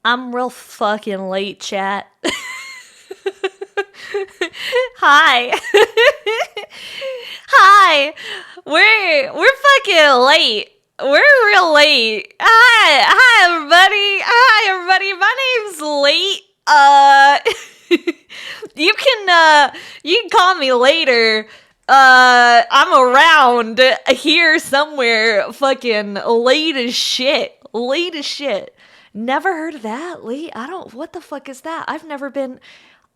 I'm real fucking late, chat. Hi. Hi. We're fucking late. We're real late. Hi everybody. My name's Late. You can call me later. I'm around here somewhere, fucking late as shit. Late as shit. Never heard of that, Lee. What the fuck is that? I've never been.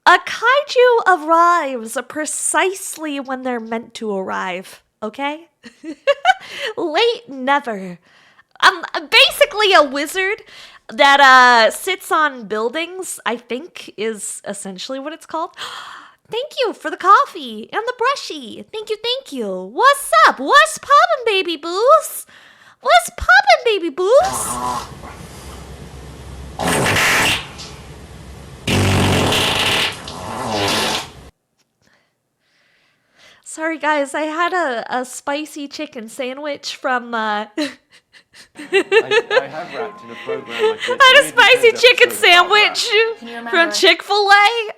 A kaiju arrives precisely when they're meant to arrive, okay? Late never. I'm basically a wizard that sits on buildings, I think is essentially what it's called. Thank you for the coffee and the brushie. Thank you. What's up? What's poppin', baby boos? What's poppin', baby boos? Sorry guys, I had a spicy chicken sandwich from I have rapped in a program like this. I had a spicy chicken sandwich from Chick-fil-A.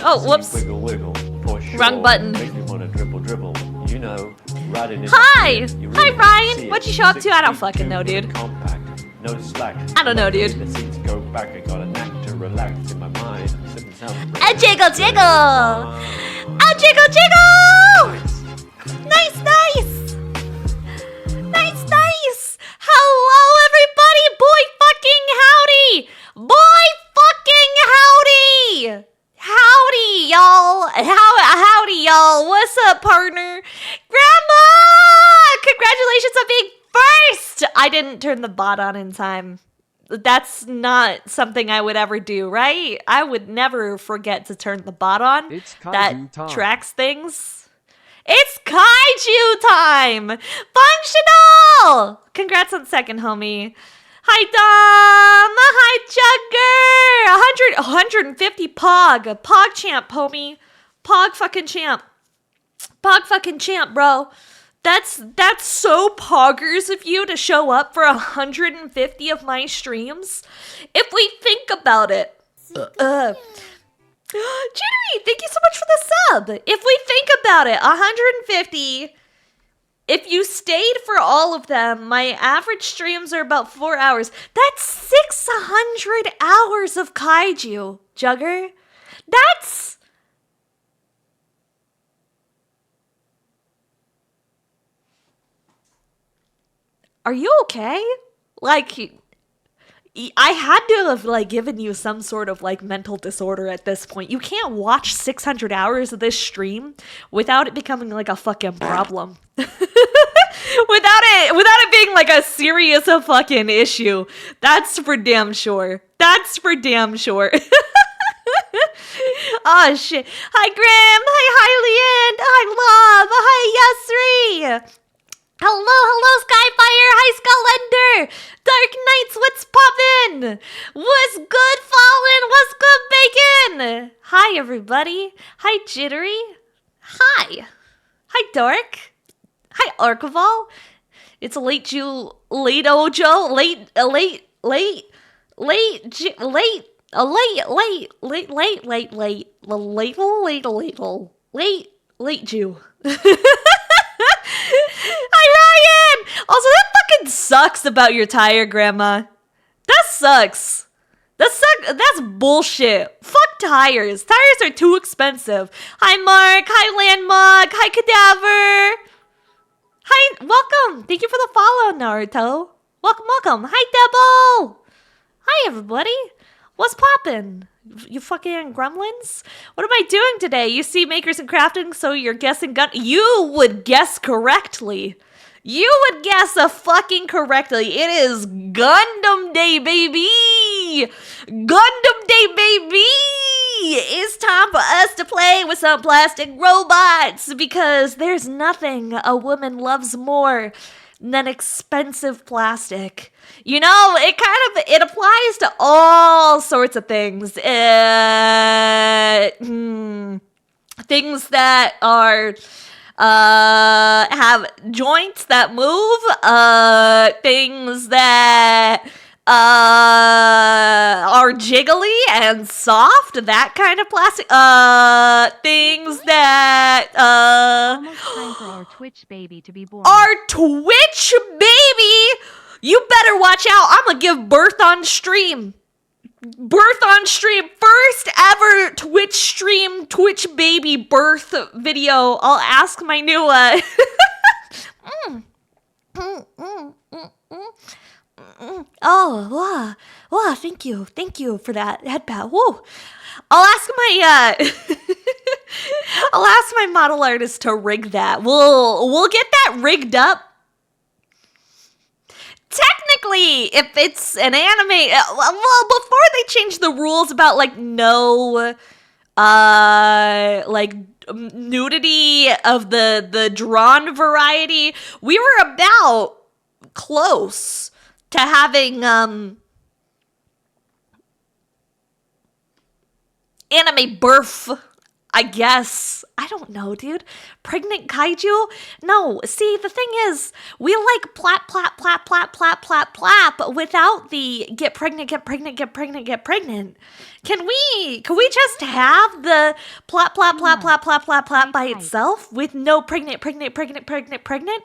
Oh, whoops. Wiggle, wiggle, for sure. Wrong button. Make me wanna dribble, dribble. You know, riding in Hi! you Hi, really Ryan! see What'd it. you show up to? I don't 6'2" fucking know, dude. Compact, no slack. I don't know, dude. The seats go back. I got a knack to relax in my mind. Sitting down. A jiggle jiggle! A jiggle jiggle! Nice! Nice! Hello, everybody! Boy fucking howdy! Howdy, y'all! Howdy, y'all! What's up, partner? Grandma! Congratulations on being first! I didn't turn the bot on in time. That's not something I would ever do, right? I would never forget to turn the bot on. It's Kaiju that time. tracks things. It's Kaiju time! Functional! Congrats on second, homie. Hi, Dom! Hi, Jugger! 150 Pog. Pog champ, homie. Pog fucking champ. Pog fucking champ, bro. That's so poggers of you to show up for 150 of my streams. If we think about it. Jittery, thank you so much for the sub. If we think about it, 150. If you stayed for all of them, my average streams are about 4 hours. That's 600 hours of kaiju, Jugger. That's... Are you okay? Like, I had to have, like, given you some sort of, like, mental disorder at this point. You can't watch 600 hours of this stream without it becoming, like, a fucking problem. without it being, like, a serious fucking issue. That's for damn sure. Oh, shit. Hi, Grim. Hi, Leanne. Hi, Love. Hi, Yasri. Hello, Skyfire! Hi, Skullender! Dark Knights, what's poppin'? What's good, Fallen? What's good, Bacon? Hi, everybody. Hi, Jittery. Hi, Dork. Hi, Archival. It's a late Ojo. Late Jew. Hi, Ryan! Also, that fucking sucks about your tire, Grandma. That sucks. That's bullshit. Fuck tires. Tires are too expensive. Hi, Mark. Hi, Landmug. Hi, Cadaver. Hi, welcome. Thank you for the follow, Naruto. Welcome. Hi, Debo. Hi, everybody. What's poppin'? You fucking gremlins? What am I doing today? You see Makers and Crafting, so you're guessing You would guess correctly. You would guess fucking correctly. It is Gundam Day, baby! It's time for us to play with some plastic robots because there's nothing a woman loves more than expensive plastic. You know, it applies to all sorts of things. Things that are have joints that move, things that are jiggly and soft, that kind of plastic, things that, Almost time for our Twitch baby to be born. our Twitch baby! You better watch out, I'm gonna give birth on stream. Birth on stream, first ever Twitch stream, Twitch baby birth video. I'll ask my new, Oh, wow, thank you for that head pat. Whoa. I'll ask my I'll ask my model artist to rig that. We'll get that rigged up. Technically, if it's an anime, well, before they changed the rules about like no like nudity of the drawn variety, we were about close to having anime birth, I guess. I don't know, dude. Pregnant kaiju? No, see, the thing is, we like plap, plap, plap, plap, plap, plap, plap without the get pregnant, get pregnant, get pregnant, get pregnant. Can we just have the plap, plap, plap, plap, plap, plap, plap by itself with no pregnant, pregnant, pregnant, pregnant, pregnant?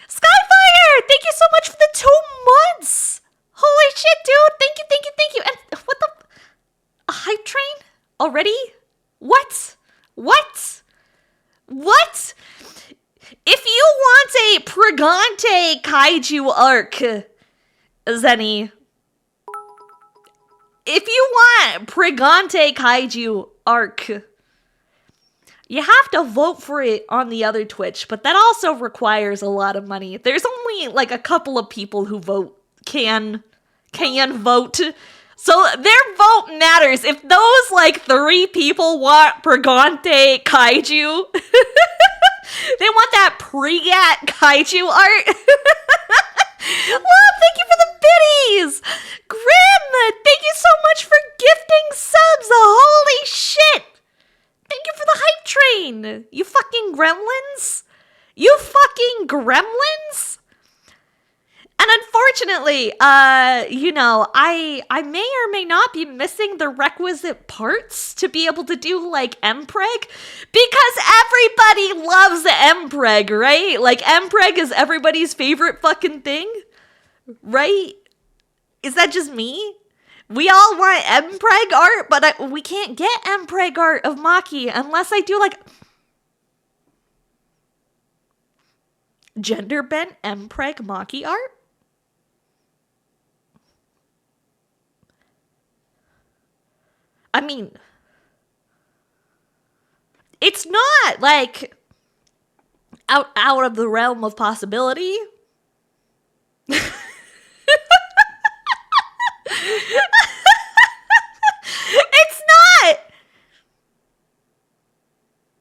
Skyfire! Thank you so much for the 2 months! Holy shit, dude! Thank you, thank you, thank you. And what the? A hype train? Already? What? If you want a Pregante Kaiju arc, Zenny. If you want Pregante Kaiju arc, you have to vote for it on the other Twitch, but that also requires a lot of money. There's only like a couple of people who can vote. So their vote matters. If those like 3 people want Pregante Kaiju, they want that Pregat Kaiju art. Love, thank you for the biddies. Grim, thank you so much for gifting subs. Holy shit. Thank you for the hype train. You fucking gremlins. And unfortunately, I may or may not be missing the requisite parts to be able to do, like, MPreg, because everybody loves MPreg, right? Like, MPreg is everybody's favorite fucking thing, right? Is that just me? We all want MPreg art, but we can't get MPreg art of Maki unless I do, like, gender-bent MPreg Maki art? I mean, it's not, like, out of the realm of possibility. It's not!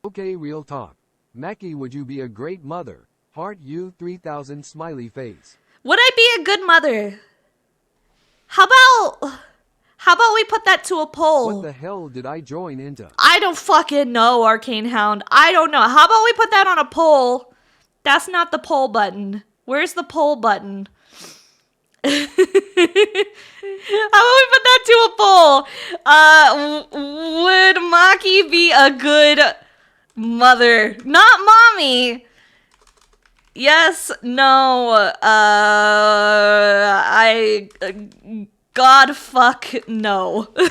Okay, real talk. Maki, would you be a great mother? Heart you 3000 smiley face. Would I be a good mother? How about we put that to a poll? What the hell did I join into? I don't fucking know, Arcane Hound. I don't know. How about we put that on a poll? That's not the poll button. Where's the poll button? How about we put that to a poll? Would Maki be a good mother? Not mommy. Yes, no, God fuck no. Maki is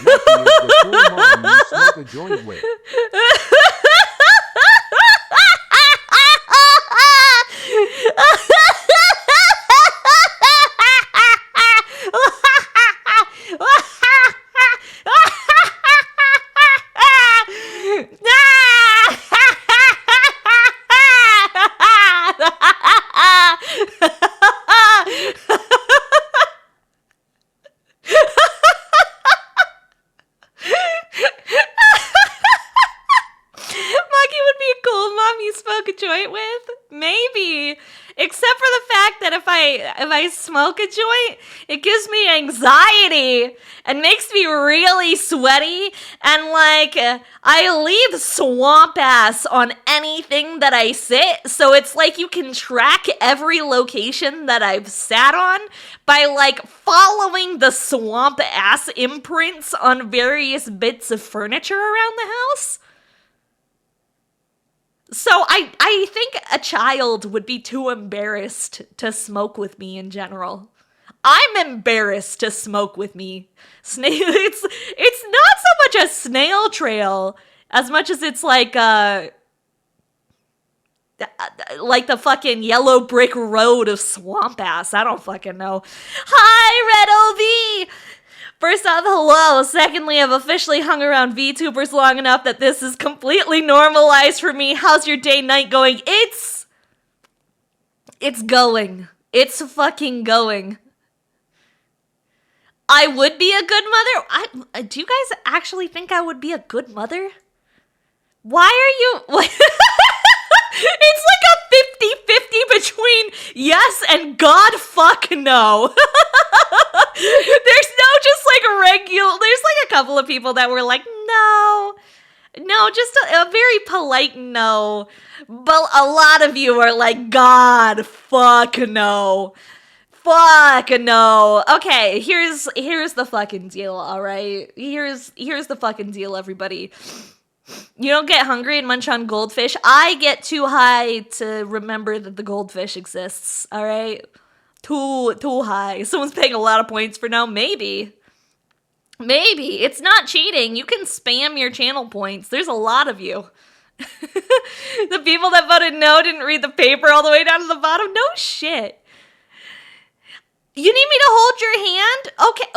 the cool mom you smoke a joint with. fact that if I smoke a joint, it gives me anxiety and makes me really sweaty, and like I leave swamp ass on anything that I sit, so it's like you can track every location that I've sat on by like following the swamp ass imprints on various bits of furniture around the house. So I think a child would be too embarrassed to smoke with me in general. I'm embarrassed to smoke with me. It's not so much a snail trail as much as it's like the fucking yellow brick road of swamp ass. I don't fucking know. Hi, Red OV! First off, hello. Secondly, I've officially hung around VTubers long enough that this is completely normalized for me. How's your day, night going? It's going. It's fucking going. I would be a good mother. Do you guys actually think I would be a good mother? Why are you... It's like a 50-50 between yes and God fuck no. There's no just like regular... There's like a couple of people that were like, no, just a very polite no. But a lot of you are like, God fuck no. Fuck no. Okay, here's the fucking deal, alright? Here's the fucking deal, everybody. You don't get hungry and munch on goldfish. I get too high to remember that the goldfish exists, alright? Too high. Someone's paying a lot of points for no. Maybe. It's not cheating. You can spam your channel points. There's a lot of you. The people that voted no didn't read the paper all the way down to the bottom. No shit. You need me to hold your hand? Okay,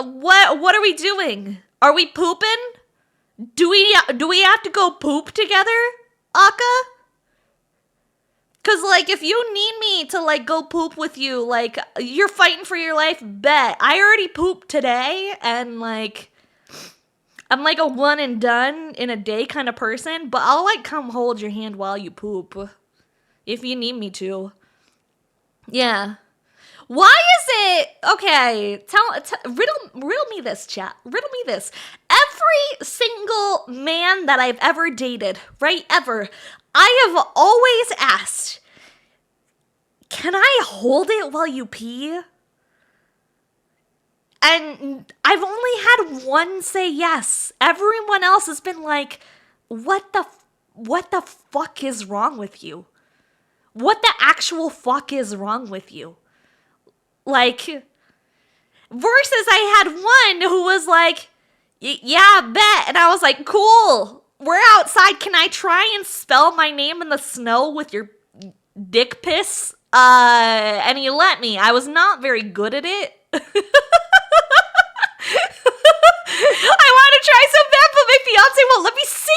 what are we doing? Are we pooping? Do we have to go poop together, Akka? Cause like if you need me to like go poop with you, like you're fighting for your life, bet. I already pooped today, and like I'm like a one and done in a day kind of person, but I'll like come hold your hand while you poop if you need me to. Yeah. Why is it okay? Riddle me this, chat. Riddle me this. Every single man that I've ever dated, right? Ever, I have always asked, can I hold it while you pee? And I've only had one say yes. Everyone else has been like, what the fuck is wrong with you? What the actual fuck is wrong with you? Like, versus I had one who was like, yeah, bet. And I was like, cool, we're outside. Can I try and spell my name in the snow with your dick piss? And he let me. I was not very good at it. I want to try so bad, but my fiance won't let me see.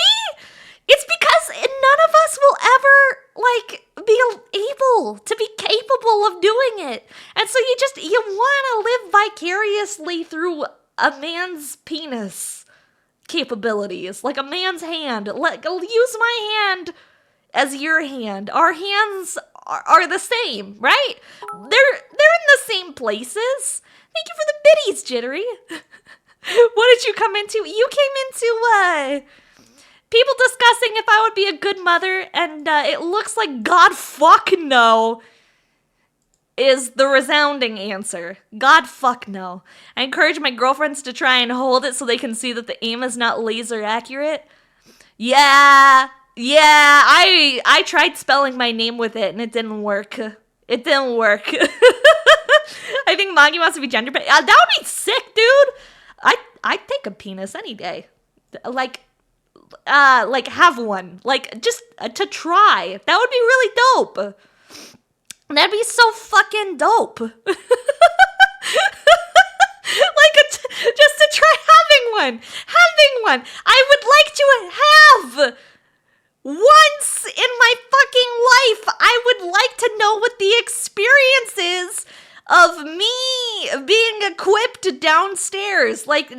It's because none of us will ever, like, be able to be capable of doing it. And so you want to live vicariously through a man's penis capabilities. Like a man's hand. Use my hand as your hand. Our hands are the same, right? They're in the same places. Thank you for the biddies, Jittery. What did you come into? You came into, people discussing if I would be a good mother, and it looks like God fuck no is the resounding answer. God fuck no. I encourage my girlfriends to try and hold it so they can see that the aim is not laser accurate. Yeah, I tried spelling my name with it, and it didn't work. It didn't work. I think Magi wants to be gender bent. That would be sick, dude. I'd take a penis any day. Like have one, like just to try. That would be really dope. That'd be so fucking dope. Just to try having one. I would like to have once in my fucking life. I would like to know what the experience is of me being equipped downstairs. Like,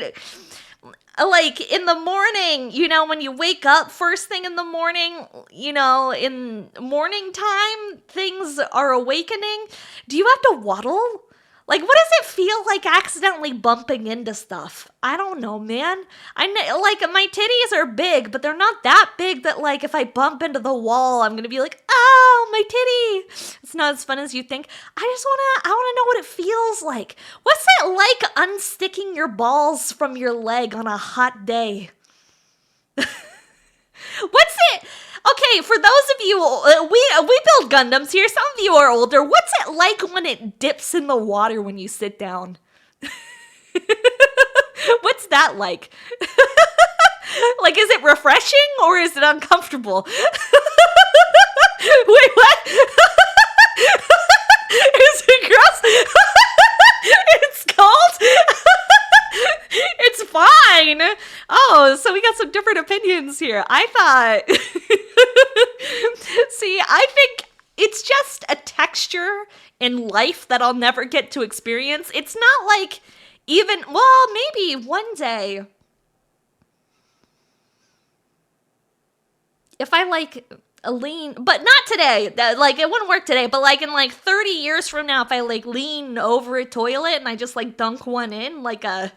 like in the morning, you know, when you wake up first thing in the morning, you know, in morning time, things are awakening. Do you have to waddle? Like, what does it feel like accidentally bumping into stuff? I don't know, man. Like, my titties are big, but they're not that big that, like, if I bump into the wall, I'm gonna be like, oh, my titty. It's not as fun as you think. I wanna know what it feels like. What's it like unsticking your balls from your leg on a hot day? What's it? Okay, for those of you, we build Gundams here. Some of you are older. What's it like when it dips in the water when you sit down? What's that like? Like, is it refreshing or is it uncomfortable? Wait, what? Is it gross? It's cold? It's fine. Oh, so we got some different opinions here. I thought... See, I think it's just a texture in life that I'll never get to experience. It's not like even... Well, maybe one day... If I like lean... But not today. Like, it wouldn't work today. But like in like 30 years from now, if I like lean over a toilet and I just like dunk one in, like a...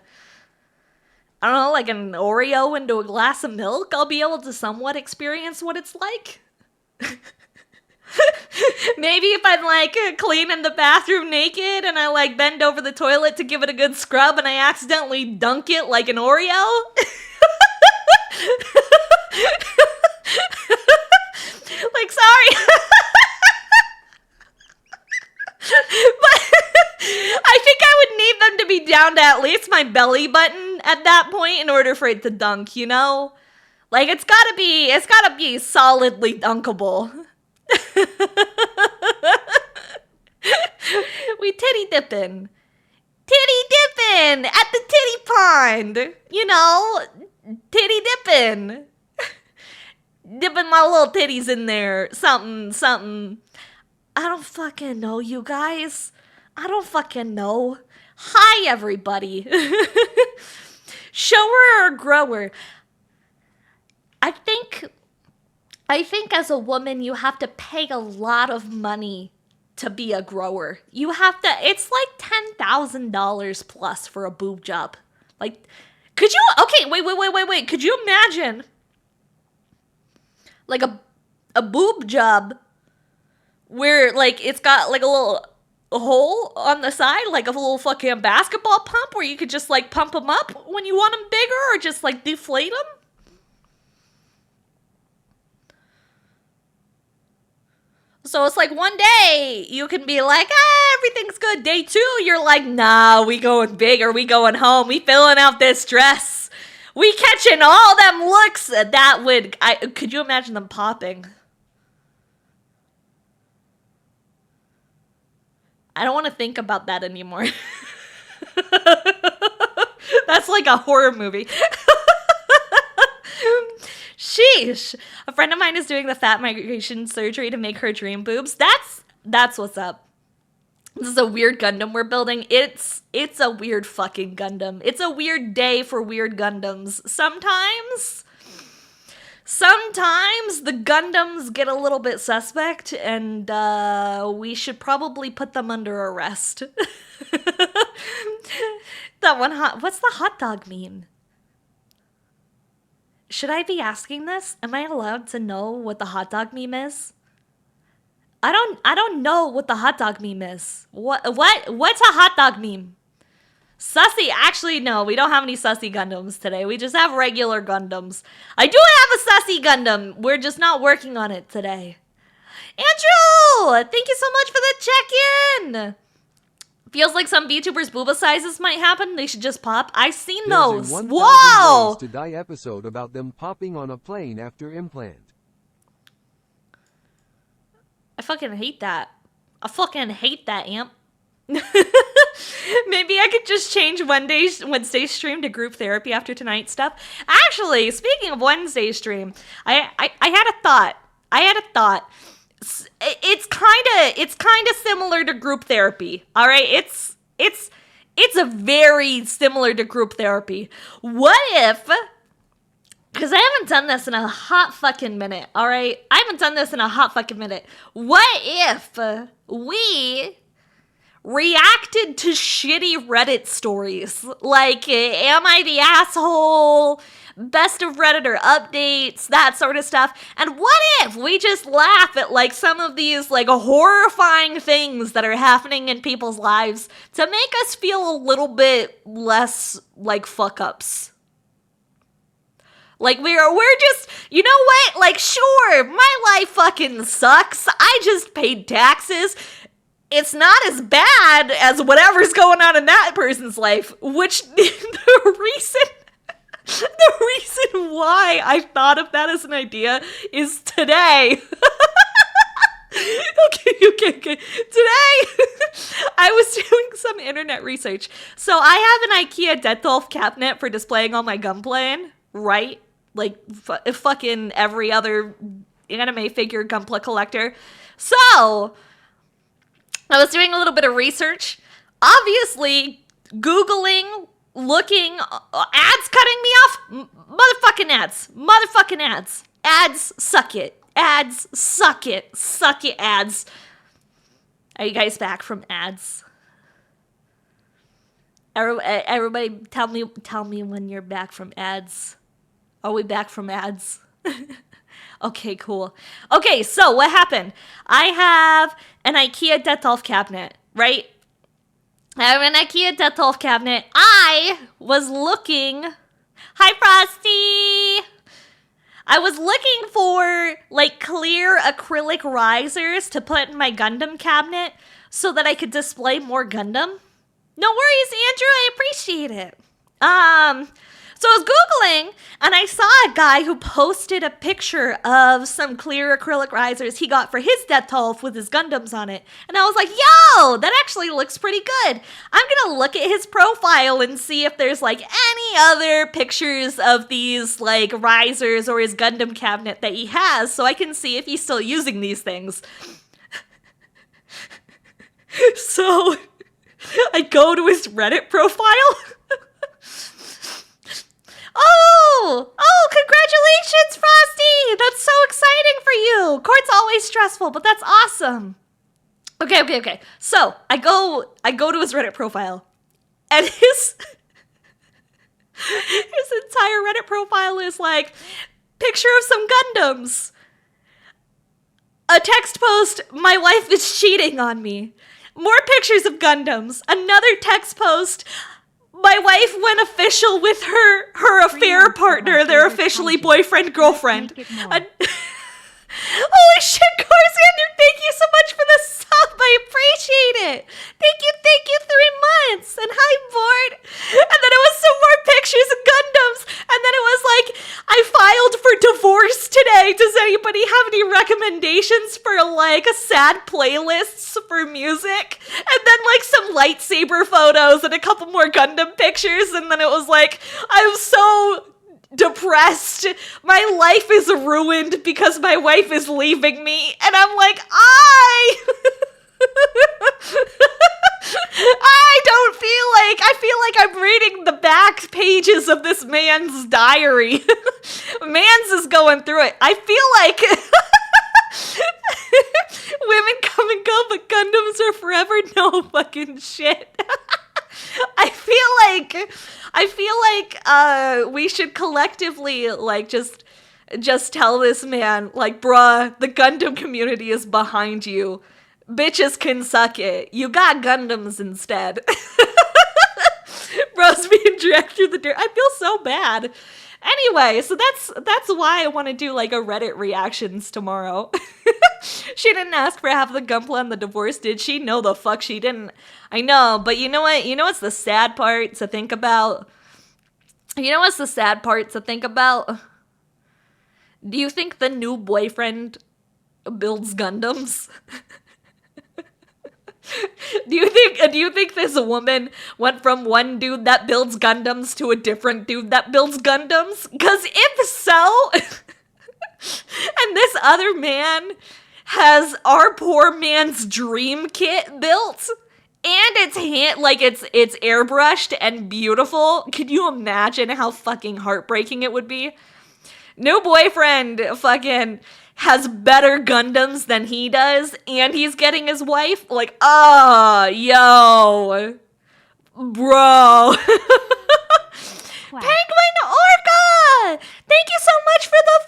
I don't know, like an Oreo into a glass of milk, I'll be able to somewhat experience what it's like. Maybe if I'm like cleaning the bathroom naked and I like bend over the toilet to give it a good scrub and I accidentally dunk it like an Oreo. Like, sorry. But I think I would need them to be down to at least my belly button at that point in order for it to dunk, you know? Like, it's gotta be solidly dunkable. We titty dipping at the titty pond, you know? Titty dipping. Dipping my little titties in there. Something. I don't fucking know, you guys. I don't fucking know. Hi, everybody. Shower or grower? I think as a woman, you have to pay a lot of money to be a grower. You have to, it's like $10,000 plus for a boob job. Like, could you, okay, wait. Could you imagine, like, a boob job where, like, it's got, like, a little hole on the side, like a little fucking basketball pump where you could just, like, pump them up when you want them bigger or just, like, deflate them? So it's like one day you can be like, everything's good. Day 2, you're like, nah, we going big or we going home. We filling out this dress. We catching all them looks. That would, could you imagine them popping? I don't want to think about that anymore. That's like a horror movie. Sheesh. A friend of mine is doing the fat migration surgery to make her dream boobs. That's what's up. This is a weird Gundam we're building. It's a weird fucking Gundam. It's a weird day for weird Gundams. Sometimes the Gundams get a little bit suspect, and we should probably put them under arrest. That one what's the hot dog meme? Should I be asking this? Am I allowed to know what the hot dog meme is? I don't know what the hot dog meme is. What's a hot dog meme? Sussy, actually no, we don't have any sussy Gundams today. We just have regular Gundams. I do have a sussy Gundam. We're just not working on it today. Andrew, thank you so much for the check-in. Feels like some VTubers' booba sizes might happen. They should just pop. I've seen those. There's a 1,000 Whoa! Ways to Die episode about them popping on a plane after implant. I fucking hate that. I fucking hate that, Amp. Maybe I could just change Wednesday's stream to group therapy after tonight's stuff. Actually, speaking of Wednesday's stream, I had a thought. It's kind of similar to group therapy. All right, it's It's a very similar to group therapy. What if, because I haven't done this in a hot fucking minute, all right? I haven't done this in a hot fucking minute. What if we reacted to shitty Reddit stories? Like, am I the asshole? Best of Redditor updates, that sort of stuff. And what if we just laugh at like some of these like horrifying things that are happening in people's lives to make us feel a little bit less like fuck ups? Like we're just, you know what? Like, sure, my life fucking sucks. I just paid taxes. It's not as bad as whatever's going on in that person's life, which the reason why I thought of that as an idea is today. Okay. Today, I was doing some internet research. So I have an IKEA Detolf cabinet for displaying all my gunplay, right? Like fucking every other anime figure gunpla collector. So I was doing a little bit of research. Obviously, Googling, looking, ads cutting me off? Motherfucking ads. Ads, suck it. Ads, suck it. Suck it, ads. Are you guys back from ads? Everybody tell me when you're back from ads. Are we back from ads? Okay, cool. Okay, so what happened? I have an IKEA Detolf cabinet, right? I have an IKEA Detolf cabinet. I was looking... Hi, Frosty! I was looking for, like, clear acrylic risers to put in my Gundam cabinet so that I could display more Gundam. No worries, Andrew. I appreciate it. So I was Googling, and I saw a guy who posted a picture of some clear acrylic risers he got for his Detolf with his Gundams on it. And I was like, yo, that actually looks pretty good. I'm gonna look at his profile and see if there's, like, any other pictures of these, like, risers or his Gundam cabinet that he has, so I can see if he's still using these things. So, I go to his Reddit profile. Oh, congratulations, Frosty! That's so exciting for you. Court's always stressful, but that's awesome. Okay. So, I go to his Reddit profile, and his entire Reddit profile is like, picture of some Gundams. A text post, my wife is cheating on me. More pictures of Gundams. Another text post, my wife went official with her affair partner. They're officially boyfriend-girlfriend. Holy shit, Corsander, thank you so much for the sub. I appreciate it. Thank you, 3 months. And hi, Board. And then it was some more pictures of Gundams. And then it was like, I filed for divorce today. Does anybody have any recommendations for like sad playlists for music? And then like some lightsaber photos and a couple more Gundam pictures. And then it was like, I'm so depressed. My life is ruined because my wife is leaving me. And I'm like, I feel like I'm reading the back pages of this man's diary. Mans is going through it. I feel like women come and go, but Gundams are forever. No fucking shit. I feel like we should collectively like just tell this man like, bruh, the Gundam community is behind you. Bitches can suck it. You got Gundams instead. Bro's being dragged through the dirt. I feel so bad. Anyway, so that's why I want to do like a Reddit reactions tomorrow. She didn't ask for half the Gunpla and the divorce, did she? No, the fuck she didn't. I know, but you know what? You know what's the sad part to think about? Do you think the new boyfriend builds Gundams? Do you think this woman went from one dude that builds Gundams to a different dude that builds Gundams? Because if so, and this other man has our poor man's dream kit built, And it's airbrushed and beautiful. Could you imagine how fucking heartbreaking it would be? New boyfriend fucking has better Gundams than he does, and he's getting his wife? Like, yo. Bro. Quack. Penguin Orca! Thank you so much for the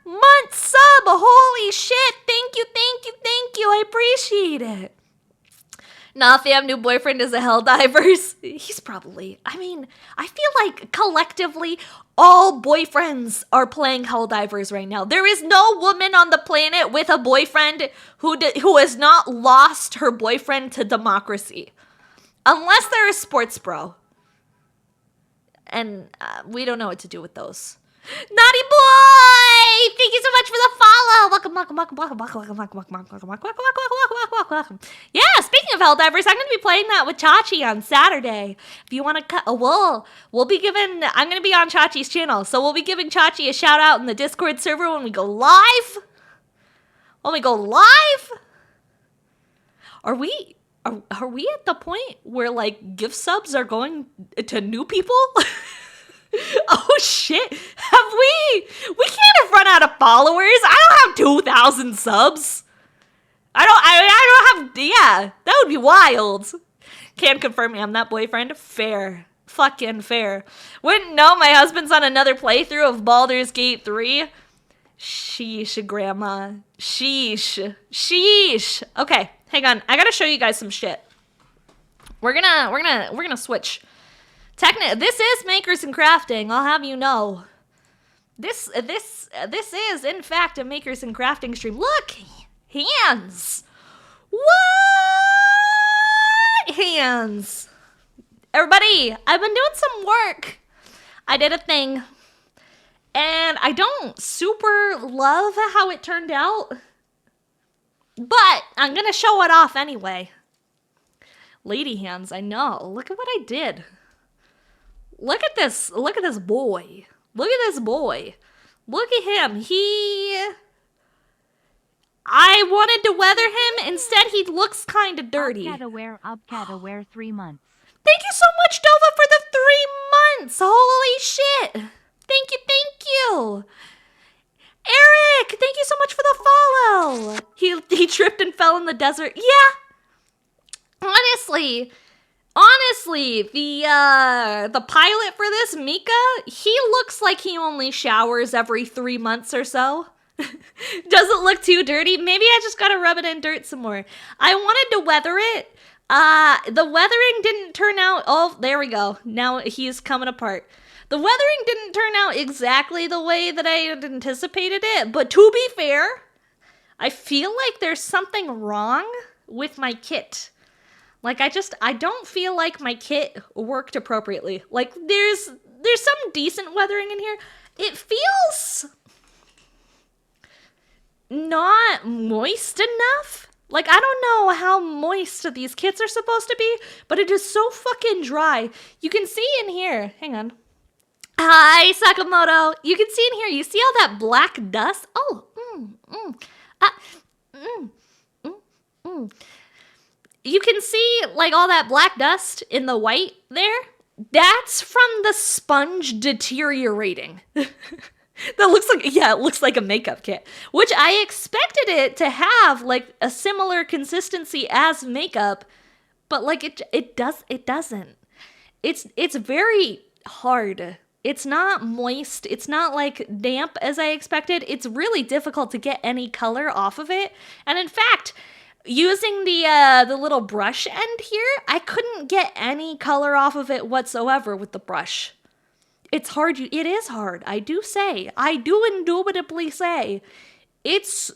4-month sub. Holy shit. Thank you. I appreciate it. Nah, fam, new boyfriend is a Helldivers. He's probably, I feel like collectively all boyfriends are playing Helldivers right now. There is no woman on the planet with a boyfriend who has not lost her boyfriend to democracy. Unless they're a sports bro. And we don't know what to do with those. Naughty boy! Thank you so much for the follow! Welcome. Yeah, speaking of Helldivers, I'm going to be playing that with Chachi on Saturday. If you want to cut, I'm going to be on Chachi's channel, so we'll be giving Chachi a shout out in the Discord server when we go live. Are we at the point where, like, gift subs are going to new people? Oh shit, have we can't have run out of followers. I don't have 2,000 subs. I don't have, yeah, that would be wild. Can't confirm I'm that boyfriend. Fair. Fucking fair. Wouldn't know my husband's on another playthrough of Baldur's Gate 3. Sheesh, grandma. Sheesh. Okay, hang on. I gotta show you guys some shit. We're gonna switch. This is Makers and Crafting, I'll have you know. This is, in fact, a Makers and Crafting stream. Look! Hands! What? Hands! Everybody, I've been doing some work. I did a thing. And I don't super love how it turned out. But I'm gonna show it off anyway. Lady hands, I know. Look at what I did. Look at this boy. Look at this boy. Look at him. I wanted to weather him. Instead, he looks kind of dirty. Upcat-aware 3 months. Thank you so much, Dova, for the 3 months. Holy shit. Thank you. Eric, thank you so much for the follow. He tripped and fell in the desert. Yeah. Honestly, the pilot for this, Mika, he looks like he only showers every 3 months or so. Doesn't look too dirty. Maybe I just gotta rub it in dirt some more. I wanted to weather it. The weathering didn't turn out. Oh, there we go. Now he's coming apart. The weathering didn't turn out exactly the way that I had anticipated it. But to be fair, I feel like there's something wrong with my kit. Like, I don't feel like my kit worked appropriately. Like, there's some decent weathering in here. It feels not moist enough. Like, I don't know how moist these kits are supposed to be, but it is so fucking dry. You can see in here, hang on. Hi, Sakamoto. You can see in here, you see all that black dust? Oh, You can see, like, all that black dust in the white there. That's from the sponge deteriorating. That looks like, yeah, it looks like a makeup kit. Which I expected it to have, like, a similar consistency as makeup. But, like, it doesn't. It's very hard. It's not moist. It's not, like, damp as I expected. It's really difficult to get any color off of it. And in fact, using the little brush end here, I couldn't get any color off of it whatsoever with the brush. It's hard. It is hard. I do indubitably say it's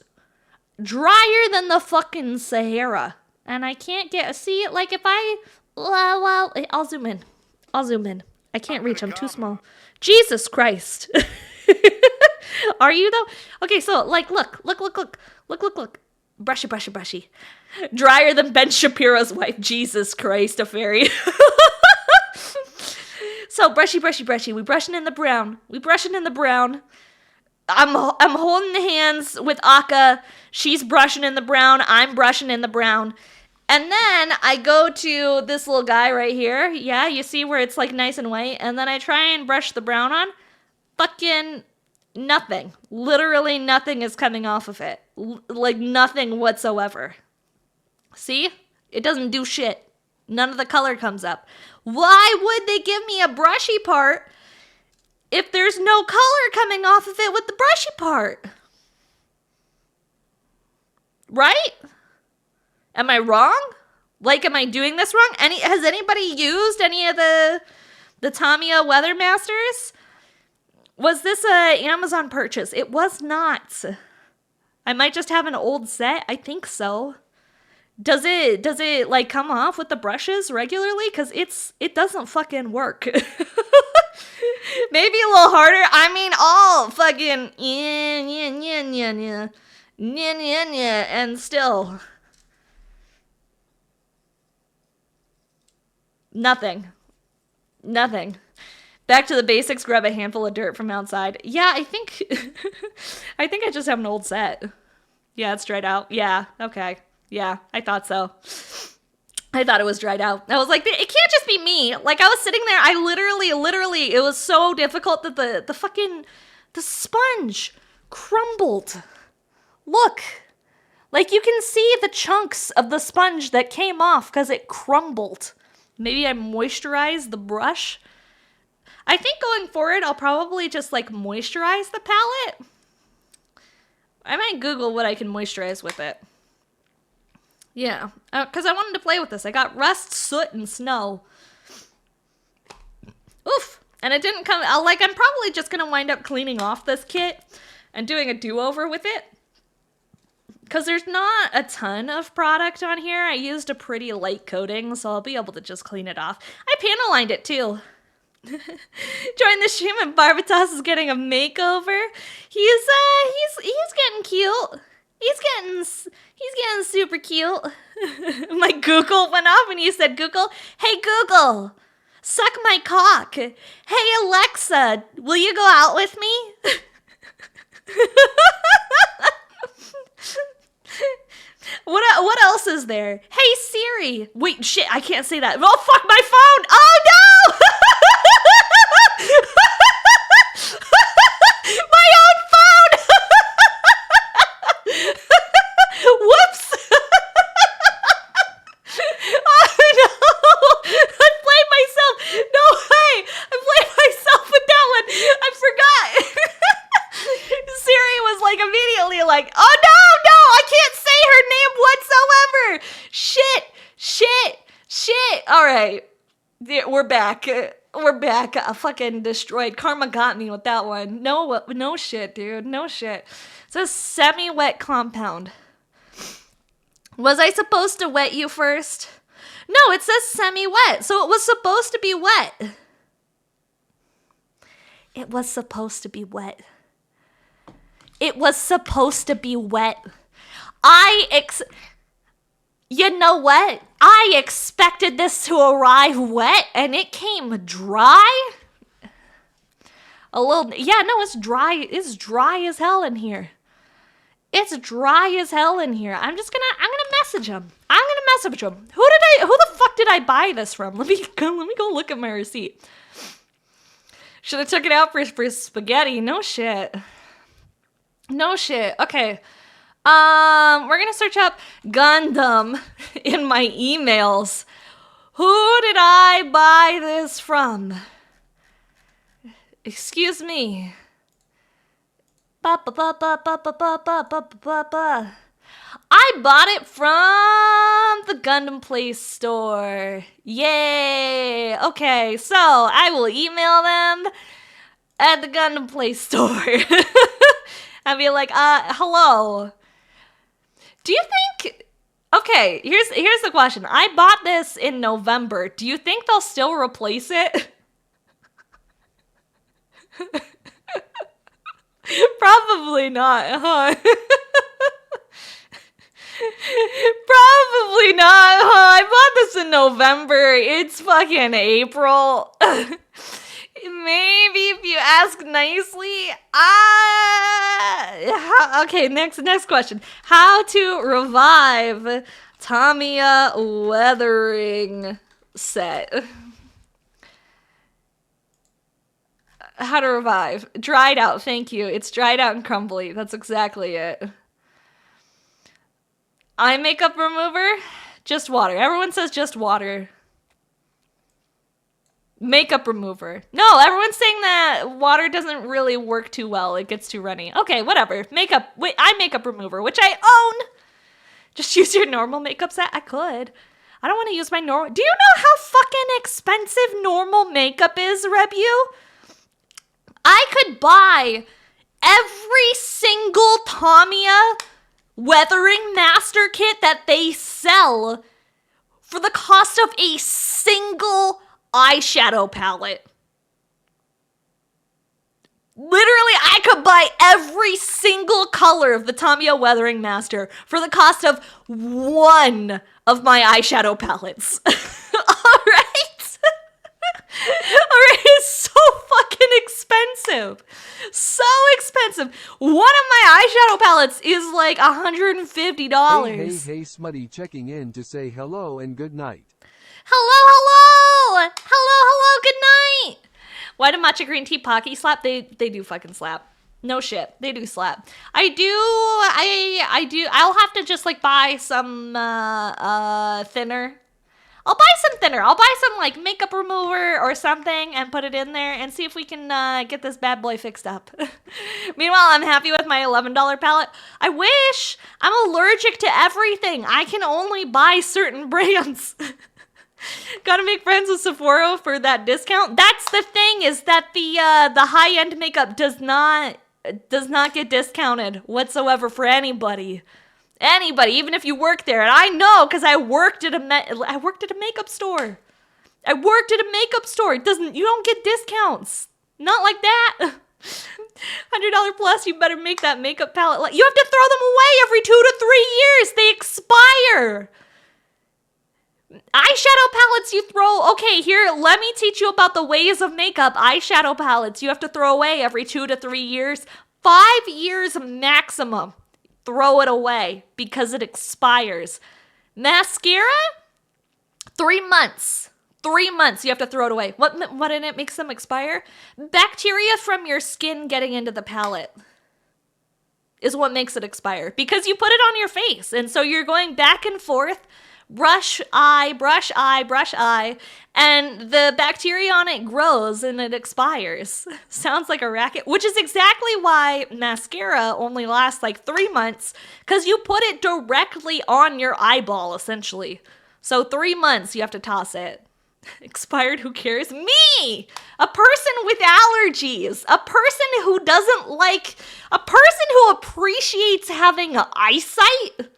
drier than the fucking Sahara. And I can't see it. Like, if well, I'll zoom in. I can't reach. I'm too small. Jesus Christ. Are you though? Okay, so, like, look. Brushy. Drier than Ben Shapiro's wife. Jesus Christ, a fairy. So, brushy. We brushing in the brown. I'm holding the hands with Akka. She's brushing in the brown. I'm brushing in the brown. And then I go to this little guy right here. Yeah, you see where it's like nice and white. And then I try and brush the brown on. Fucking nothing. Literally nothing is coming off of it. Like nothing whatsoever. See? It doesn't do shit. None of the color comes up. Why would they give me a brushy part if there's no color coming off of it with the brushy part? Right? Am I wrong? Like, am I doing this wrong? Has anybody used any of the Tamiya Weathermasters? Was this a Amazon purchase? It was not. I might just have an old set. I think so. Does it like come off with the brushes regularly? Because it doesn't fucking work. Maybe a little harder. I mean, all fucking and still nothing. Back to the basics. Grab a handful of dirt from outside. Yeah, I think I just have an old set. Yeah, it's dried out. Yeah, okay. Yeah, I thought so. I thought it was dried out. I was like, it can't just be me. Like, I was sitting there, I literally, it was so difficult that the sponge crumbled. Look. Like, you can see the chunks of the sponge that came off because it crumbled. Maybe I moisturized the brush. I think going forward, I'll probably just, like, moisturize the palette. I might Google what I can moisturize with it. Yeah, because I wanted to play with this. I got rust, soot, and snow. Oof. And it didn't come... I'm probably just going to wind up cleaning off this kit and doing a do-over with it. Because there's not a ton of product on here. I used a pretty light coating, so I'll be able to just clean it off. I panel lined it, too. Join the stream and Barbatos is getting a makeover. He's getting cute. He's getting super cute. My Google went off and you said, Google, hey Google, suck my cock. Hey Alexa, will you go out with me? What else is there? Hey Siri. Wait, shit, I can't say that. Oh, fuck my phone. Oh no! My own phone! Whoops! Oh no! I played myself! No way! I played myself with that one! I forgot! Siri was like immediately like, oh no! I can't say her name whatsoever! Shit! Alright. We're back. I fucking destroyed. Karma got me with that one. No shit, dude. No shit. It's a semi-wet compound. Was I supposed to wet you first? No, it says semi-wet, so it was supposed to be wet. It was supposed to be wet. It was supposed to be wet. You know what? I expected this to arrive wet, and it came dry. It's dry. It's dry as hell in here. It's dry as hell in here. I'm gonna message him. Who the fuck did I buy this from? Let me go look at my receipt. Should have took it out for spaghetti. No shit. Okay. We're gonna search up Gundam in my emails. Who did I buy this from? Excuse me. I bought it from the Gundam Play store. Yay! Okay, so I will email them at the Gundam Play store. I'll be like, hello. Do you think... Okay, here's the question. I bought this in November. Do you think they'll still replace it? Probably not, huh? Probably not, huh? I bought this in November. It's fucking April. Maybe if you ask nicely. Okay, next question. How to revive Tamiya weathering set. How to revive. Dried out, thank you. It's dried out and crumbly. That's exactly it. Eye makeup remover? Just water. Everyone says just water. Makeup remover. No, everyone's saying that water doesn't really work too well. It gets too runny. Okay, whatever. Makeup. Wait, eye makeup remover, which I own. Just use your normal makeup set. I could. I don't want to use my normal. Do you know how fucking expensive normal makeup is, Rebu? I could buy every single Tamiya weathering master kit that they sell for the cost of a single eyeshadow palette. Literally, I could buy every single color of the Tamiya Weathering Master for the cost of one of my eyeshadow palettes. Alright? Alright, it's so fucking expensive. So expensive. One of my eyeshadow palettes is like $150. Hey, Smutty checking in to say hello and good night. Hello, good night. Why do matcha green tea Pocky slap? They do fucking slap. No shit, they do slap. I do. I'll have to just like buy some thinner. I'll buy some thinner. I'll buy some like makeup remover or something and put it in there and see if we can get this bad boy fixed up. Meanwhile, I'm happy with my $11 palette. I wish. I'm allergic to everything. I can only buy certain brands. Gotta make friends with Sephora for that discount. That's the thing, is that the high-end makeup does not get discounted whatsoever for anybody. Anybody, even if you work there. And I know, because I worked at a makeup store. You don't get discounts. Not like that. $100 plus, you better make that makeup palette. You have to throw them away every 2 to 3 years. They expire. Eyeshadow palettes you throw... Okay, here, let me teach you about the ways of makeup. Eyeshadow palettes you have to throw away every 2 to 3 years. 5 years maximum. Throw it away because it expires. Mascara? 3 months. 3 months you have to throw it away. What in it makes them expire? Bacteria from your skin getting into the palette is what makes it expire. Because you put it on your face. And so you're going back and forth. Brush eye, brush eye, brush eye, and the bacteria on it grows and it expires. Sounds like a racket, which is exactly why mascara only lasts like 3 months, because you put it directly on your eyeball, essentially. So 3 months, you have to toss it. Expired, who cares? Me! A person with allergies. A person who doesn't like... A person who appreciates having eyesight.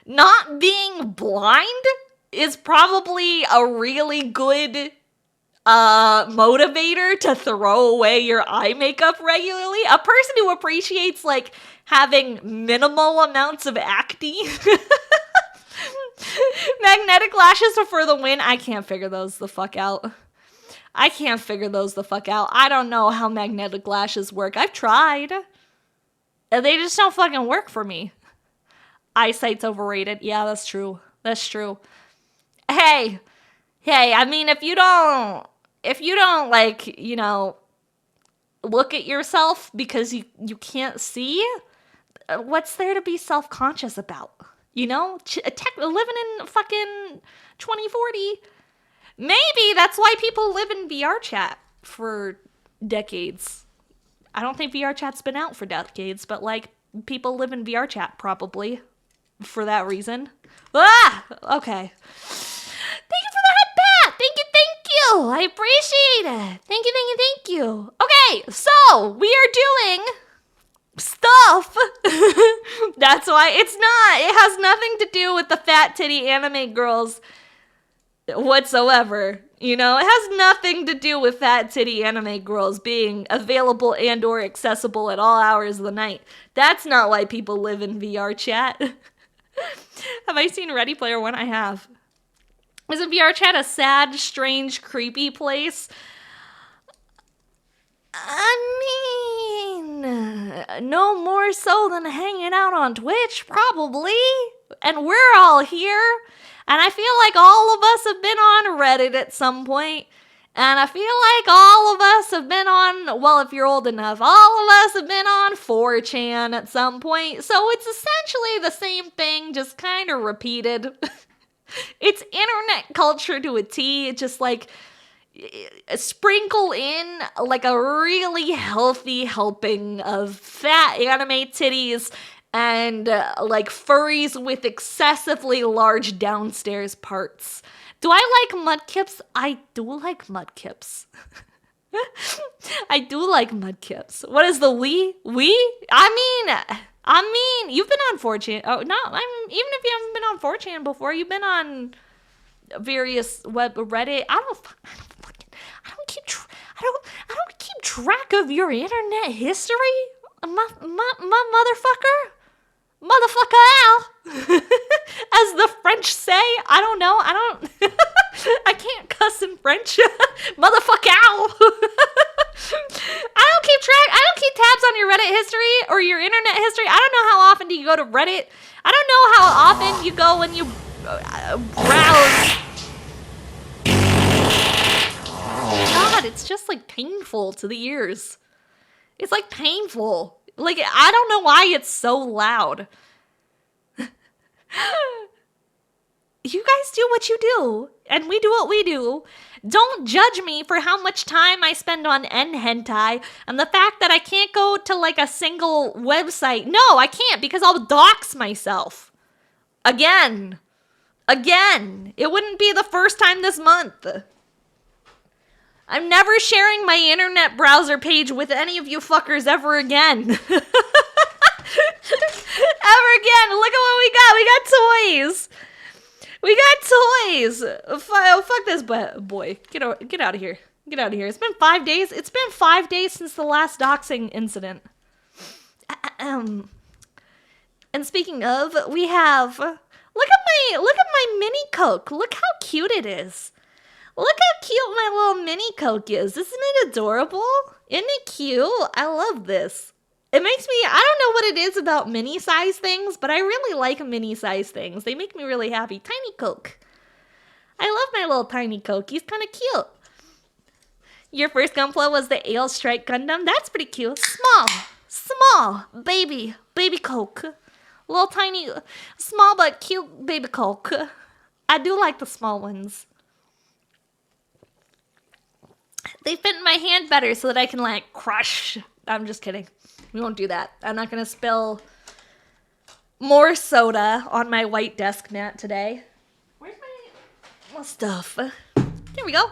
Not being blind is probably a really good motivator to throw away your eye makeup regularly. A person who appreciates like having minimal amounts of acne. Magnetic lashes are for the win. I can't figure those the fuck out. I don't know how magnetic lashes work. I've tried. They just don't fucking work for me. Eyesight's overrated. Yeah, that's true. Hey, I mean, if you don't like, you know, look at yourself because you can't see, what's there to be self-conscious about? You know, living in fucking 2040. Maybe that's why people live in VR chat for decades. I don't think VR chat's been out for decades, but like people live in VR chat probably. For that reason. Okay. Thank you for the head pat. Thank you. I appreciate it. Thank you. Okay, so we are doing stuff. That's why it has nothing to do with the fat titty anime girls whatsoever. You know, it has nothing to do with fat titty anime girls being available and or accessible at all hours of the night. That's not why people live in VR chat. Have I seen Ready Player One? I have. Isn't VR chat a sad, strange, creepy place? I mean, no more so than hanging out on Twitch, probably. and we're all here. And I feel like all of us have been on Reddit at some point. And I feel like all of us have been on, well, if you're old enough, all of us have been on 4chan at some point. So it's essentially the same thing, just kind of repeated. It's internet culture to a T. It's just like sprinkle in like a really healthy helping of fat anime titties and like furries with excessively large downstairs parts. Do I like mudkips? I do like mudkips. I do like mudkips. What is the we? I mean, you've been on 4chan. Oh, no, even if you haven't been on 4chan before, you've been on various Reddit. I don't keep track of your internet history, my motherfucker. Motherfucker Al, as the French say. I don't know. I can't cuss in French. Motherfucker Al. I don't keep tabs on your Reddit history or your internet history. I don't know how often do you go to Reddit. I don't know how often you go when you browse. God, it's just like painful to the ears. It's like painful. Like, I don't know why it's so loud. You guys do what you do, and we do what we do. Don't judge me for how much time I spend on hentai and the fact that I can't go to like a single website. No, I can't because I'll dox myself. Again. It wouldn't be the first time this month. I'm never sharing my internet browser page with any of you fuckers ever again. Ever again. Look at what we got. We got toys. Fuck this boy. Get out of here. Get out of here. It's been 5 days. It's been 5 days since the last doxing incident. And speaking of, we have look at my mini Coke. Look how cute it is. Look how cute my little mini Coke is. Isn't it adorable? Isn't it cute? I love this. It makes me, I don't know what it is about mini size things, but I really like mini size things. They make me really happy. Tiny Coke. I love my little tiny Coke. He's kind of cute. Your first Gunpla was the Ale Strike Gundam. That's pretty cute. Small, baby Coke. Little tiny, small but cute baby Coke. I do like the small ones. They fit in my hand better so that I can like crush. I'm just kidding. We won't do that. I'm not going to spill more soda on my white desk mat today. Where's my stuff? There we go.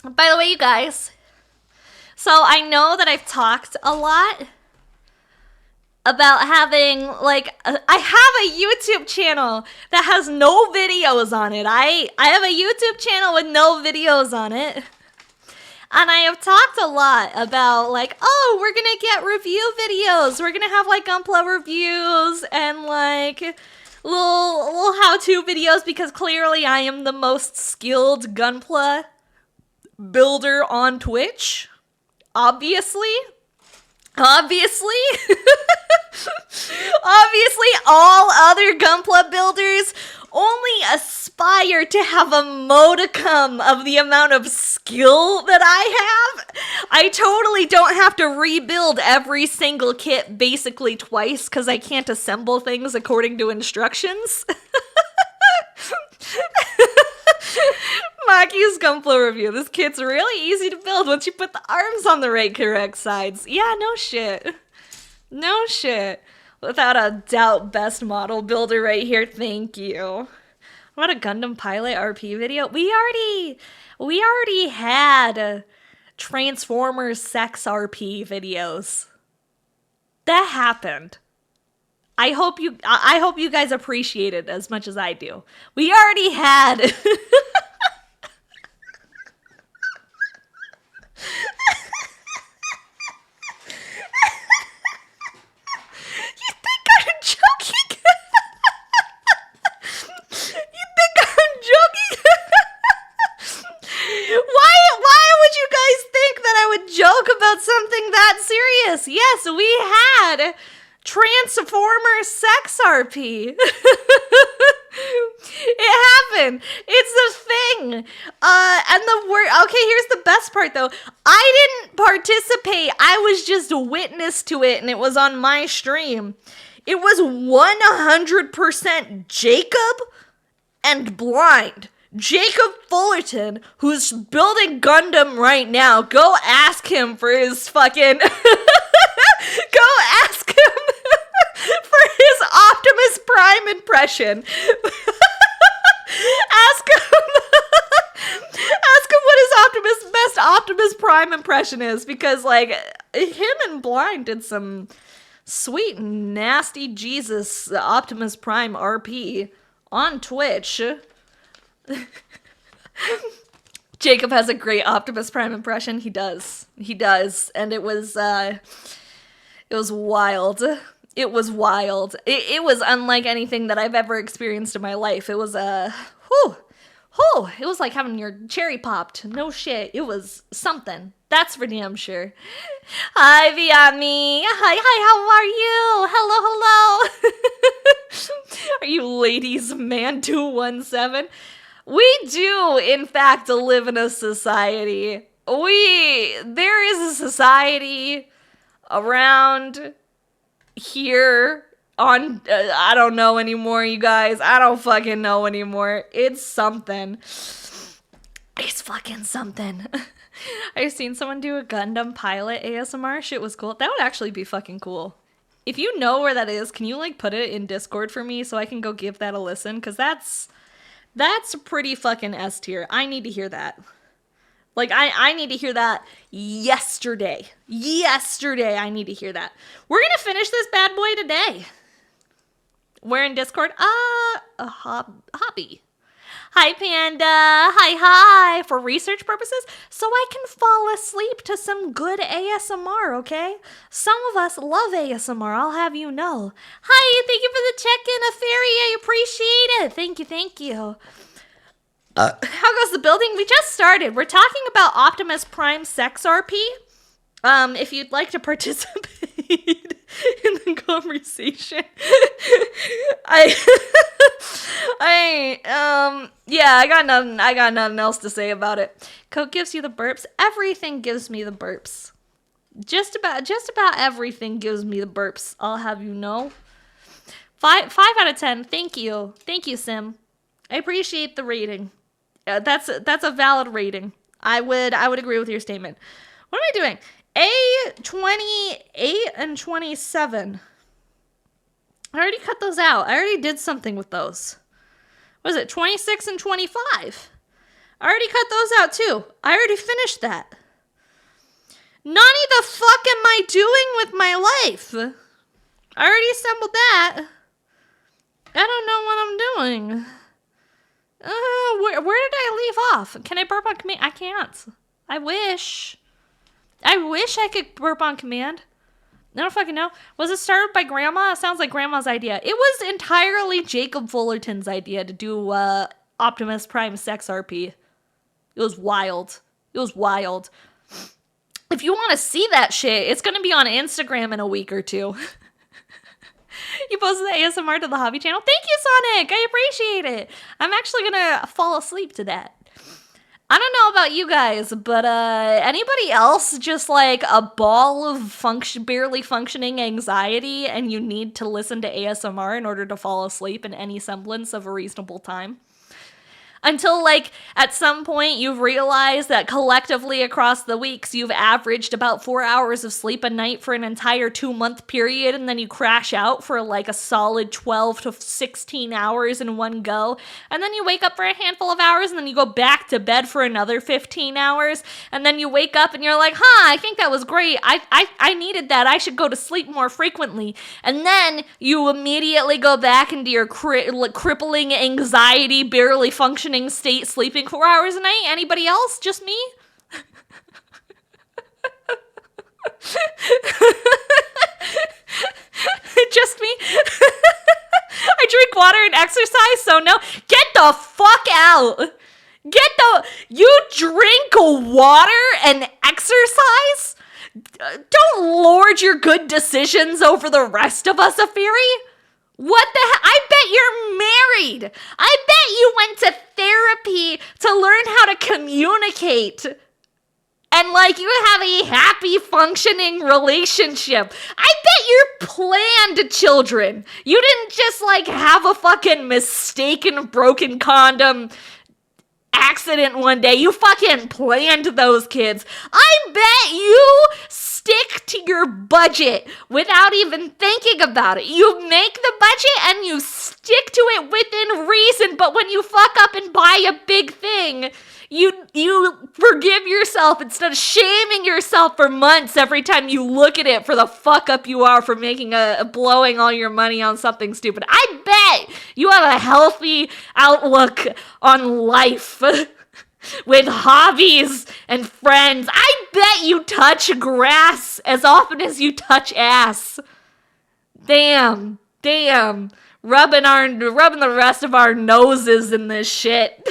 By the way, you guys, so I know that I've talked a lot about having, like, I have a YouTube channel that has no videos on it. I have a YouTube channel with no videos on it. And I have talked a lot about, like, oh, we're going to get review videos. We're going to have, like, Gunpla reviews and, like, little how-to videos because clearly I am the most skilled Gunpla builder on Twitch. Obviously. Obviously, all other Gunpla builders only aspire to have a modicum of the amount of skill that I have. I totally don't have to rebuild every single kit basically twice because I can't assemble things according to instructions. Maki's Gunpla review. This kit's really easy to build once you put the arms on the right correct sides. Yeah, no shit. No shit. Without a doubt, best model builder right here. Thank you. What a Gundam Pilot RP video. We already had Transformers sex RP videos. That happened. I hope you guys appreciate it as much as I do. We already had You think I'm joking? You think I'm joking? Why would you guys think that I would joke about something that serious? Yes, we had Transformer sex RP. It happened. It's the thing. And the word. Okay, here's the best part though. I didn't participate. I was just a witness to it, and it was on my stream. It was 100% Jacob and blind. Jacob Fullerton, who's building Gundam right now. Go ask him for his fucking. Go ask him for his Optimus Prime impression. Ask him what his best Optimus Prime impression is, because like him and Blind did some sweet nasty Jesus Optimus Prime RP on Twitch. Jacob has a great Optimus Prime impression. He does, and it was wild. It was wild. It was unlike anything that I've ever experienced in my life. It was it was like having your cherry popped. No shit. It was something. That's for damn sure. Hi, Viami. Hi, how are you? Hello. Are you ladies man 217? We do, in fact, live in a society. There is a society around here on, I don't know anymore, you guys. I don't fucking know anymore. It's something. It's fucking something. I've seen someone do a Gundam pilot ASMR. Shit was cool. That would actually be fucking cool. If you know where that is, can you like put it in Discord for me so I can go give that a listen? Because that's pretty fucking S tier. I need to hear that. Like, I need to hear that yesterday. Yesterday, I need to hear that. We're gonna finish this bad boy today. We're in Discord. A hobby. Hi, Panda. Hi. For research purposes, so I can fall asleep to some good ASMR, okay? Some of us love ASMR, I'll have you know. Hi, thank you for the check-in, a fairy. I appreciate it. Thank you. How goes the building? We just started. We're talking about Optimus Prime sex RP. If you'd like to participate in the conversation, I got nothing else to say about it. Coke gives you the burps. Everything gives me the burps. Just about everything gives me the burps. I'll have you know. 5 out of 10. Thank you, Sim. I appreciate the rating. That's a valid rating. I would agree with your statement. What am I doing? A28 and 27. I already cut those out. I already did something with those. What is it? 26 and 25. I already cut those out too. I already finished that. Nani, the fuck am I doing with my life? I already assembled that. I don't know what I'm doing. Where did I leave off? Can I burp on command? I can't. I wish I could burp on command. I don't fucking know. Was it started by Grandma? It sounds like Grandma's idea. It was entirely Jacob Fullerton's idea to do Optimus Prime sex RP. It was wild. If you want to see that shit, it's going to be on Instagram in a week or two. You posted the ASMR to the hobby channel. Thank you, Sonic. I appreciate it. I'm actually going to fall asleep to that. I don't know about you guys, but anybody else just like a ball of barely functioning anxiety and you need to listen to ASMR in order to fall asleep in any semblance of a reasonable time? Until, like, at some point you've realized that collectively across the weeks you've averaged about 4 hours of sleep a night for an entire 2-month period, and then you crash out for, like, a solid 12 to 16 hours in one go, and then you wake up for a handful of hours, and then you go back to bed for another 15 hours, and then you wake up and you're like, I think that was great. I needed that. I should go to sleep more frequently. And then you immediately go back into your crippling anxiety, barely functioning state, sleeping 4 hours a night. Anybody else? Just me? Just me? I drink water and exercise, so no. Get the fuck out. You drink water and exercise? Don't lord your good decisions over the rest of us, Afiri? What the heck? I bet you're married. I bet you went to therapy to learn how to communicate. And, like, you have a happy, functioning relationship. I bet you're planned children. You didn't just, like, have a fucking mistaken broken condom accident one day. You fucking planned those kids. I bet you stick to your budget without even thinking about it. You make the budget and you stick to it within reason, but when you fuck up and buy a big thing, you forgive yourself instead of shaming yourself for months every time you look at it for the fuck up you are for making blowing all your money on something stupid. I bet you have a healthy outlook on life with hobbies and friends. I bet you touch grass as often as you touch ass. Damn. Rubbing the rest of our noses in this shit.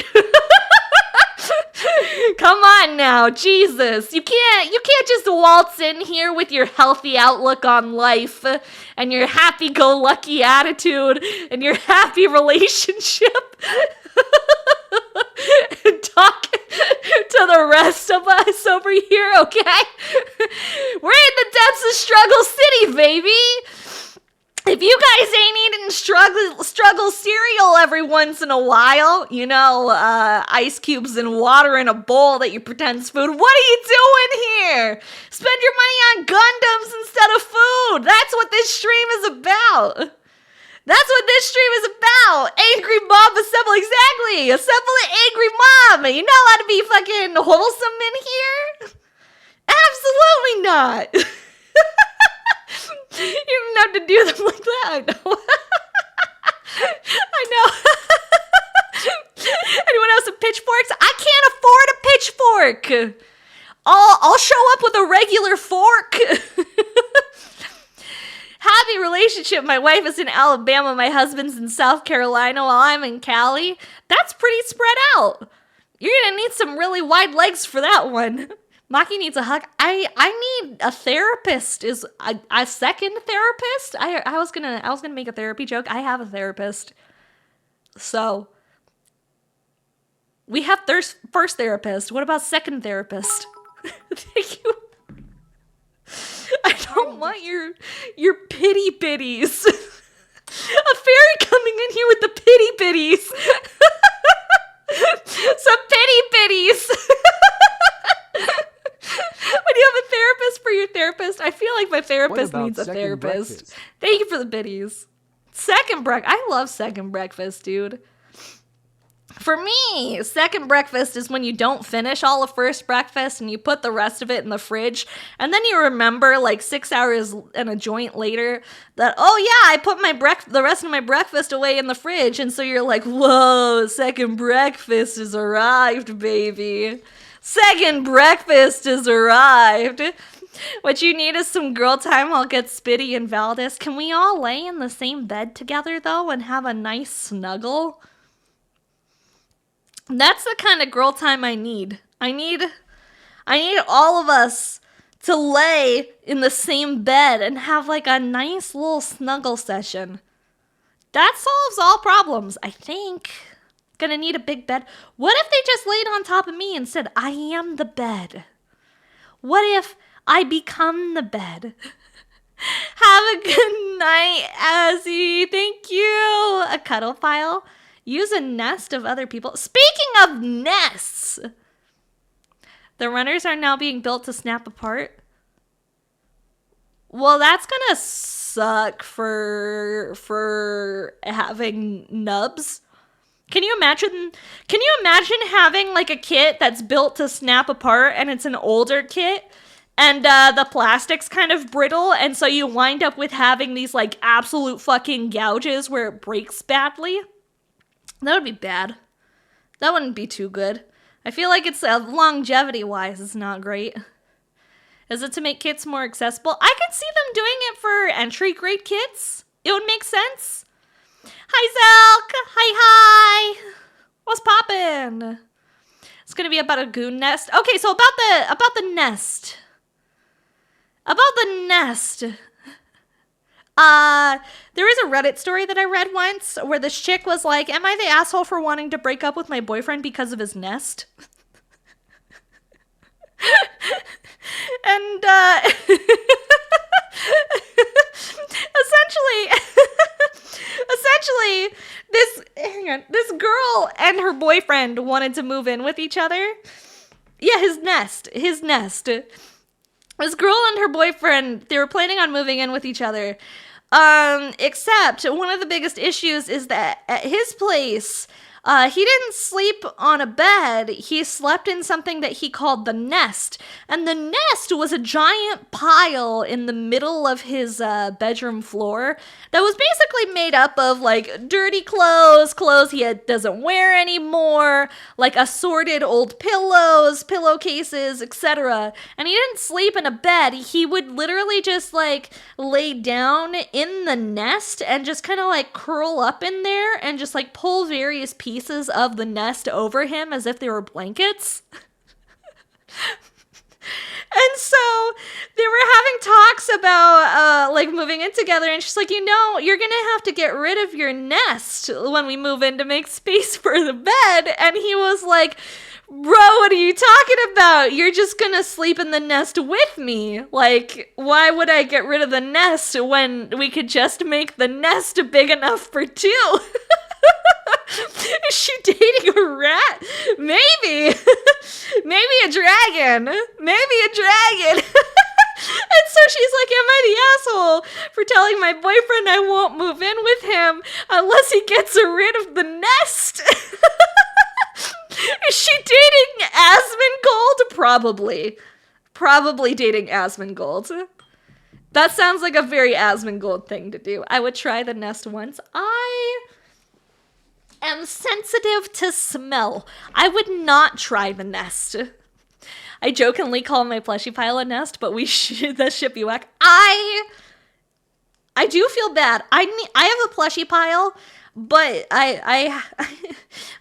Come on now, Jesus. You can't just waltz in here with your healthy outlook on life and your happy-go-lucky attitude and your happy relationship and talk to the rest of us over here, okay? We're in the depths of Struggle City, baby. If you guys ain't eating struggle cereal every once in a while, you know, ice cubes and water in a bowl that you pretend's food, what are you doing here? Spend your money on Gundams instead of food. That's what this stream is about. That's what this stream is about. Angry Mob Assemble. Exactly. Assemble an angry mob. You know how to be fucking wholesome in here? Absolutely not. You didn't have to do them like that. I know. I know. Anyone else with pitchforks? I can't afford a pitchfork. I'll show up with a regular fork. Happy relationship. My wife is in Alabama. My husband's in South Carolina while I'm in Cali. That's pretty spread out. You're gonna need some really wide legs for that one. Maki needs a hug. I need a therapist. Is a second therapist? I was gonna make a therapy joke. I have a therapist. So we have first therapist. What about second therapist? Thank you. I don't want your pity pitties. A fairy coming in here with the pity pitties. Some pity pitties. When you have a therapist for your therapist, I feel like my therapist needs a therapist. Breakfast? Thank you for the biddies. I love second breakfast, dude. For me, second breakfast is when you don't finish all of first breakfast and you put the rest of it in the fridge, and then you remember like 6 hours and a joint later that, oh yeah, I put the rest of my breakfast away in the fridge, and so you're like, whoa, second breakfast has arrived, baby. Second breakfast has arrived. What you need is some girl time. I'll get Spitty and Valdez. Can we all lay in the same bed together, though, and have a nice snuggle? That's the kind of girl time I need. I need all of us to lay in the same bed and have like a nice little snuggle session. That solves all problems, I think. Gonna need a big bed. What if they just laid on top of me and said, I am the bed? What if I become the bed? Have a good night, Azzy. Thank you. A cuddle file. Use a nest of other people. Speaking of nests, the runners are now being built to snap apart. Well, that's gonna suck for having nubs. Can you imagine having like a kit that's built to snap apart and it's an older kit and the plastic's kind of brittle, and so you wind up with having these like absolute fucking gouges where it breaks badly? That would be bad. That wouldn't be too good. I feel like it's longevity-wise, it's not great. Is it to make kits more accessible? I could see them doing it for entry-grade kits. It would make sense. Hi, Zelk. Hi. What's poppin'? It's gonna be about a goon nest. Okay, so about the nest. About the nest. There was a Reddit story that I read once where this chick was like, am I the asshole for wanting to break up with my boyfriend because of his nest? And, essentially, this girl and her boyfriend wanted to move in with each other. Yeah, his nest. This girl and her boyfriend, they were planning on moving in with each other. Except one of the biggest issues is that at his place, he didn't sleep on a bed. He slept in something that he called the nest. And the nest was a giant pile in the middle of his bedroom floor that was basically made up of like dirty clothes he doesn't wear anymore, like assorted old pillows, pillowcases, etc. And he didn't sleep in a bed. He would literally just like lay down in the nest and just kind of like curl up in there and just like pull various pieces of the nest over him as if they were blankets. And so they were having talks about like moving in together, and she's like, you know, you're gonna have to get rid of your nest when we move in to make space for the bed. And he was like, bro, what are you talking about? You're just gonna sleep in the nest with me. Like, why would I get rid of the nest when we could just make the nest big enough for two? Is she dating a rat? Maybe. Maybe a dragon. And so she's like, am I the asshole for telling my boyfriend I won't move in with him unless he gets rid of the nest? Is she dating Asmongold? Probably dating Asmongold. That sounds like a very Asmongold thing to do. I would try the nest once. I am sensitive to smell. I would not try the nest. I jokingly call my plushie pile a nest, but that shit be whack. I do feel bad. I have a plushie pile, but I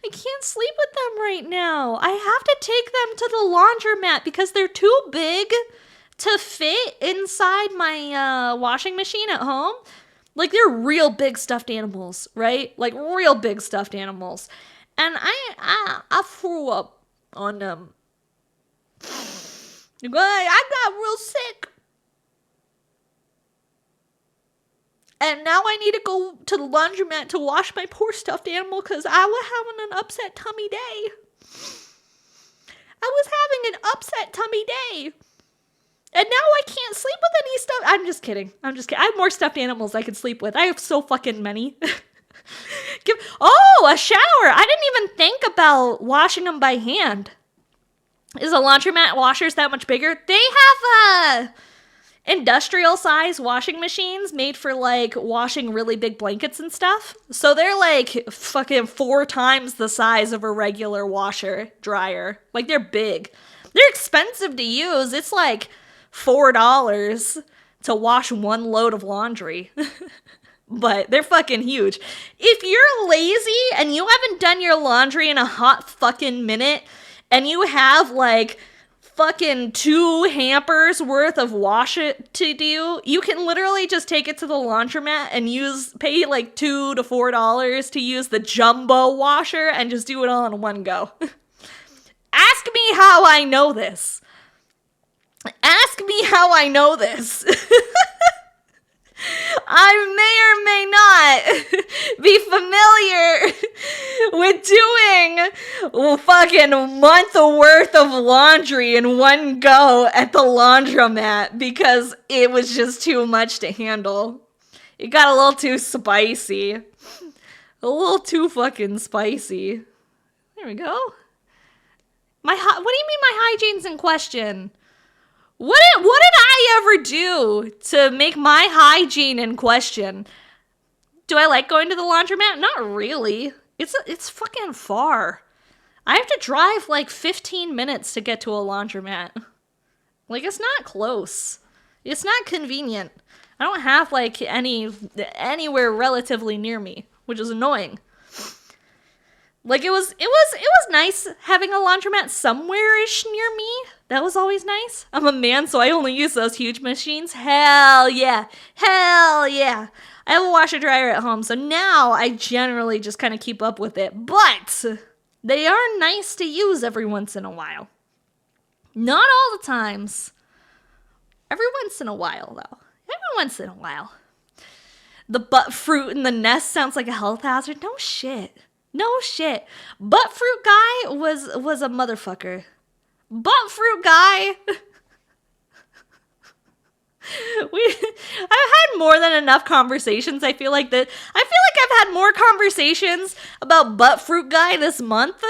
can't sleep with them right now. I have to take them to the laundromat because they're too big to fit inside my washing machine at home. Like, they're real big stuffed animals, right? Like, real big stuffed animals. And I threw up on them. I got real sick. And now I need to go to the laundromat to wash my poor stuffed animal because I was having an upset tummy day. And now I can't sleep with any stuff. I'm just kidding. I have more stuffed animals I could sleep with. I have so fucking many. A shower. I didn't even think about washing them by hand. Is a laundromat washers that much bigger? They have industrial size washing machines made for like washing really big blankets and stuff. So they're like fucking 4 times the size of a regular washer dryer. Like, they're big. They're expensive to use. It's like $4 to wash 1 load of laundry. But they're fucking huge. If you're lazy and you haven't done your laundry in a hot fucking minute and you have like fucking 2 hampers worth of wash it to do, you can literally just take it to the laundromat and pay like $2 to $4 to use the jumbo washer and just do it all in one go. Ask me how I know this. I may or may not be familiar with doing fucking a month worth of laundry in one go at the laundromat because it was just too much to handle. It got a little too spicy. A little too fucking spicy. There we go. What do you mean my hygiene's in question? What did I ever do to make my hygiene in question? Do I like going to the laundromat? Not really. It's fucking far. I have to drive like 15 minutes to get to a laundromat. Like, it's not close. It's not convenient. I don't have like anywhere relatively near me, which is annoying. Like, it was nice having a laundromat somewhere-ish near me That was always nice. I'm a man, so I only use those huge machines. Hell yeah. Hell yeah. I have a washer dryer at home, so now I generally just kind of keep up with it. But they are nice to use every once in a while. Not all the times. Every once in a while, though. Every once in a while. The butt fruit in the nest sounds like a health hazard. No shit. No shit. Butt fruit guy was a motherfucker. Butt fruit guy. I've had more than enough conversations. I feel like I've had more conversations about butt fruit guy this month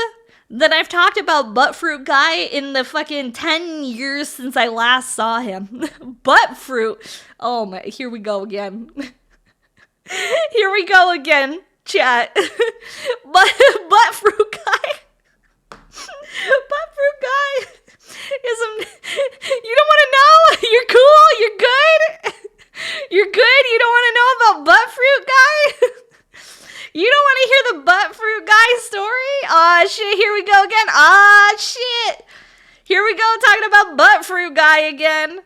than I've talked about butt fruit guy in the fucking 10 years since I last saw him. Butt fruit. Oh my, here we go again. Here we go again, chat. Butt fruit guy. Butt fruit guy is you don't want to know? You're cool? You're good? You're good? You don't want to know about butt fruit guy? You don't want to hear the butt fruit guy story? Aw, shit, here we go again. Ah, shit. Here we go, talking about butt fruit guy again.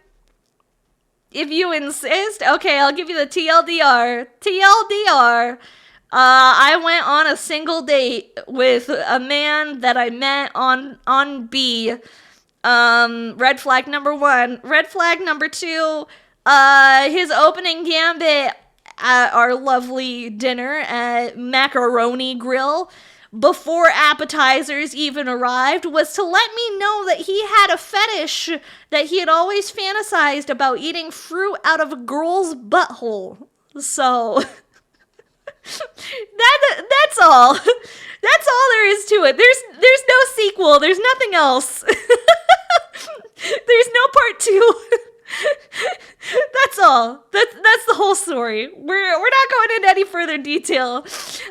If you insist. Okay, I'll give you the TLDR. TLDR. I went on a single date with a man that I met on B. Red flag number 1. Red flag number 2. His opening gambit at our lovely dinner at Macaroni Grill, before appetizers even arrived, was to let me know that he had a fetish that he had always fantasized about eating fruit out of a girl's butthole. So that's all. That's all there is to it. There's no sequel. There's nothing else. There's no part 2. That's all. That's the whole story. We're not going into any further detail.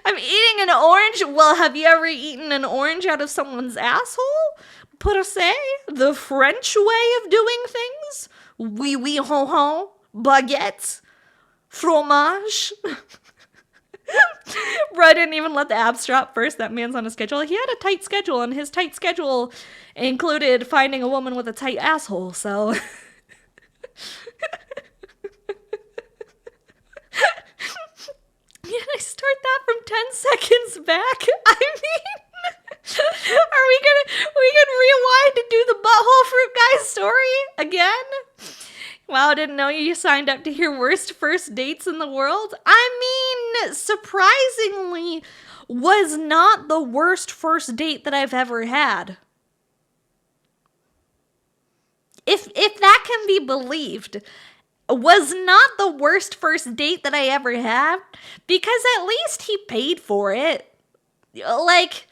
I'm eating an orange. Well, have you ever eaten an orange out of someone's asshole? Per se, the French way of doing things. Oui, oui, ho, ho. Baguette. Fromage. Bro, I didn't even let the abs drop first. That man's on a schedule. He had a tight schedule, and his tight schedule included finding a woman with a tight asshole, so... Can I start that from 10 seconds back? I mean, are we can rewind to do the butthole fruit guy story again? Wow, didn't know you signed up to hear worst first dates in the world. I mean, surprisingly, was not the worst first date that I've ever had. If that can be believed, was not the worst first date that I ever had, because at least he paid for it. Like,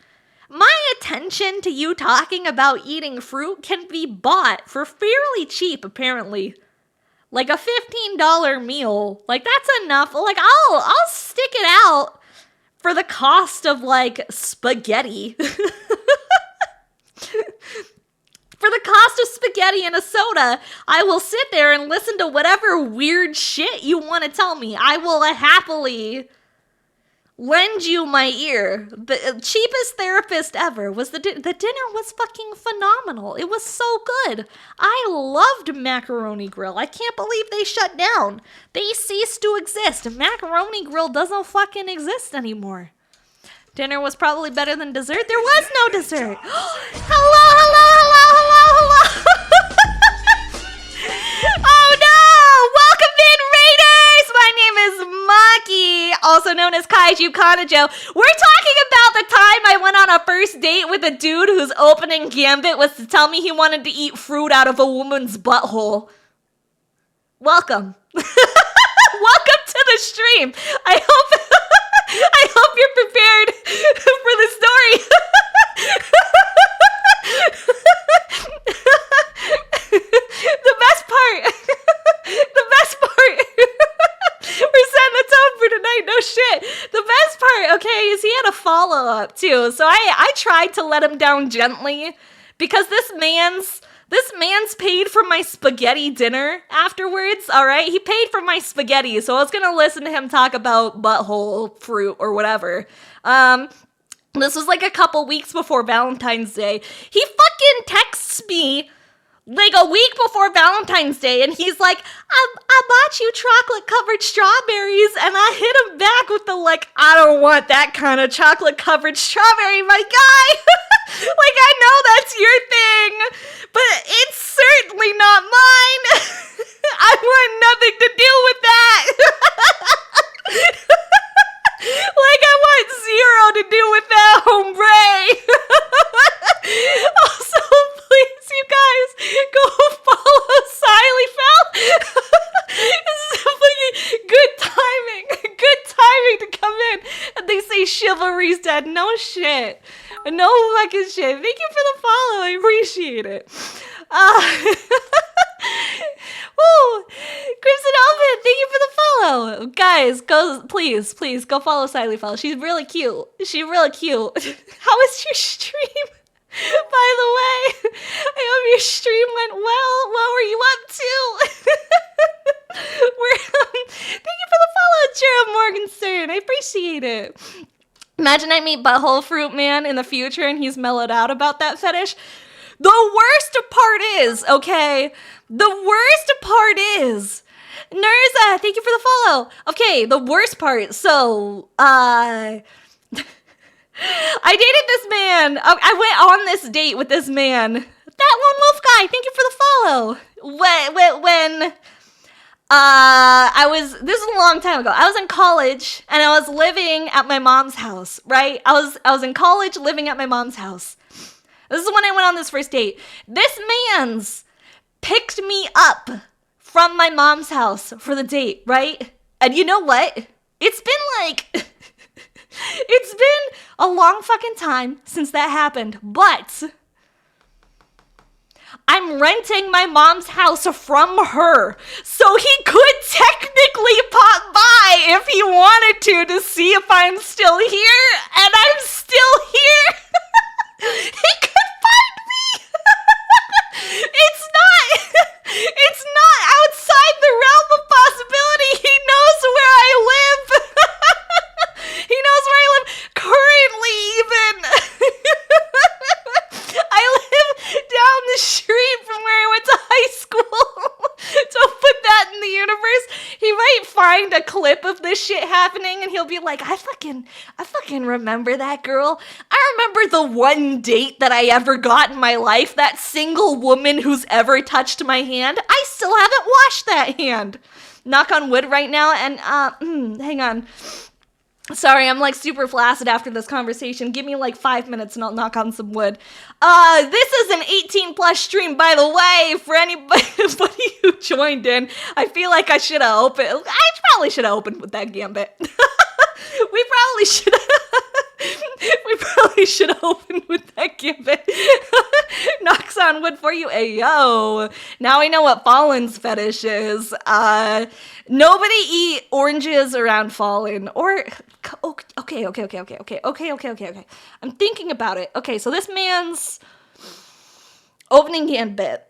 my attention to you talking about eating fruit can be bought for fairly cheap, apparently. Like a $15 meal. Like, that's enough. Like, I'll stick it out for the cost of, like, spaghetti. For the cost of spaghetti and a soda, I will sit there and listen to whatever weird shit you want to tell me. I will happily lend you my ear. The cheapest therapist ever was the dinner was fucking phenomenal. It was so good. I loved Macaroni Grill. I can't believe they shut down. They ceased to exist. Macaroni Grill doesn't fucking exist anymore. Dinner was probably better than dessert. There was no dessert. Hello. Oh no! Welcome in, Raiders! My name is Maki, also known as Kaiju Kanajo. We're talking about the time I went on a first date with a dude whose opening gambit was to tell me he wanted to eat fruit out of a woman's butthole. Welcome. Welcome to the stream. I hope you're prepared for the story. The best part, we're setting the tone for tonight, no shit. The best part, okay, is he had a follow-up too. So I tried to let him down gently because this man's paid for my spaghetti dinner afterwards, all right? He paid for my spaghetti, so I was gonna listen to him talk about butthole fruit or whatever. This was like a couple weeks before Valentine's Day. He fucking texts me like a week before Valentine's Day, and he's like, I bought you chocolate-covered strawberries, and I hit him back with the, like, I don't want that kind of chocolate-covered strawberry, my guy. Like, I know that's your thing, but it's certainly not mine. I want nothing to do with that. Like, I want zero to do with that, hombre. Also, please, you guys, go follow Sileyfell. This is fucking good timing. Good timing to come in. And they say chivalry's dead. No shit. No fucking shit. Thank you for the follow. I appreciate it. Woo! Crimson Elvin, thank you for the follow. Guys, please go follow Sileyfell. She's really cute. How was your stream? By the way, I hope your stream went well. What were you up to? Thank you for the follow, Gerald Morgenstern. I appreciate it. Imagine I meet Butthole Fruit Man in the future and he's mellowed out about that fetish. The worst part is, okay? Nerza, thank you for the follow. Okay, the worst part. So, I dated this man. I went on this date with this man. That Lone Wolf guy, thank you for the follow. When this is a long time ago. I was in college and I was living at my mom's house, right? I was in college living at my mom's house. This is when I went on this first date. This man's picked me up from my mom's house for the date, right? And you know what? It's been a long fucking time since that happened, but I'm renting my mom's house from her, so he could technically pop by if he wanted to see if I'm still here, and I'm still here. He could find me. It's not outside the realm of possibility. He knows where I live. He knows where I live currently, even. I live down the street from where I went to high school. So put that in the universe. He might find a clip of this shit happening and he'll be like, I fucking remember that girl. I remember the one date that I ever got in my life. That single woman who's ever touched my hand. I still haven't washed that hand. Knock on wood right now. And, hang on. Sorry, I'm like super flaccid after this conversation. Give me like 5 minutes and I'll knock on some wood. This is an 18 plus stream, by the way, for anybody who joined in. I feel like I probably should have opened with that gambit. We probably should have opened with that gambit. Knocks on wood for you. Ayo. Now I know what Fallen's fetish is. Nobody eat oranges around Fallen. Or, okay. I'm thinking about it. Okay, so this man's opening gambit.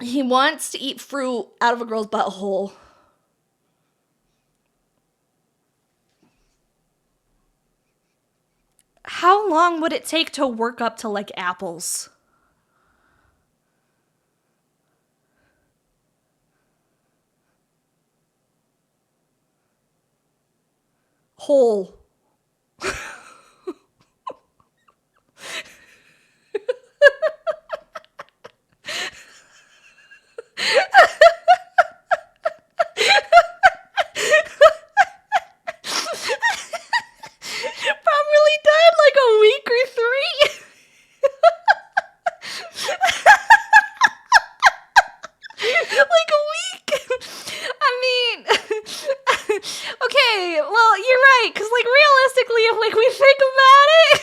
He wants to eat fruit out of a girl's butthole. How long would it take to work up to, like, apples? Whole. Probably done like a week or 3. Like a week. I mean, okay, well, you're right, because, like, realistically, if, like, we think about it,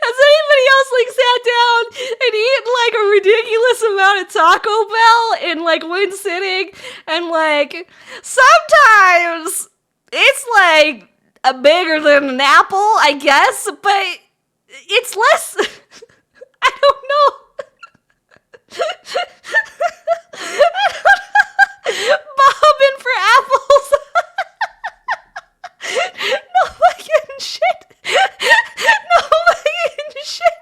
has anybody else, like, sat down and eaten, like, a ridiculous amount of Taco Bell in, like, one sitting, and, like, sometimes it's, like, bigger than an apple, I guess, but it's less, I don't know. Bobbing for apples. No fucking shit. No fucking shit.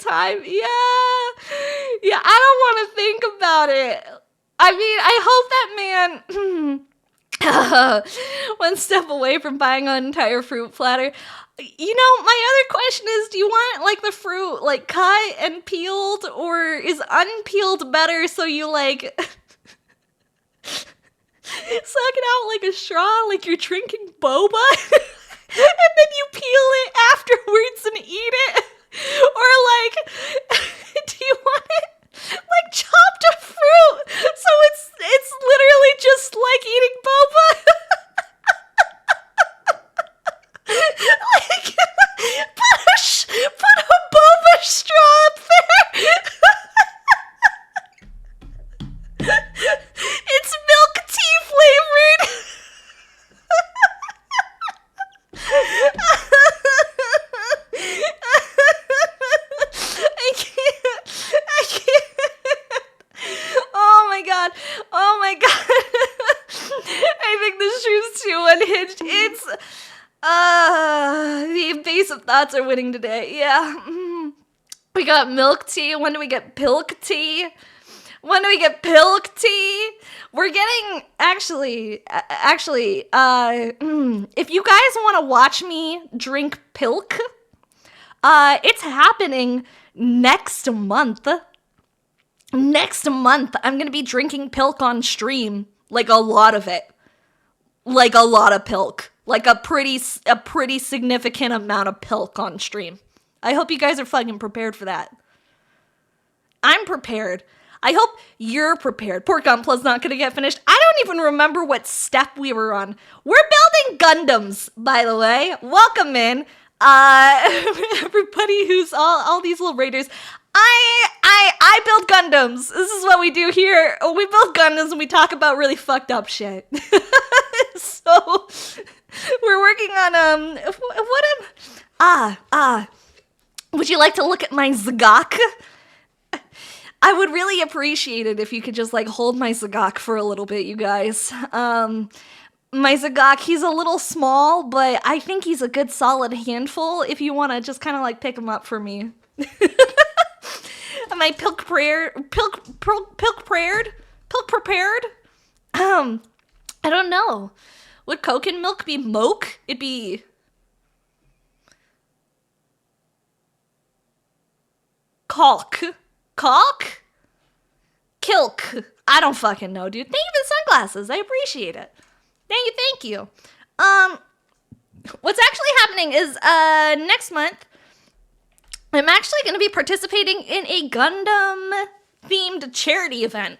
time. Yeah, I don't want to think about it. I mean, I hope that man one step away from buying an entire fruit platter. You know, my other question is, do you want like the fruit like cut and peeled, or is unpeeled better so you like suck it out like a straw, like you're drinking boba, and then you peel it afterwards and eat it? Or like, do you want it like chopped up fruit so it's literally just like eating boba? Like, put a boba straw up there. It's milk tea flavored. I can't. Oh my god. I think this show's too unhinged. It's the invasive thoughts are winning today. Yeah. We got milk tea. When do we get pilk tea? When do we get pilk tea? We're getting, actually, if you guys want to watch me drink pilk, it's happening next month. Next month, I'm going to be drinking pilk on stream. Like a lot of it. Like a lot of pilk. Like a pretty significant amount of pilk on stream. I hope you guys are fucking prepared for that. I'm prepared. I hope you're prepared. Pork Gunpla's not gonna get finished. I don't even remember what step we were on. We're building Gundams, by the way. Welcome in. Everybody who's all these little raiders. I build Gundams. This is what we do here. We build Gundams and we talk about really fucked up shit. So we're working on would you like to look at my Zagok? I would really appreciate it if you could just like hold my Zagok for a little bit, you guys. My Zagok, he's a little small, but I think he's a good solid handful if you want to just kind of like pick him up for me. Am I pilk prepared? I don't know. Would coke and milk be moke? It'd be caulk. Caulk? Kilk. I don't fucking know, dude. Thank you for the sunglasses. I appreciate it. Thank you. What's actually happening is next month I'm actually going to be participating in a Gundam-themed charity event,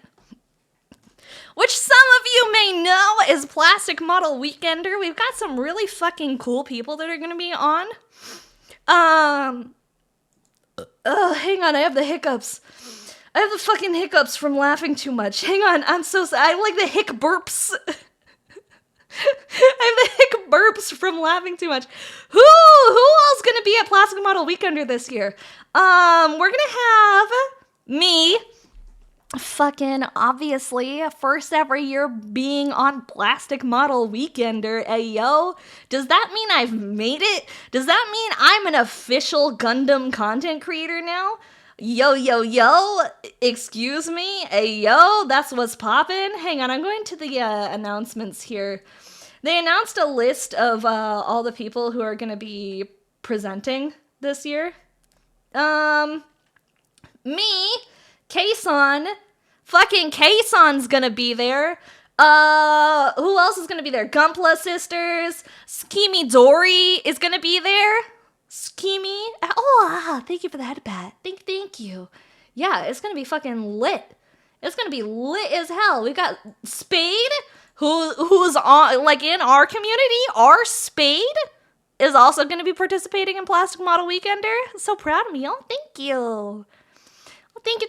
which some of you may know is Plastic Model Weekender. We've got some really fucking cool people that are going to be on. Hang on, I have the hiccups. I have the fucking hiccups from laughing too much. Hang on, I'm so sorry. I have like the hic burps. I have the hic burps from laughing too much. Who else gonna be at Plastic Model Weekender this year? We're gonna have me, fucking obviously, first ever year being on Plastic Model Weekender. Ayo, does that mean I've made it? Does that mean I'm an official Gundam content creator now? Yo, excuse me? Ayo, that's what's poppin'. Hang on, I'm going to the announcements here. They announced a list of all the people who are going to be presenting this year. Me, Kason, fucking Kason's gonna be there. Who else is gonna be there? Gunpla Sisters, Skimi Dory is gonna be there. Skimi, thank you for the head pat. Thank you. Yeah, it's gonna be fucking lit. It's gonna be lit as hell. We got Spade, who's on like in our community. Our Spade is also gonna be participating in Plastic Model Weekender. So proud of me, y'all. Thank you. Thank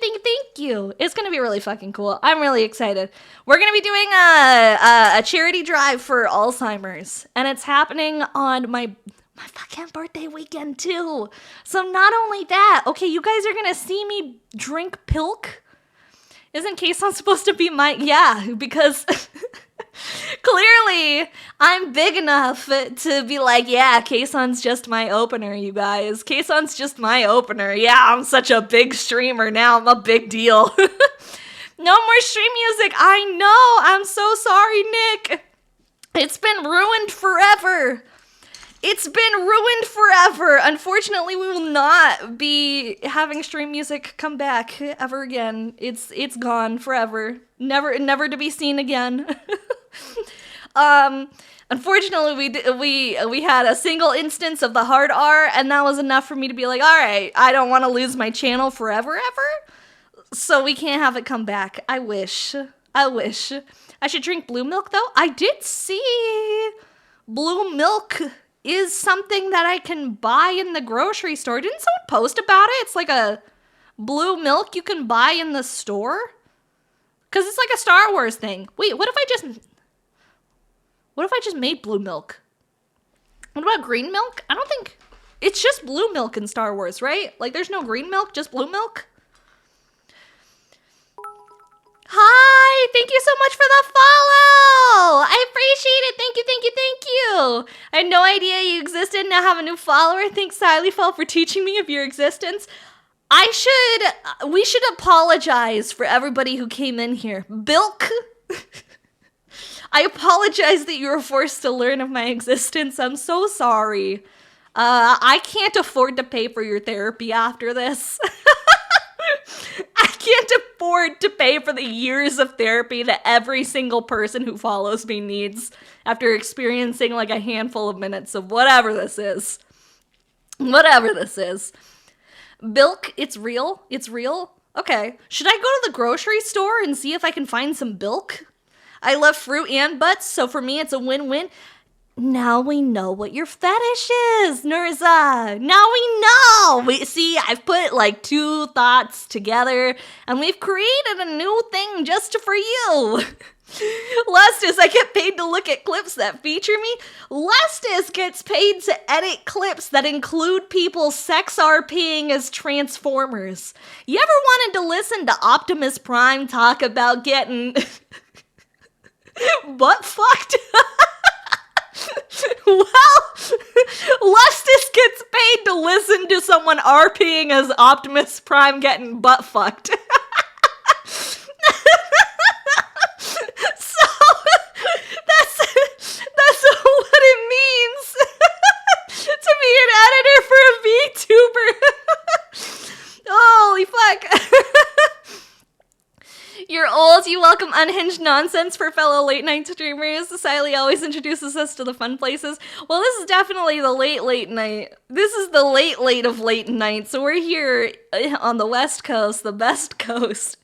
you. It's going to be really fucking cool. I'm really excited. We're going to be doing a charity drive for Alzheimer's. And it's happening on my fucking birthday weekend, too. So not only that, okay, you guys are going to see me drink pilk. Isn't Kason supposed to be my... Yeah, because clearly I'm big enough to be like, yeah, Kason's just my opener, you guys. Kason's just my opener. Yeah, I'm such a big streamer now. I'm a big deal. No more stream music. I know. I'm so sorry, Nick. It's been ruined forever. It's been ruined forever. Unfortunately, we will not be having stream music come back ever again. It's gone forever. Never to be seen again. Unfortunately, we had a single instance of the hard R, and that was enough for me to be like, all right, I don't want to lose my channel forever ever. So we can't have it come back. I wish. I should drink blue milk, though. I did see blue milk is something that I can buy in the grocery store. Didn't someone post about it? It's like a blue milk you can buy in the store? Because it's like a Star Wars thing. Wait, what if I just made blue milk? What about green milk? I don't think... It's just blue milk in Star Wars, right? Like, there's no green milk, just blue milk? Hi! Thank you so much for the follow! I appreciate it! Thank you! I had no idea you existed, now have a new follower. Thanks, Sileyfell, for teaching me of your existence. We should apologize for everybody who came in here. Bilk! I apologize that you were forced to learn of my existence. I'm so sorry. I can't afford to pay for your therapy after this. I can't afford to pay for the years of therapy that every single person who follows me needs after experiencing like a handful of minutes of whatever this is. Bilk, it's real? Okay. Should I go to the grocery store and see if I can find some bilk? I love fruit and butts, so for me it's a win-win. Now we know what your fetish is, Nurza. Now we know. See, I've put like two thoughts together and we've created a new thing just for you. Lestis, I get paid to look at clips that feature me. Lestis gets paid to edit clips that include people sex RPing as Transformers. You ever wanted to listen to Optimus Prime talk about getting butt fucked? Well, Lustus gets paid to listen to someone RPing as Optimus Prime getting butt fucked. So, that's what it means to be an editor for a VTuber. Holy fuck. You're old, you welcome unhinged nonsense for fellow late night streamers. Siley always introduces us to the fun places. Well, this is definitely the late night. This is the late of late night. So we're here on the West Coast, the best coast.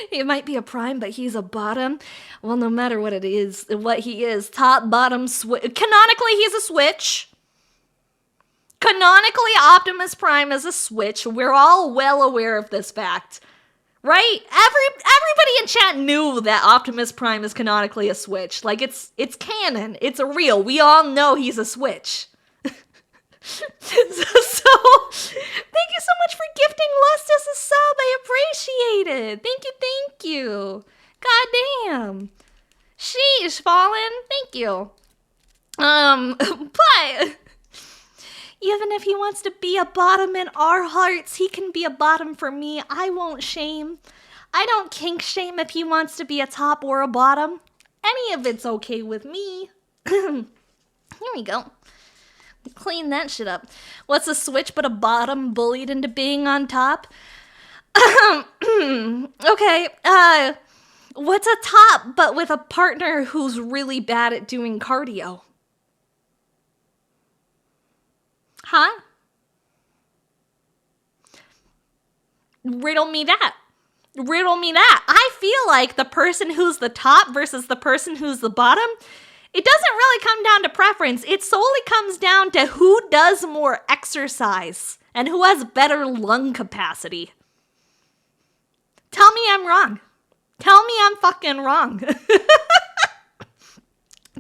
He might be a prime, but he's a bottom. Well, no matter what it is, what he is, top, bottom, switch. Canonically, he's a switch. Canonically, Optimus Prime is a switch. We're all well aware of this fact. Right? Everybody in chat knew that Optimus Prime is canonically a switch. Like, it's canon. It's real. We all know he's a switch. so, thank you so much for gifting Lustus a sub. I appreciate it. Thank you. God damn. Sheesh, Fallen. Thank you. But... even if he wants to be a bottom in our hearts, he can be a bottom for me. I won't shame. I don't kink shame if he wants to be a top or a bottom. Any of it's okay with me. Here we go. Clean that shit up. What's a switch but a bottom bullied into being on top? Okay, what's a top but with a partner who's really bad at doing cardio? Huh? Riddle me that. I feel like the person who's the top versus the person who's the bottom, it doesn't really come down to preference. It solely comes down to who does more exercise and who has better lung capacity. Tell me I'm wrong. Tell me I'm fucking wrong.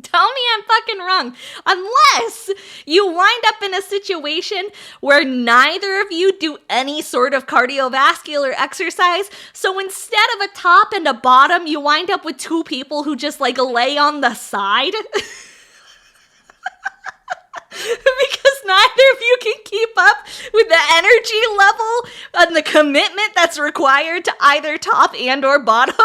Tell me I'm fucking wrong. Unless you wind up in a situation where neither of you do any sort of cardiovascular exercise. So instead of a top and a bottom, you wind up with two people who just like lay on the side. Because neither of you can keep up with the energy level and the commitment that's required to either top and or bottom.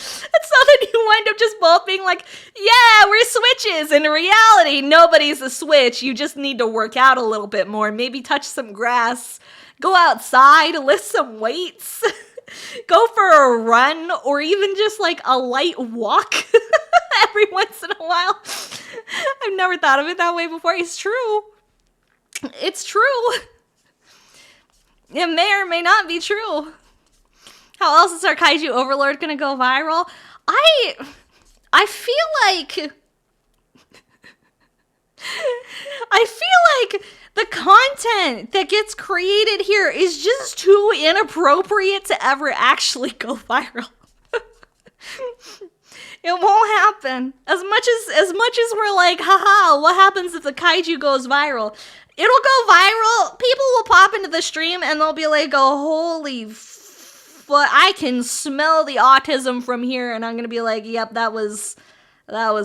It's not that you wind up just both being like, yeah, we're switches. In reality, nobody's a switch. You just need to work out a little bit more. Maybe touch some grass. Go outside, lift some weights. Go for a run or even just like a light walk every once in a while. I've never thought of it that way before. It's true. It's true. It may or may not be true. How else is our Kaiju Overlord gonna go viral? I feel like the content that gets created here is just too inappropriate to ever actually go viral. It won't happen. As much as we're like, haha, what happens if the Kaiju goes viral? It'll go viral. People will pop into the stream and they'll be like, oh, holy but I can smell the autism from here, and I'm gonna be like, yep, that was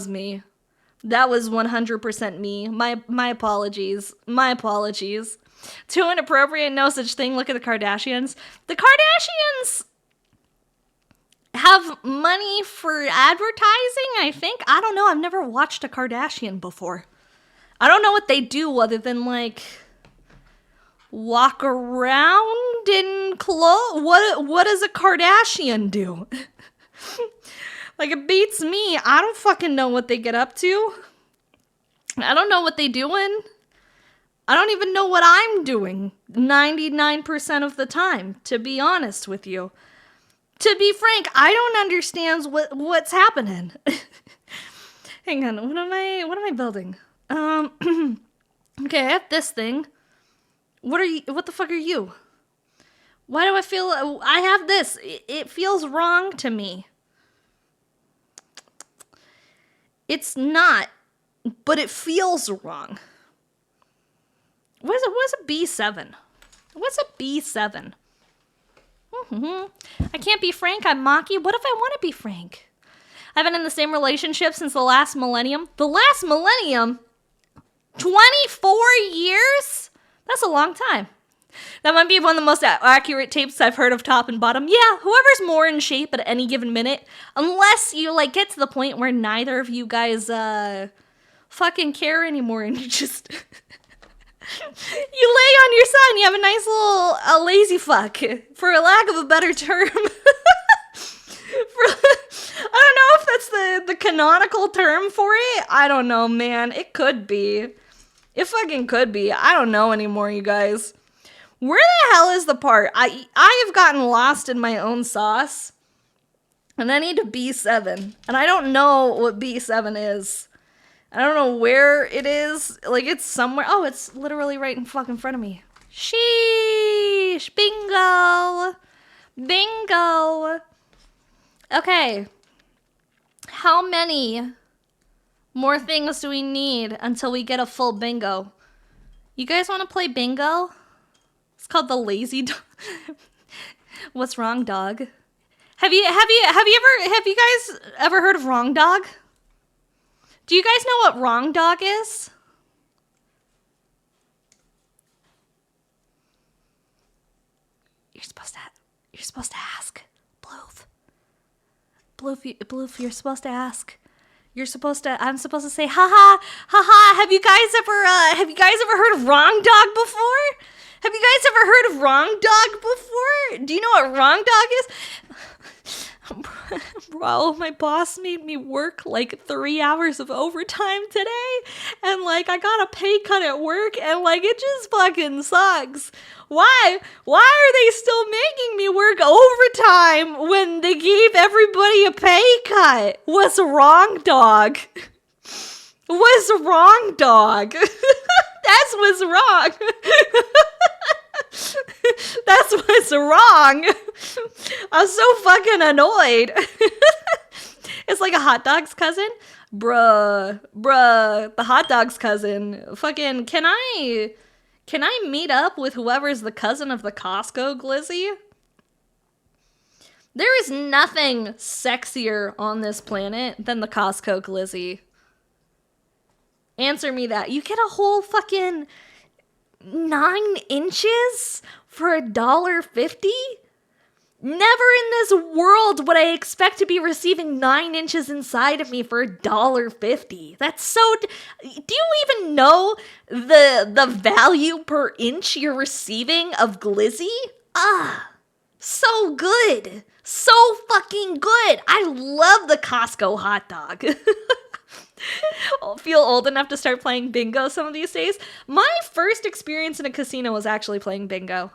me. That was 100% me. My apologies. My apologies. Too inappropriate, no such thing. Look at the Kardashians. The Kardashians have money for advertising, I think. I don't know. I've never watched a Kardashian before. I don't know what they do other than, like, walk around in clothes. What does a Kardashian do? Like, it beats me. I don't fucking know what they get up to. I don't know what they doing. I don't even know what I'm doing 99% of the time, to be honest with you. To be frank, I don't understand what's happening. Hang on, what am I building? Okay, I have this thing. What the fuck are you? Why do I feel I have this? It feels wrong to me. It's not, but it feels wrong. What's a B7? What's a B7? I can't be frank, I'm Maki. What if I want to be frank? I've been in the same relationship since the last millennium. The last millennium? 24 years? That's a long time. That might be one of the most accurate tapes I've heard of top and bottom. Yeah, whoever's more in shape at any given minute. Unless you, like, get to the point where neither of you guys, fucking care anymore and you just... you lay on your side and you have a nice little lazy fuck, for a lack of a better term. I don't know if that's the canonical term for it. I don't know, man. It could be. It fucking could be. I don't know anymore, you guys. Where the hell is the part? I have gotten lost in my own sauce. And I need a B7. And I don't know what B7 is. I don't know where it is. Like, it's somewhere. Oh, it's literally right in fucking front of me. Sheesh. Bingo. Bingo. Okay. How many more things do we need until we get a full bingo? You guys want to play bingo? It's called the lazy dog. What's wrong, dog? Have you guys ever heard of wrong dog? Do you guys know what wrong dog is? You're supposed to ask. Bloof, you're supposed to ask. I'm supposed to say, haha, have you guys ever heard of wrong dog before? Have you guys ever heard of wrong dog before? Do you know what wrong dog is? Bro, my boss made me work like 3 hours of overtime today, and like I got a pay cut at work, and like it just fucking sucks. Why are they still making me work overtime when they gave everybody a pay cut? What's wrong, dog? What's wrong, dog? That's what's wrong. That's what's wrong. I'm so fucking annoyed. It's It's like a hot dog's cousin? Bruh, the hot dog's cousin. Fucking, can I meet up with whoever's the cousin of the Costco glizzy? There is nothing sexier on this planet than the Costco glizzy. Answer me that. You get a whole fucking 9 inches for $1.50? Never in this world would I expect to be receiving 9 inches inside of me for $1.50. That's so... Do you even know the value per inch you're receiving of glizzy? So good. So fucking good. I love the Costco hot dog. I'll feel old enough to start playing bingo some of these days. My first experience in a casino was actually playing bingo.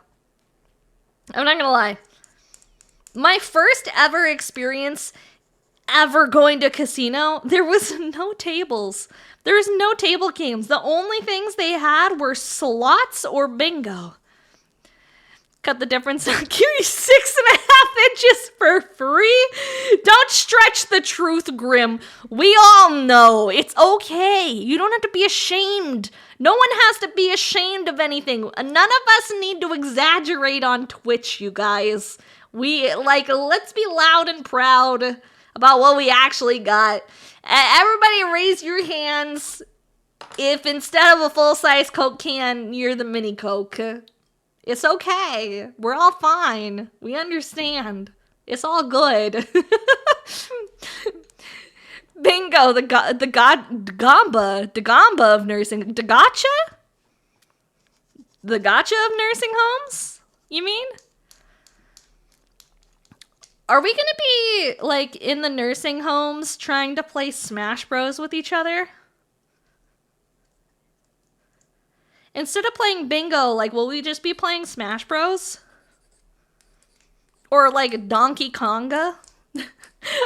I'm not gonna lie. My first ever experience ever going to a casino, there was no tables. There was no table games. The only things they had were slots or bingo. Cut the difference. I'll give you 6.5 inches for free. Don't stretch the truth, Grim. We all know it's okay. You don't have to be ashamed. No one has to be ashamed of anything. None of us need to exaggerate on Twitch, you guys. Let's be loud and proud about what we actually got. Everybody raise your hands if instead of a full-size Coke can, you're the mini Coke. It's okay. We're all fine. We understand. It's all good. Bingo, the gamba of nursing. The gotcha? The gotcha of nursing homes? You mean? Are we gonna be, like, in the nursing homes trying to play Smash Bros with each other? Instead of playing bingo, like, will we just be playing Smash Bros? Or, like, Donkey Konga?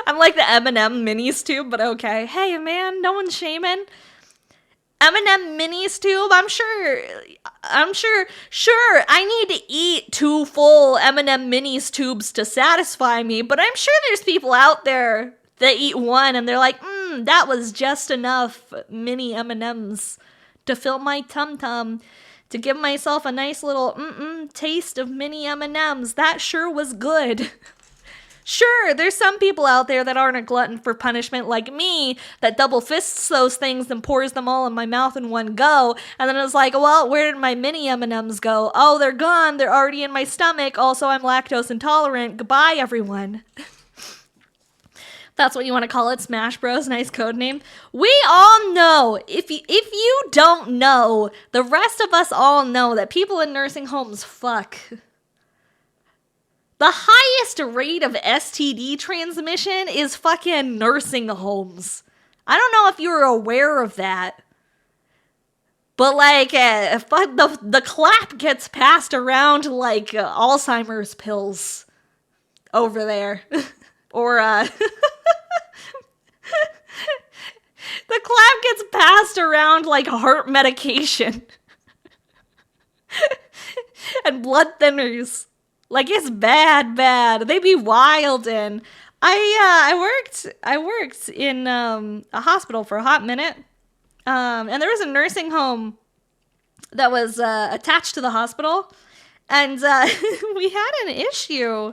I'm like the M&M minis tube, but okay. Hey, man, no one's shaming. M&M minis tube, I'm sure, I need to eat 2 full M&M minis tubes to satisfy me, but I'm sure there's people out there that eat 1 and they're like, that was just enough mini M&Ms to fill my tum-tum, to give myself a nice little taste of mini M&Ms. That sure was good. Sure, there's some people out there that aren't a glutton for punishment like me, that double fists those things and pours them all in my mouth in one go, and then it's like, well, where did my mini M&Ms go? Oh, they're gone, they're already in my stomach, also I'm lactose intolerant, goodbye everyone. That's what you want to call it, Smash Bros, nice code name. We all know, if you don't know, the rest of us all know that people in nursing homes fuck. The highest rate of STD transmission is fucking nursing homes. I don't know if you were aware of that. But, like, the clap gets passed around like Alzheimer's pills over there. Or, the clap gets passed around like heart medication. And blood thinners. Like, it's bad. They be wildin'. I worked in a hospital for a hot minute. And there was a nursing home that was attached to the hospital. And we had an issue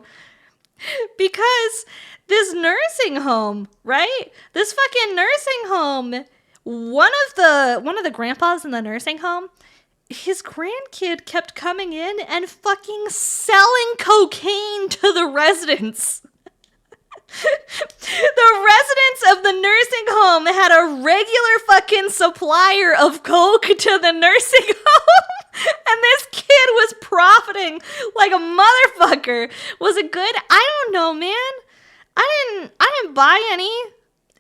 because this nursing home, right? This fucking nursing home, one of the grandpas in the nursing home, his grandkid kept coming in and fucking selling cocaine to the residents. The residents of the nursing home had a regular fucking supplier of coke to the nursing home. And this kid was profiting like a motherfucker. Was it good? I don't know, man. I didn't buy any.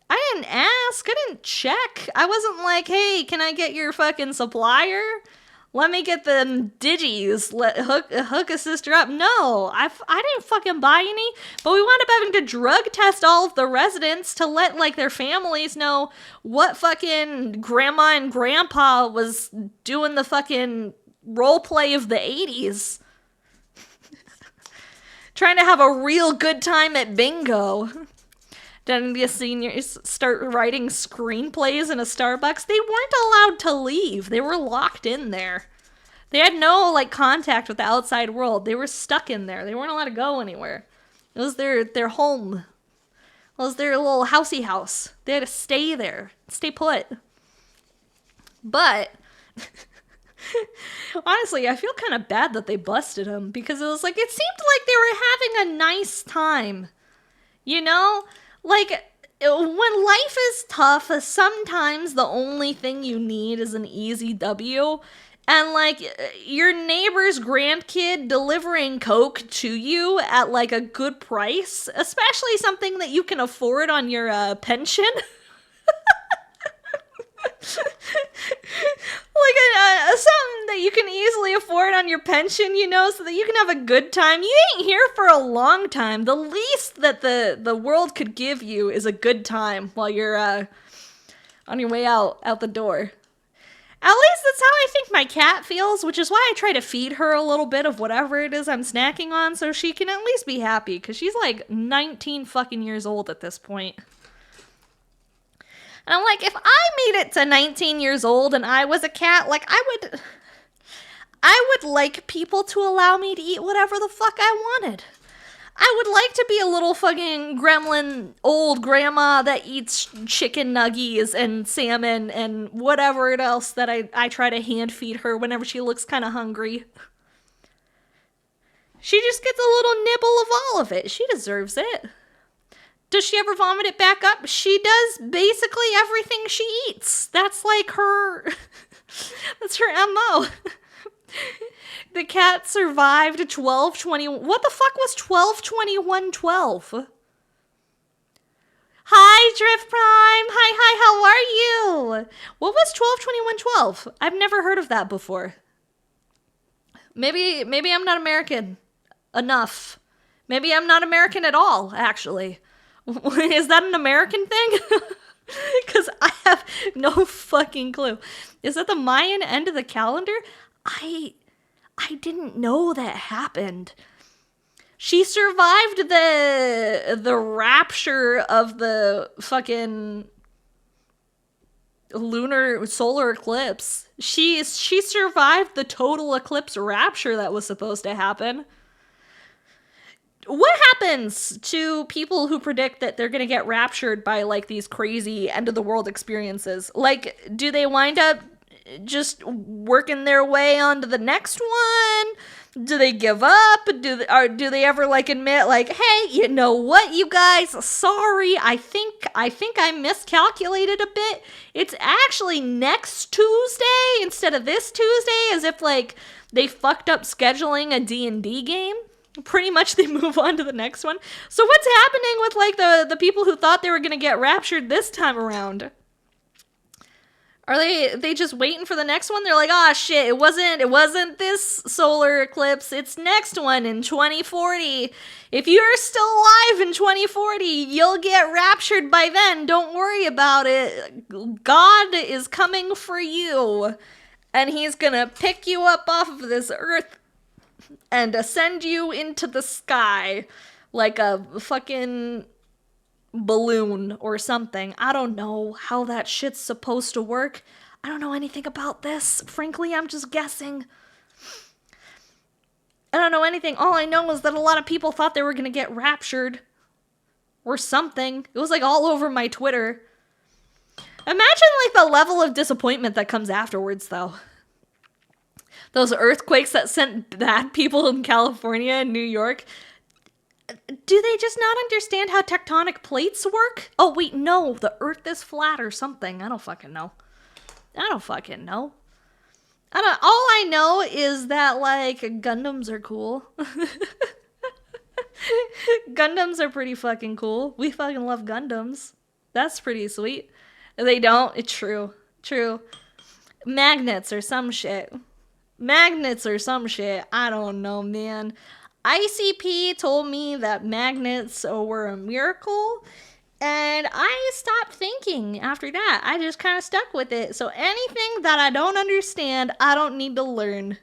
I didn't ask. I didn't check. I wasn't like, hey, can I get your fucking supplier? Let me get the digis. Hook a sister up. No, I didn't fucking buy any. But we wound up having to drug test all of the residents to let, like, their families know what fucking grandma and grandpa was doing the fucking role play of the 80s. Trying to have a real good time at bingo. then the seniors start writing screenplays in a Starbucks. They weren't allowed to leave. They were locked in there. They had no, like, contact with the outside world. They were stuck in there. They weren't allowed to go anywhere. It was their home. It was their little housey house. They had to stay there. Stay put. But honestly, I feel kind of bad that they busted him, because it was like, it seemed like they were having a nice time. You know? Like, when life is tough, sometimes the only thing you need is an easy W. And, like, your neighbor's grandkid delivering Coke to you at, like, a good price, especially something that you can afford on your pension. Like, something that you can easily afford on your pension, you know, so that you can have a good time. You ain't here for a long time. The least that the world could give you is a good time while you're on your way out the door. At least that's how I think my cat feels, which is why I try to feed her a little bit of whatever it is I'm snacking on, so she can at least be happy, because she's like 19 fucking years old at this point. And I'm like, if I made it to 19 years old and I was a cat, like, I would like people to allow me to eat whatever the fuck I wanted. I would like to be a little fucking gremlin old grandma that eats chicken nuggies and salmon and whatever else that I try to hand feed her whenever she looks kind of hungry. She just gets a little nibble of all of it. She deserves it. Does she ever vomit it back up? She does basically everything she eats. That's like her... that's her MO. The cat survived 12/20... What the fuck was 12/21/12? Hi, Drift Prime. Hi, how are you? What was 12/21/12? I've never heard of that before. Maybe I'm not American enough. Maybe I'm not American at all, actually. Is that an American thing? Because I have no fucking clue. Is that the Mayan end of the calendar? I didn't know that happened. She survived the rapture of the fucking solar eclipse. She survived the total eclipse rapture that was supposed to happen. What happens to people who predict that they're gonna get raptured by, like, these crazy end of the world experiences? Like, do they wind up just working their way onto the next one? Do they give up? Do they ever, like, admit, like, hey, you know what, you guys? Sorry, I think I miscalculated a bit. It's actually next Tuesday instead of this Tuesday, as if, like, they fucked up scheduling a D&D game. Pretty much they move on to the next one. So what's happening with, like, the people who thought they were gonna get raptured this time around? Are they just waiting for the next one? They're like, oh shit, it wasn't this solar eclipse, it's next one in 2040. If you're still alive in 2040, you'll get raptured by then. Don't worry about it. God is coming for you. And he's gonna pick you up off of this earth and ascend you into the sky like a fucking balloon or something. I don't know how that shit's supposed to work. I don't know anything about this. Frankly, I'm just guessing. I don't know anything. All I know is that a lot of people thought they were gonna get raptured or something. It was, like, all over my Twitter. Imagine, like, the level of disappointment that comes afterwards, though. Those earthquakes that sent bad people in California and New York. Do they just not understand how tectonic plates work? Oh, wait, no. The earth is flat or something. I don't fucking know. All I know is that, like, Gundams are cool. Gundams are pretty fucking cool. We fucking love Gundams. That's pretty sweet. They don't? It's true. Magnets or some shit. I don't know, man. ICP told me that magnets were a miracle, and I stopped thinking after that. I just kind of stuck with it. So anything that I don't understand, I don't need to learn.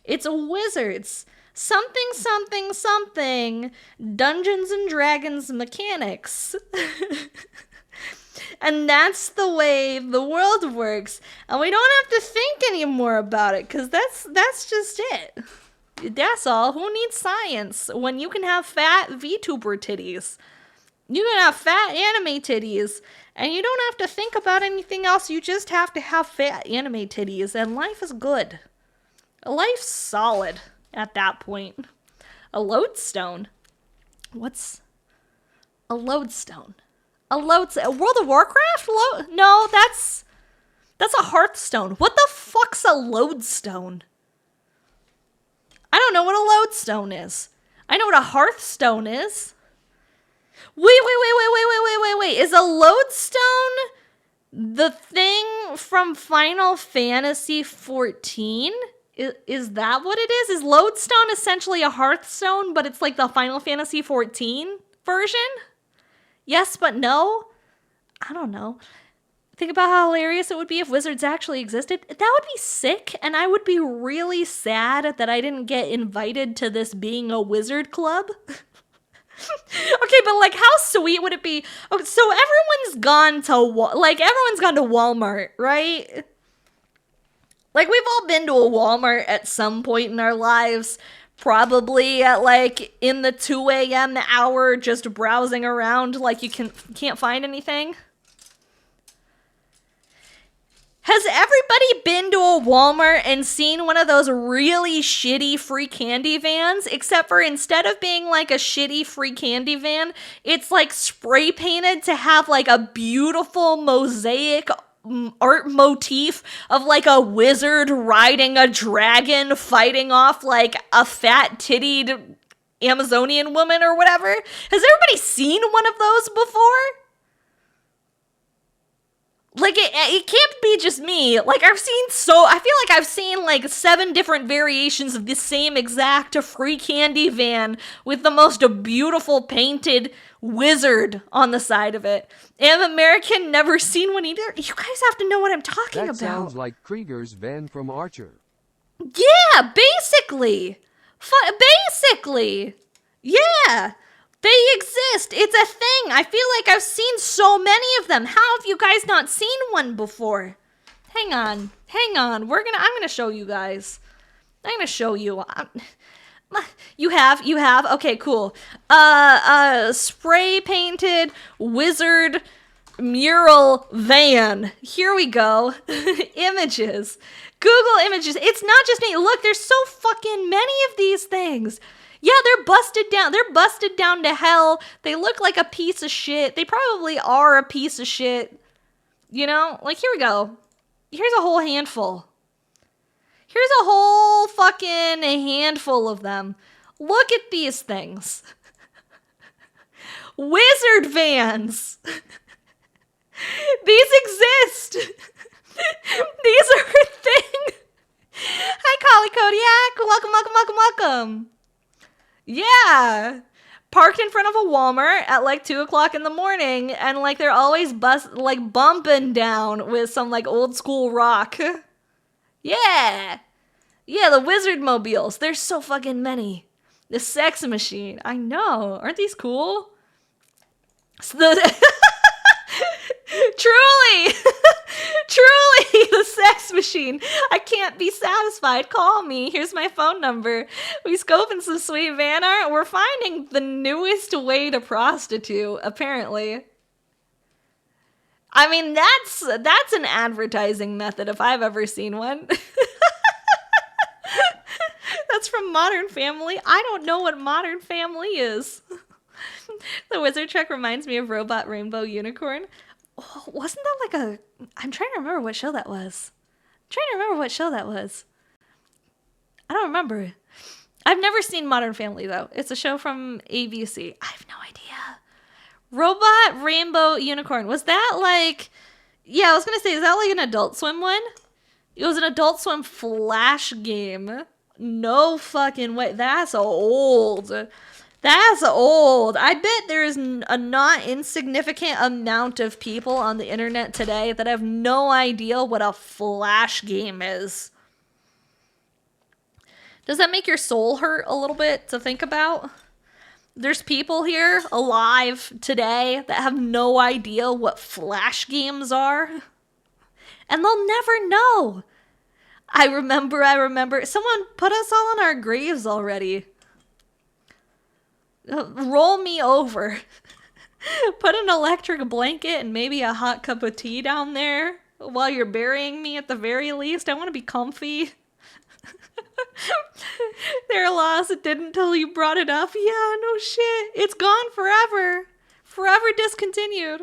It's wizards. something, something, something, Dungeons and Dragons mechanics. And that's the way the world works. And we don't have to think anymore about it, because that's just it. That's all. Who needs science when you can have fat VTuber titties? You can have fat anime titties, and you don't have to think about anything else. You just have to have fat anime titties, and life is good. Life's solid at that point. A lodestone? What's a lodestone? World of Warcraft? No, that's a Hearthstone. What the fuck's a lodestone? I don't know what a lodestone is. I know what a Hearthstone is. Wait. Is a lodestone the thing from Final Fantasy 14? Is that what it is? Is lodestone essentially a Hearthstone, but it's like the Final Fantasy 14 version? Yes, but no? I don't know. Think about how hilarious it would be if wizards actually existed. That would be sick, and I would be really sad that I didn't get invited to this being a wizard club. Okay, but like, how sweet would it be? Okay, so everyone's gone to Walmart, right? Like, we've all been to a Walmart at some point in our lives. Probably at like in the 2 a.m. hour, just browsing around like you can't find anything. Has everybody been to a Walmart and seen one of those really shitty free candy vans? Except for instead of being like a shitty free candy van, it's like spray painted to have like a beautiful mosaic art motif of like a wizard riding a dragon fighting off like a fat tittied Amazonian woman or whatever. Has everybody seen one of those before? Like, it can't be just me. Like, I feel like I've seen like 7 different variations of the same exact free candy van with the most beautiful painted wizard on the side of it. And American never seen one either. You guys have to know what I'm talking about. That sounds like Krieger's van from Archer. Yeah, basically. Basically. Yeah. They exist. It's a thing. I feel like I've seen so many of them. How have you guys not seen one before? Hang on. I'm gonna show you guys. I'm gonna show you. You have? Okay, cool. Spray painted wizard mural van. Here we go. Images. Google images. It's not just me. Look, there's so fucking many of these things. Yeah, they're busted down. They're busted down to hell. They look like a piece of shit. They probably are a piece of shit. You know? Like, here we go. Here's a whole handful. Here's a whole fucking handful of them. Look at these things. Wizard vans. These exist. These are a thing. Hi, Collie Kodiak. Welcome. Yeah. Parked in front of a Walmart at like 2 o'clock in the morning, and like they're always bumping down with some like old school rock. Yeah. Yeah, the wizard mobiles. There's so fucking many. The sex machine. I know. Aren't these cool? Truly, the sex machine. I can't be satisfied. Call me. Here's my phone number. We scoping some sweet van art. We're finding the newest way to prostitute, apparently. I mean, that's an advertising method if I've ever seen one. That's from Modern Family. I don't know what Modern Family is. The wizard truck reminds me of Robot Rainbow Unicorn. Oh, wasn't that like a... I'm trying to remember what show that was. I don't remember. I've never seen Modern Family, though. It's a show from ABC. I have no idea. Robot Rainbow Unicorn. Was that like... Yeah, I was going to say, is that like an Adult Swim one? It was an Adult Swim Flash game. No fucking way. That's old. I bet there's a not insignificant amount of people on the internet today that have no idea what a Flash game is. Does that make your soul hurt a little bit to think about? There's people here alive today that have no idea what Flash games are. And they'll never know. I remember. Someone put us all in our graves already. Roll me over. Put an electric blanket and maybe a hot cup of tea down there while you're burying me at the very least. I want to be comfy. They're lost. It didn't until you brought it up. Yeah, no shit. It's gone forever. Forever discontinued.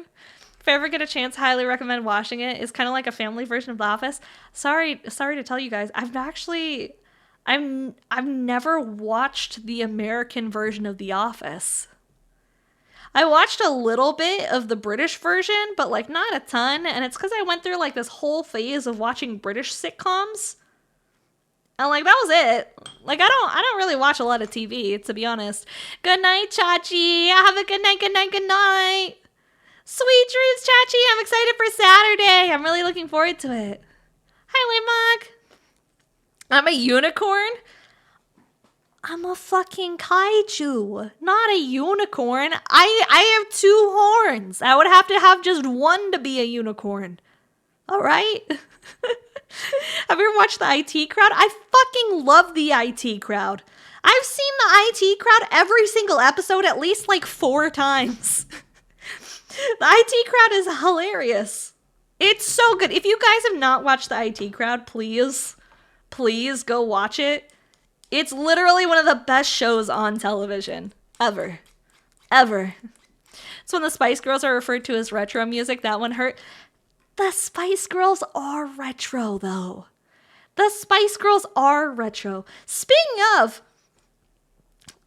If I ever get a chance, highly recommend watching it. It's kind of like a family version of The Office. Sorry to tell you guys. I've never watched the American version of The Office. I watched a little bit of the British version, but like not a ton. And it's because I went through like this whole phase of watching British sitcoms. And like that was it. Like I don't really watch a lot of TV, to be honest. Good night, Chachi. Have a good night, good night, good night. Sweet dreams, Chachi. I'm excited for Saturday. I'm really looking forward to it. Hi, Limog. I'm a unicorn. I'm a fucking kaiju, not a unicorn. I have 2 horns. I would have to have just one to be a unicorn. All right? Have you ever watched the IT crowd? I fucking love the IT crowd. I've seen the IT crowd every single episode at least like 4 times. The IT crowd is hilarious. It's so good. If you guys have not watched the IT crowd, please go watch it. It's literally one of the best shows on television. Ever. So when the Spice Girls are referred to as retro music, that one hurt. The Spice Girls are retro, though. The Spice Girls are retro. Speaking of,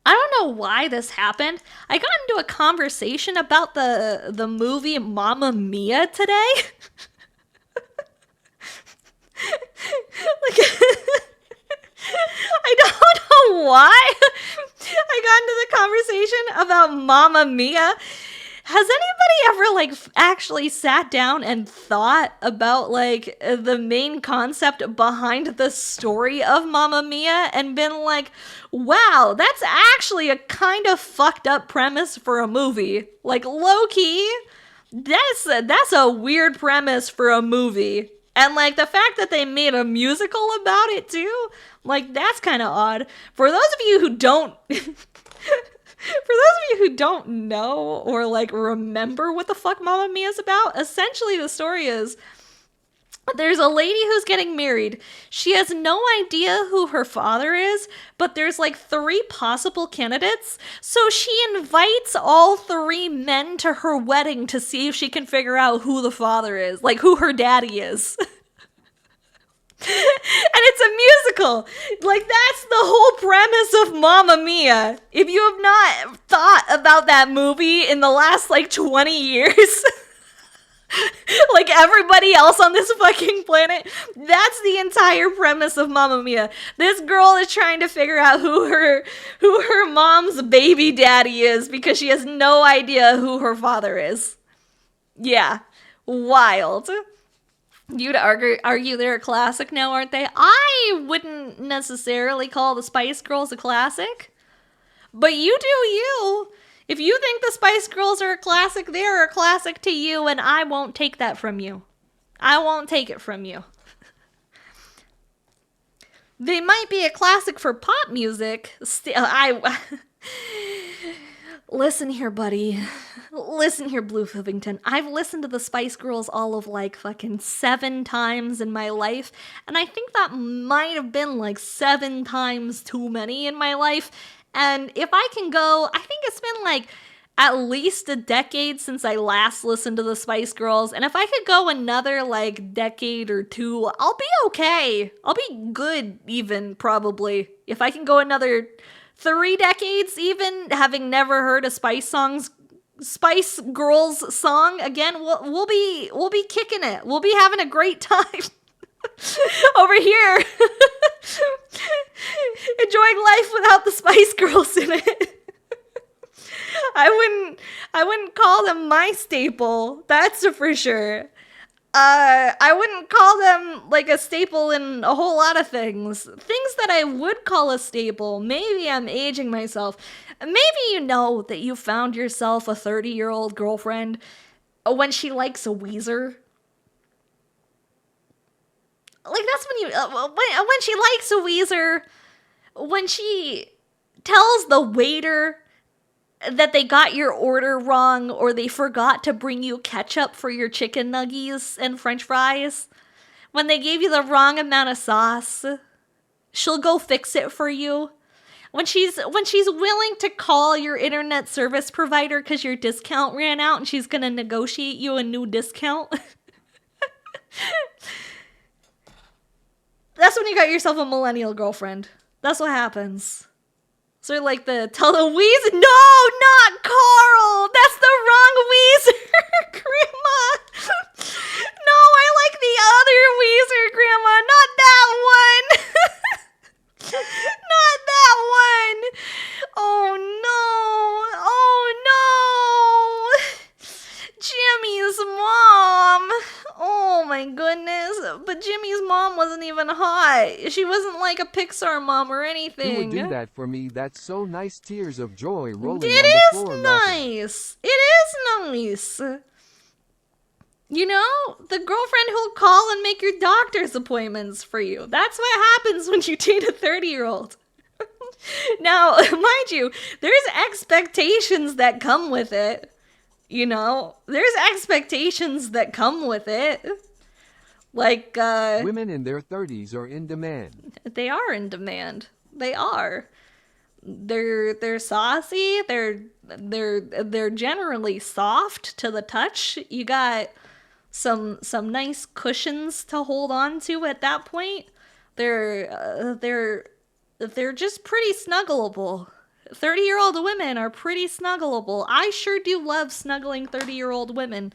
I don't know why this happened. I got into a conversation about the movie Mamma Mia today. Like, I don't know why I got into the conversation about Mamma Mia. Has anybody ever like actually sat down and thought about like the main concept behind the story of Mamma Mia and been like, wow, that's actually a kind of fucked up premise for a movie. Like low key, that's a weird premise for a movie. And like the fact that they made a musical about it too, like that's kind of odd. For those of you who don't know or like remember what the fuck Mamma Mia is about, essentially the story is there's a lady who's getting married. She has no idea who her father is, but there's like 3 possible candidates. So she invites all 3 men to her wedding to see if she can figure out who the father is, like who her daddy is. And it's a musical. Like, that's the whole premise of Mamma Mia. If you have not thought about that movie in the last, like, 20 years, like everybody else on this fucking planet, that's the entire premise of Mamma Mia. This girl is trying to figure out who her mom's baby daddy is because she has no idea who her father is. Yeah. Wild. You'd argue they're a classic now, aren't they? I wouldn't necessarily call the Spice Girls a classic. But you do you. If you think the Spice Girls are a classic, they're a classic to you, and I won't take that from you. I won't take it from you. They might be a classic for pop music. Listen here, buddy. Listen here, Blue Fivington. I've listened to the Spice Girls all of like fucking 7 times in my life, and I think that might have been like 7 times too many in my life. And if I can go, I think it's been like at least a decade since I last listened to the Spice Girls, and if I could go another like decade or 2, I'll be okay. I'll be good even, probably. If I can go another 3 decades even, having never heard a Spice Girls song again, we'll be kicking it. We'll be having a great time over here, enjoying life without the Spice Girls in it. I wouldn't call them my staple. That's for sure. I wouldn't call them like a staple in a whole lot of things. Things that I would call a staple, maybe I'm aging myself. Maybe you know that you found yourself a 30-year-old girlfriend when she likes a Weezer. Like, that's when you, when she likes a Weezer, when she tells the waiter that they got your order wrong or they forgot to bring you ketchup for your chicken nuggies and french fries, when they gave you the wrong amount of sauce, she'll go fix it for you. When she's willing to call your internet service provider because your discount ran out and she's going to negotiate you a new discount. That's when you got yourself a millennial girlfriend. That's what happens. So like tell the Weezer, no, not Carl. That's the wrong Weezer, Grandma. No, I like the other Weezer, Grandma, not that one. Not that one. Oh no. Oh no. Jimmy's mom. Oh my goodness. But Jimmy's mom wasn't even hot. She wasn't like a Pixar mom or anything. You would do that for me. That's so nice. Tears of joy rolling It on the is floor. Laughing. nice. It is nice. You know, the girlfriend who'll call and make your doctor's appointments for you. That's what happens when you date a 30-year-old. Now, mind you, there's expectations that come with it. You know, there's expectations that come with it. Like, Women in their 30s are in demand. they are in demand. They are. They're saucy. They're generally soft to the touch. You got some nice cushions to hold on to at that point. They're just pretty snuggleable. 30-year-old women are pretty snuggleable. I sure do love snuggling 30-year-old women.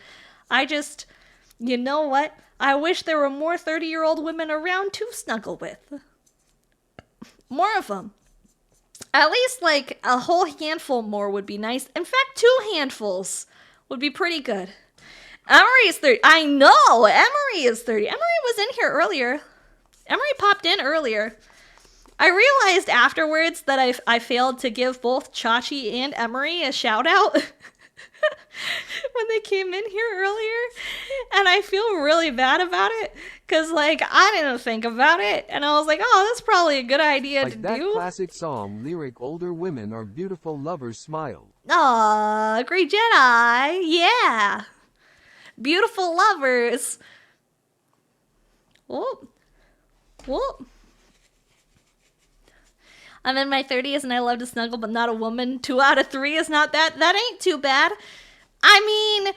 You know what? I wish there were more 30-year-old women around to snuggle with. More of them. At least like a whole handful more would be nice. In fact, 2 handfuls would be pretty good. Emery is 30. I know! Emery is 30. Emery was in here earlier. Emery popped in earlier. I realized afterwards that I failed to give both Chachi and Emery a shout out when they came in here earlier. And I feel really bad about it because, like, I didn't think about it. And I was like, oh, that's probably a good idea Like to that do. classic song lyric, older women are beautiful lovers smile. Aw, Great Jedi. Yeah. Beautiful lovers. Whoop. Whoop. I'm in my 30s and I love to snuggle, but not a woman. 2 out of 3 is not that. That ain't too bad. I mean,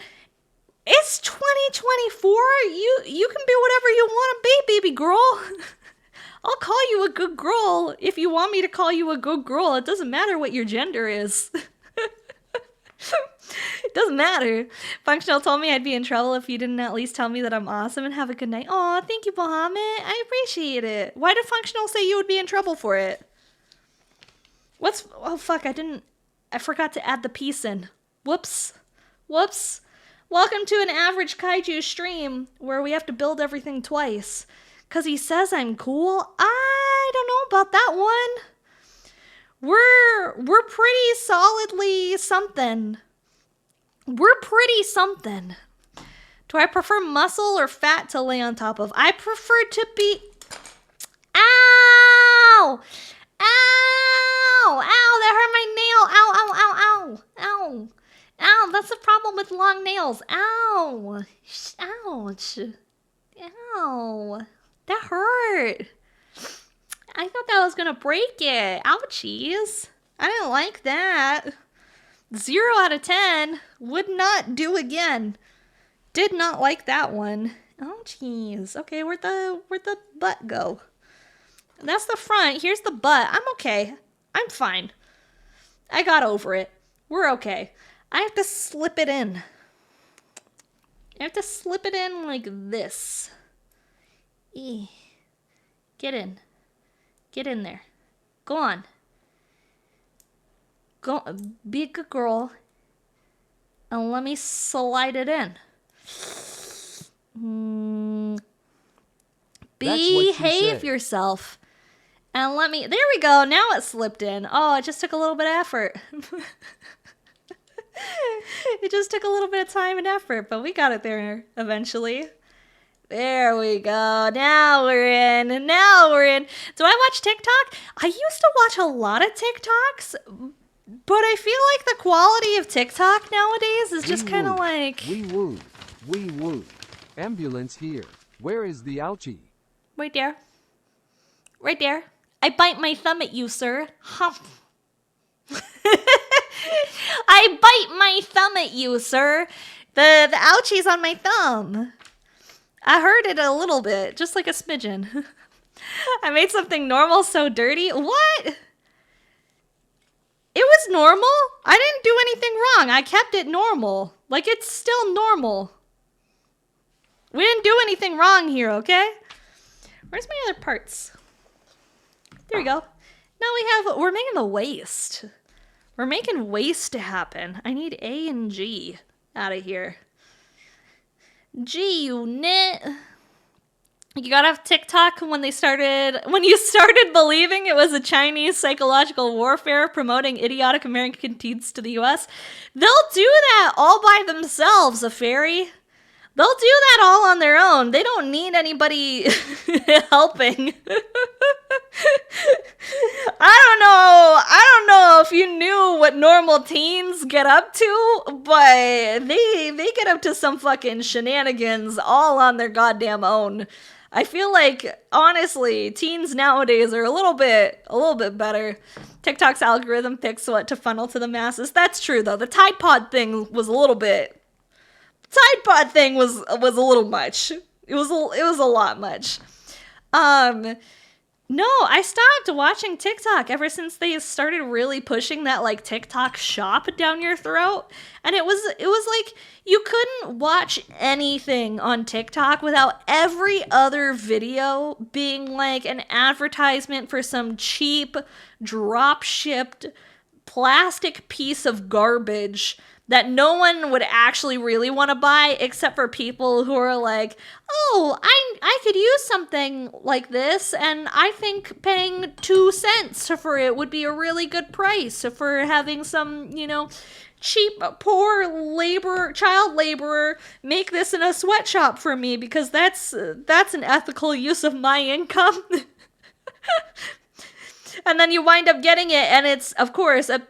it's 2024. You can be whatever you want to be, baby girl. I'll call you a good girl if you want me to call you a good girl. It doesn't matter what your gender is. It doesn't matter. Functional told me I'd be in trouble if you didn't at least tell me that I'm awesome and have a good night. Aw, thank you, Bahamut. I appreciate it. Why did Functional say you would be in trouble for it? Oh fuck, I forgot to add the piece in. Whoops. Welcome to an average Kaiju stream where we have to build everything twice. 'Cause he says I'm cool? I don't know about that one. We're pretty solidly something. We're pretty something. Do I prefer muscle or fat to lay on top of? I prefer to be... Ow! Ow! Ow, that hurt my nail. Ow, ow, ow, ow. Ow. Ow, that's the problem with long nails. Ow. Ouch. Ow. That hurt. I thought that was gonna break it. Ouchies. I didn't like that. 0 out of 10. Would not do again. Did not like that one. Oh, jeez. Okay, where'd the butt go? That's the front. Here's the butt. I'm okay. I'm fine. I got over it. We're okay. I have to slip it in. I have to slip it in like this. Get in. Get in there. Go on. Go. Be a good girl. And let me slide it in. That's what she Behave said. yourself. And let me, there we go. Now it slipped in. Oh, it just took a little bit of effort. It just took a little bit of time and effort, but we got it there eventually. There we go. Now we're in. Now we're in. Do I watch TikTok? I used to watch a lot of TikToks, but I feel like the quality of TikTok nowadays is just kind of like... Wee woo. Wee woo. Ambulance here. Where is the ouchie? Right there. Right there. I bite my thumb at you, sir. Humph. I bite my thumb at you, sir. The ouchie's on my thumb. I heard it a little bit, just like a smidgen. I made something normal so dirty. What? It was normal? I didn't do anything wrong. I kept it normal. Like, it's still normal. We didn't do anything wrong here, okay? Where's my other parts? There we go. Now we're making the waist. We're making waist to happen. I need A and G out of here. G-Unit. You got off TikTok when you started believing it was a Chinese psychological warfare promoting idiotic American teens to the US. They'll do that all by themselves, a fairy. They'll do that all on their own. They don't need anybody helping. I don't know if you knew what normal teens get up to, but they get up to some fucking shenanigans all on their goddamn own. I feel like, honestly, teens nowadays are a little bit better. TikTok's algorithm picks what to funnel to the masses. That's true, though. The Tide Pod thing was a little bit... Tide Pod thing was a little much. It was a lot much. No, I stopped watching TikTok ever since they started really pushing that like TikTok shop down your throat. And it was like you couldn't watch anything on TikTok without every other video being like an advertisement for some cheap drop-shipped plastic piece of garbage that no one would actually really want to buy except for people who are like, oh, I could use something like this, and I think paying 2 cents for it would be a really good price for having some, cheap, poor child laborer make this in a sweatshop for me because that's an ethical use of my income. And then you wind up getting it, and it's, of course, a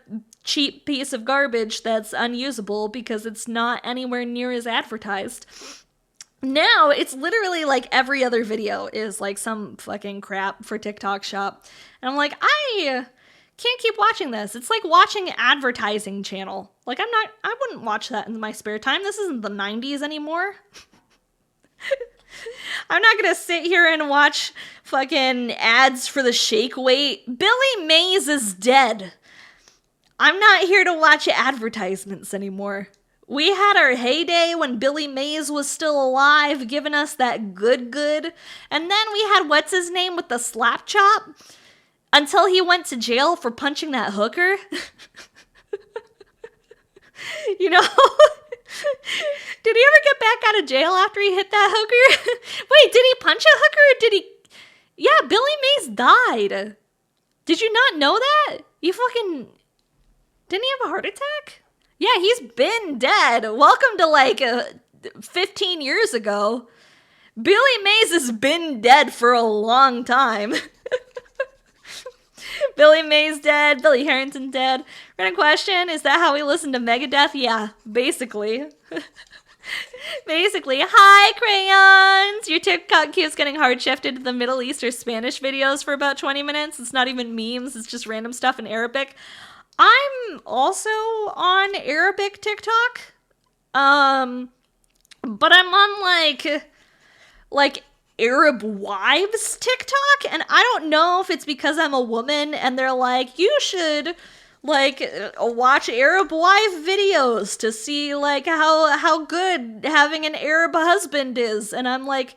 cheap piece of garbage that's unusable because it's not anywhere near as advertised. Now, it's literally like every other video is like some fucking crap for TikTok shop. And I'm like, I can't keep watching this. It's like watching an advertising channel. Like, I wouldn't watch that in my spare time. This isn't the 90s anymore. I'm not gonna sit here and watch fucking ads for the shake weight. Billy Mays is dead. I'm not here to watch advertisements anymore. We had our heyday when Billy Mays was still alive, giving us that good. And then we had what's his name with the slap chop until he went to jail for punching that hooker. Did he ever get back out of jail after he hit that hooker? Wait, did he punch a hooker or did he... Yeah, Billy Mays died. Did you not know that? You fucking... Didn't he have a heart attack? Yeah, he's been dead. Welcome to like 15 years ago. Billy Mays has been dead for a long time. Billy Mays dead. Billy Harrington dead. Random question, is that how we listen to Megadeth? Yeah, basically. Basically. Hi, Crayons! Your TikTok queue's getting hard shifted to the Middle East or Spanish videos for about 20 minutes. It's not even memes. It's just random stuff in Arabic. I'm also on Arabic TikTok. But I'm on like Arab wives TikTok, and I don't know if it's because I'm a woman and they're like, you should watch Arab wife videos to see like how good having an Arab husband is, and I'm like,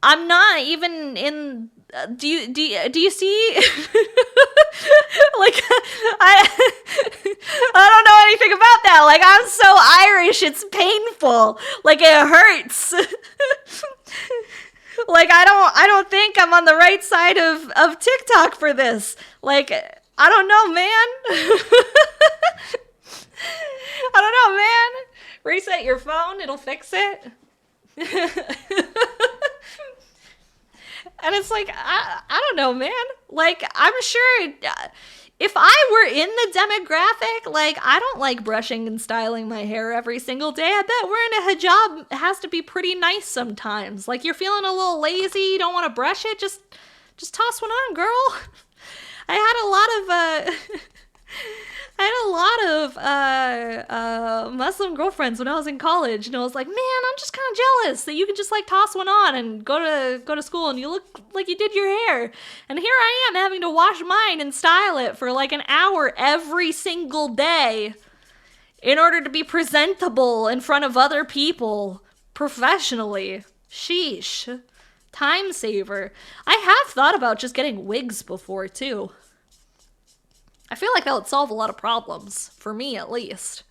I'm not even in. Do you see? Like, I don't know anything about that. Like, I'm so Irish, it's painful. Like, it hurts. Like, I don't think I'm on the right side of TikTok for this. Like, I don't know, man. I don't know, man. Reset your phone, it'll fix it. And it's like, I don't know, man. Like, I'm sure if I were in the demographic, like, I don't like brushing and styling my hair every single day. I bet wearing a hijab has to be pretty nice sometimes. Like, you're feeling a little lazy, you don't want to brush it, just toss one on, girl. I had a lot of Muslim girlfriends when I was in college, and I was like, man, I'm just kind of jealous that you can just like toss one on and go to school and you look like you did your hair. And here I am having to wash mine and style it for like an hour every single day in order to be presentable in front of other people professionally. Sheesh. Time saver. I have thought about just getting wigs before too. I feel like that would solve a lot of problems, for me at least.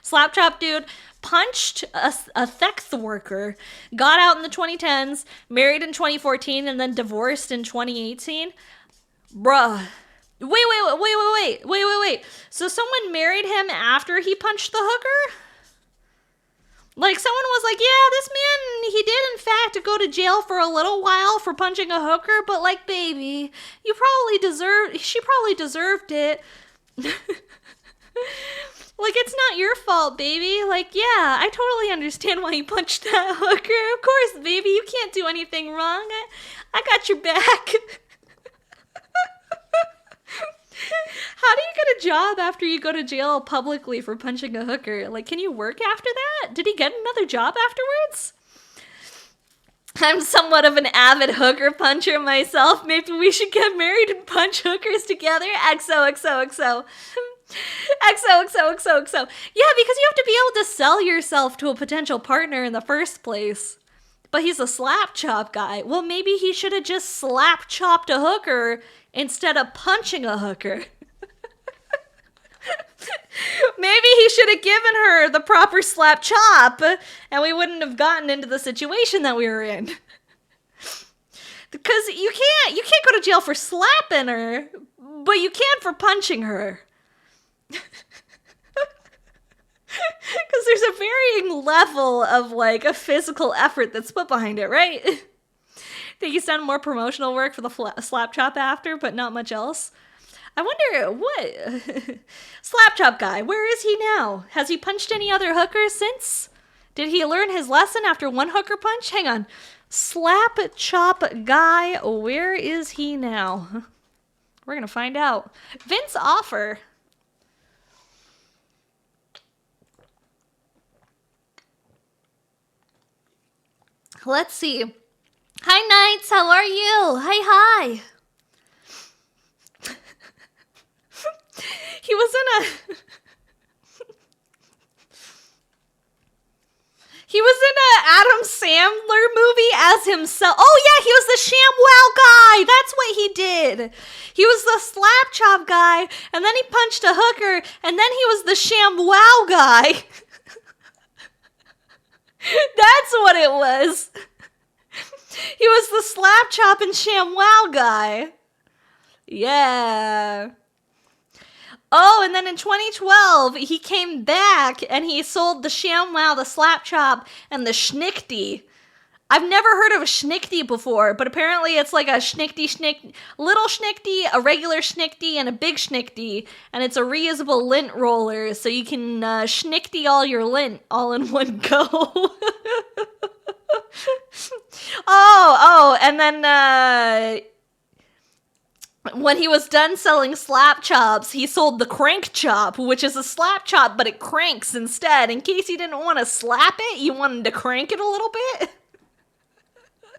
Slapchop dude punched a sex worker, got out in the 2010s, married in 2014, and then divorced in 2018. Bruh. Wait. So someone married him after he punched the hooker? Like, someone was like, yeah, this man, he did in fact go to jail for a little while for punching a hooker, but like, baby, she probably deserved it. Like, it's not your fault, baby. Like, yeah, I totally understand why you punched that hooker. Of course, baby, you can't do anything wrong. I got your back. How do you get a job after you go to jail publicly for punching a hooker? Like, can you work after that? Did he get another job afterwards? I'm somewhat of an avid hooker puncher myself. Maybe we should get married and punch hookers together. XOXOXO. XOXOXOXO. Yeah, because you have to be able to sell yourself to a potential partner in the first place. But he's a slap chop guy. Well, maybe he should have just slap chopped a hooker instead of punching a hooker. Maybe he should have given her the proper slap chop, and we wouldn't have gotten into the situation that we were in. Because you can't go to jail for slapping her, but you can for punching her. Because there's a varying level of, like, a physical effort that's put behind it, right? Think he's done more promotional work for the slap chop after, but not much else. I wonder what... Slap chop guy, where is he now? Has he punched any other hookers since? Did he learn his lesson after one hooker punch? Hang on. Slap chop guy, where is he now? We're gonna find out. Vince Offer. Let's see. Hi, Knights. How are you? Hi. He was in a... He was in a Adam Sandler movie as himself. Oh, yeah, he was the ShamWow guy. That's what he did. He was the slap chop guy, and then he punched a hooker, and then he was the ShamWow guy. That's what it was. He was the slap chop and ShamWow guy. Yeah. Oh, and then in 2012, he came back and he sold the ShamWow, the slap chop, and the schnickty. I've never heard of a schnickty before, but apparently it's like a little schnickty, a regular schnickty, and a big schnickty, and it's a reusable lint roller, so you can schnickty all your lint all in one go. And then when he was done selling slap chops, he sold the crank chop, which is a slap chop, but it cranks instead. In case you didn't want to slap it, you wanted to crank it a little bit.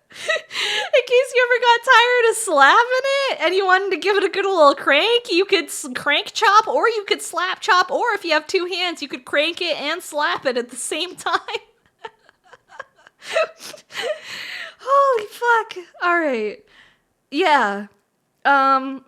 In case you ever got tired of slapping it and you wanted to give it a good little crank, you could crank chop, or you could slap chop, or if you have two hands, you could crank it and slap it at the same time. Holy fuck. All right. Yeah. To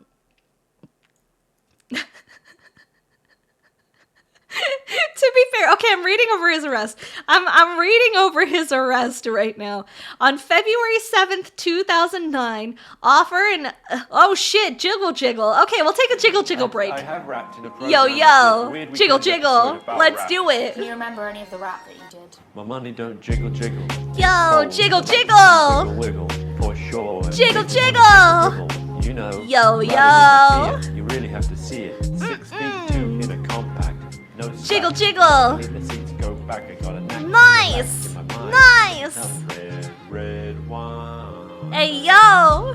be fair, okay, I'm reading over his arrest. I'm reading over his arrest right now. On February 7th, 2009, offer and oh shit, jiggle jiggle. Okay, we'll take a jiggle jiggle break. I have rapped in a program. Yo of this yo, weird jiggle weekend jiggle. episode about Let's rap. do it. Can you remember any of the rap that you did? My money don't jiggle jiggle. Yo, Oh, jiggle wiggle jiggle. wiggle for sure. And Jiggle, wiggle, jiggle. wiggle. You know. Yo, rather yo. than see it, you really have to see it. 6'2" in a compact. No Jiggle, slack. jiggle. I need the seats go back. I got a knack to Nice. relax in my mind. Nice. Now red wine. Hey yo,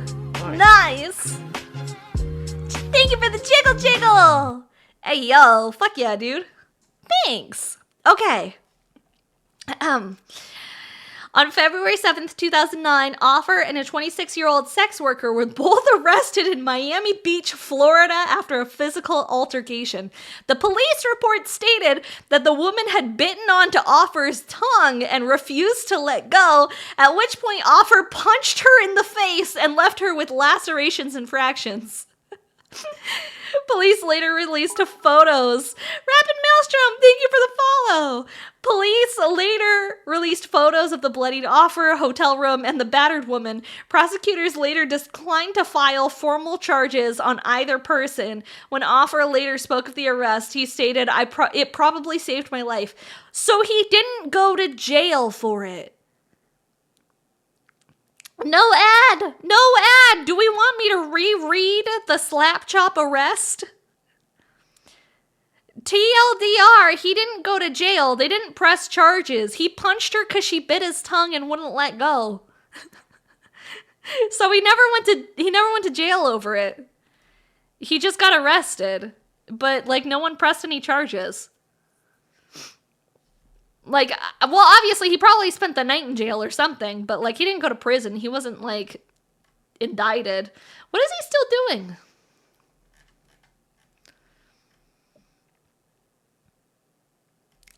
Nice. nice. Thank you for the jiggle jiggle. Hey yo, fuck yeah, dude. Thanks. Okay. On February 7th, 2009, Offer and a 26-year-old sex worker were both arrested in Miami Beach, Florida after a physical altercation. The police report stated that the woman had bitten onto Offer's tongue and refused to let go, at which point Offer punched her in the face and left her with lacerations and fractions. Police later released photos. Rapid Maelstrom, thank you for the follow. Police later released photos of the bloodied Offer, hotel room, and the battered woman. Prosecutors later declined to file formal charges on either person. When Offer later spoke of the arrest, he stated, it probably saved my life. So he didn't go to jail for it. No ad! No ad! Do we want me to reread the slap chop arrest? TLDR, he didn't go to jail. They didn't press charges. He punched her because she bit his tongue and wouldn't let go. So he never went to jail over it. He just got arrested. But like no one pressed any charges. Like, well, obviously he probably spent the night in jail or something, but like he didn't go to prison. He wasn't like indicted. What is he still doing?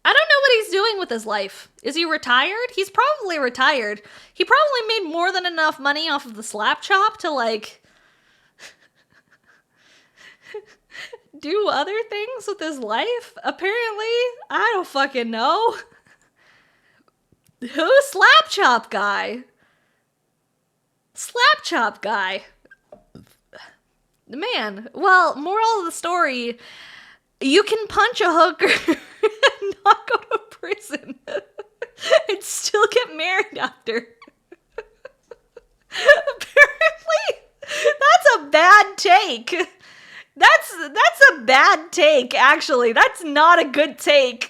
I don't know what he's doing with his life. Is he retired? He's probably retired. He probably made more than enough money off of the slap chop to like do other things with his life. Apparently, I don't fucking know. Who's slap chop guy? Slap chop guy. Man, well, moral of the story, you can punch a hooker and not go to prison and still get married after. Apparently, that's a bad take. That's a bad take, actually. That's not a good take.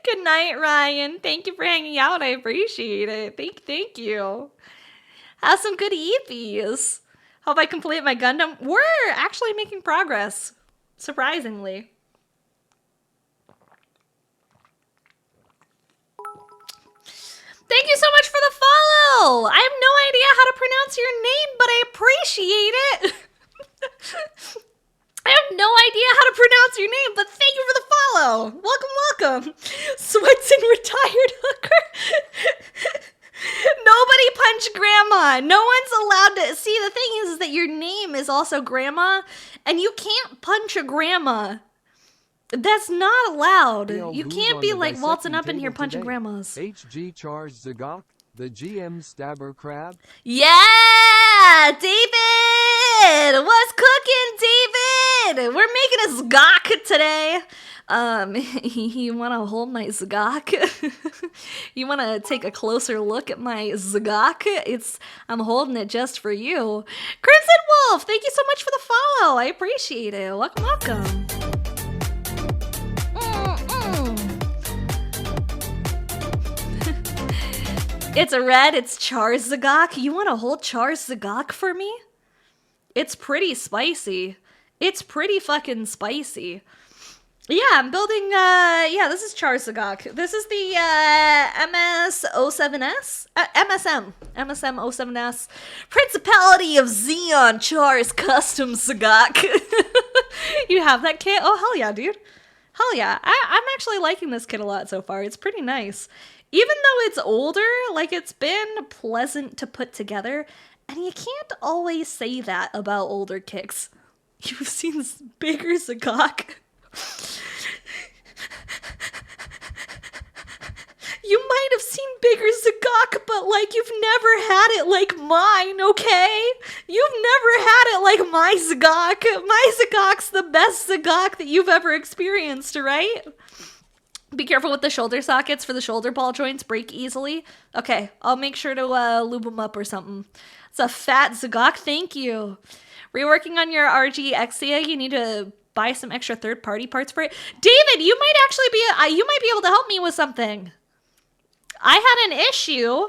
Good night, Ryan. Thank you for hanging out. I appreciate it. Thank you. Have some good eepies. Hope I complete my Gundam. We're actually making progress, surprisingly. Thank you so much for the follow. I have no idea how to pronounce your name, but I appreciate it. I have no idea how to pronounce your name, but thank you for the follow. Welcome. Sweats and retired hooker. Nobody punched grandma. No one's allowed to. See, the thing is that your name is also grandma, and you can't punch a grandma. That's not allowed. You can't be like waltzing up in here punching grandmas. HG Charge Zagok, the GM Stabber Crab. Yeah, David! What's cooking, David? We're making a zgok today. You want to hold my zgok? You want to take a closer look at my zgok? I'm holding it just for you. Crimson Wolf, thank you so much for the follow. I appreciate it. Welcome. It's a red, it's Char's Zagok. You want to hold Char's Zagok for me? It's pretty spicy. It's pretty fucking spicy. Yeah, I'm building, this is Char's Zagok. This is the, MS-07S? MSM-07S. Principality of Xeon Char's Custom Zagok. You have that kit? Oh, hell yeah, dude. Hell yeah. I'm actually liking this kit a lot so far. It's pretty nice. Even though it's older, like, it's been pleasant to put together, and you can't always say that about older kicks. You've seen bigger Zagok. have seen bigger Zagok, but like you've never had it like mine, okay? You've never had it like my Zagok. My Zagok's the best Zagok that you've ever experienced, right? Be careful with the shoulder sockets for the shoulder ball joints break easily. Okay, I'll make sure to lube them up or something. It's a fat Zagok, thank you. Reworking on your RG Exia, you need to buy some extra third-party parts for it. David, you might actually be, you might be able to help me with something. I had an issue.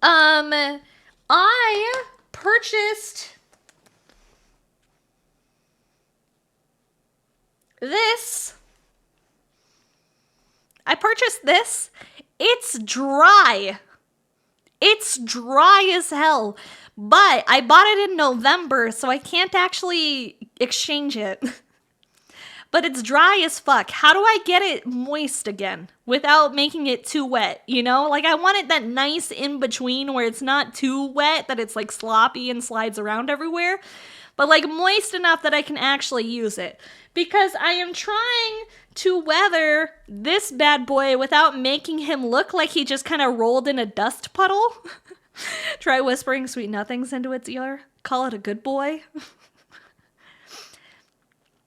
I purchased this. It's dry. It's dry as hell. But I bought it in November, so I can't actually exchange it. But it's dry as fuck. How do I get it moist again without making it too wet? You know, like I want it that nice in between where it's not too wet, that it's like sloppy and slides around everywhere, but like moist enough that I can actually use it. Because I am trying to weather this bad boy without making him look like he just kind of rolled in a dust puddle. Try whispering sweet nothings into its ear. Call it a good boy.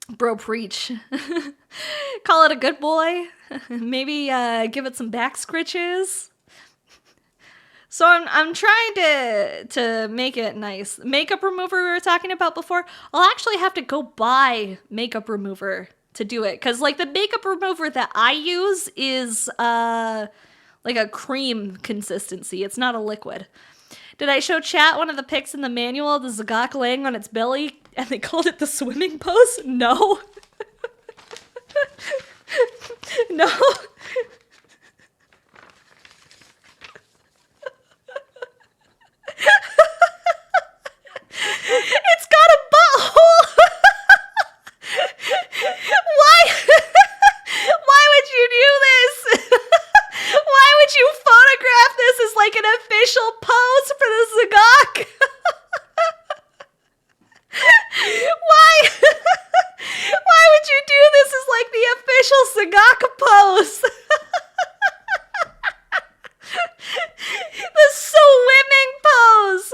Bro, preach. Call it a good boy. Maybe give it some back scritches. So I'm trying to make it nice. Makeup remover we were talking about before. I'll actually have to go buy makeup remover to do it. Because like the makeup remover that I use is like a cream consistency. It's not a liquid. Did I show chat one of the pics in the manual of the Zagok laying on its belly and they called it the swimming pose? No. No. It's got a butthole. Why would you do this? Why would you photograph this as like an official pose for the Zagok? Why would you do this as like the official Zagok pose? The swimming pose.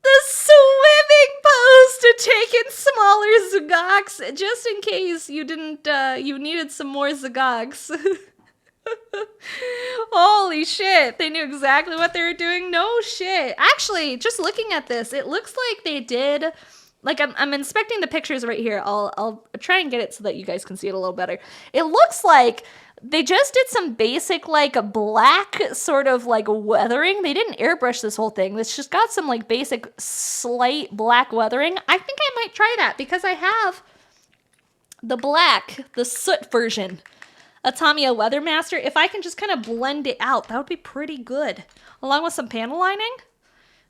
The swimming pose to take in smaller Zagoks, just in case you didn't, you needed some more Zagoks. Holy shit, they knew exactly what they were doing? No shit. Actually, just looking at this, it looks like they did, like I'm inspecting the pictures right here. I'll try and get it so that you guys can see it a little better. It looks like they just did some basic like black sort of like weathering. They didn't airbrush this whole thing. It's just got some like basic slight black weathering. I think I might try that because I have the black, the soot version of Tamiya Weathermaster. If I can just kind of blend it out, that would be pretty good. Along with some panel lining.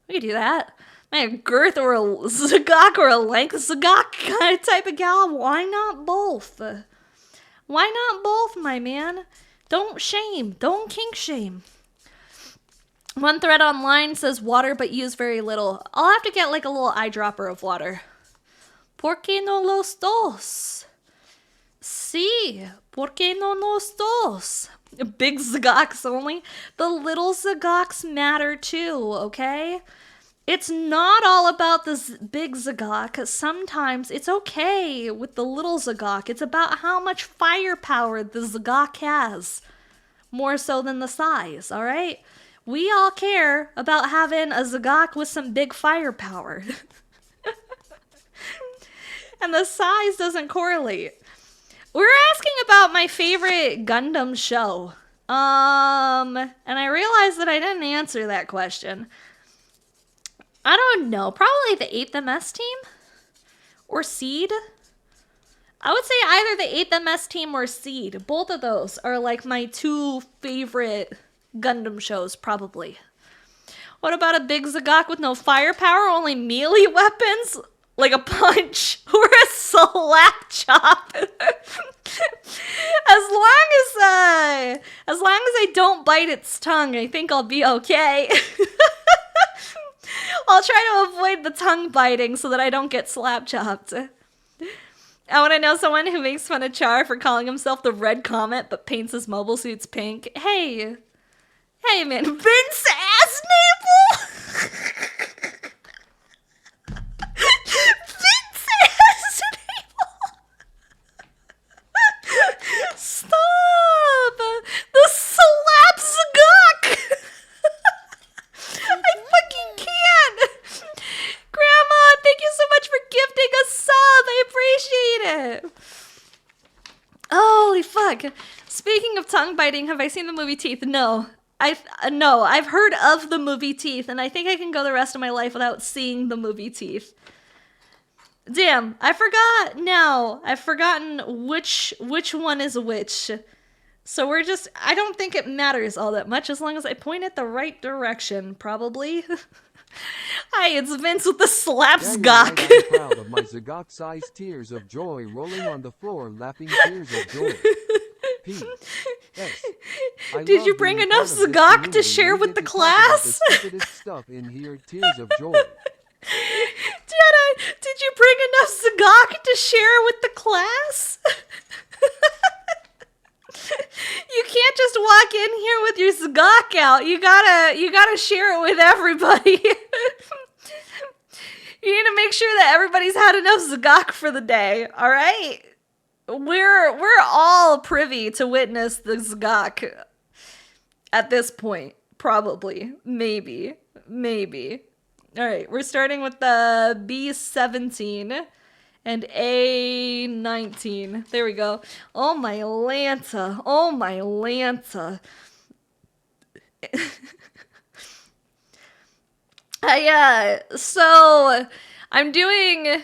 We could do that. Man, a girth or a Zagok or a length Zagok kind of type of gal. Why not both? Why not both, my man? Don't shame. Don't kink shame. One thread online says water, but use very little. I'll have to get like a little eyedropper of water. ¿Por qué no los dos? Sí, ¿por qué no los dos? Big Zagoks only. The little Zagoks matter too, okay? It's not all about the big Zagok. Sometimes it's okay with the little Zagok. It's about how much firepower the Zagok has. More so than the size, alright? We all care about having a Zagok with some big firepower. And the size doesn't correlate. We were asking about my favorite Gundam show. And I realized that I didn't answer that question. I don't know. Probably the 8th MS team? Or Seed? I would say either the 8th MS team or Seed. Both of those are like my two favorite Gundam shows, probably. What about a big Zagok with no firepower, only melee weapons? Like a punch or a slap chop. As long as I don't bite its tongue, I think I'll be okay. I'll try to avoid the tongue biting so that I don't get slap chopped. I want to know someone who makes fun of Char for calling himself the Red Comet but paints his mobile suits pink. Hey man, Vince Asnable! Vince Asnable! Stop! The slap Zagok! I fucking can't! Grandma, thank you so much for gifting a sub. I appreciate it. Holy fuck. Speaking of tongue biting, have I seen the movie Teeth? No. I've heard of the movie Teeth, and I think I can go the rest of my life without seeing the movie Teeth. Damn, I forgot now. I've forgotten which one is which. So I don't think it matters all that much as long as I point it the right direction, probably. Hi, it's Vince with the slap Zagok. I'm proud of my Zagok-sized tears of joy rolling on the floor, laughing tears of joy. P.S. Did you bring enough Zagok to share with the class? The stupidest stuff in here, tears of joy. Did you bring enough Zagok to share with the class? You can't just walk in here with your Zagok out. You gotta share it with everybody. You need to make sure that everybody's had enough Zagok for the day, alright? We're all privy to witness the Zagok at this point. Probably. Maybe. Alright, we're starting with the B17 and A19. There we go. Oh my Lanta. So I'm doing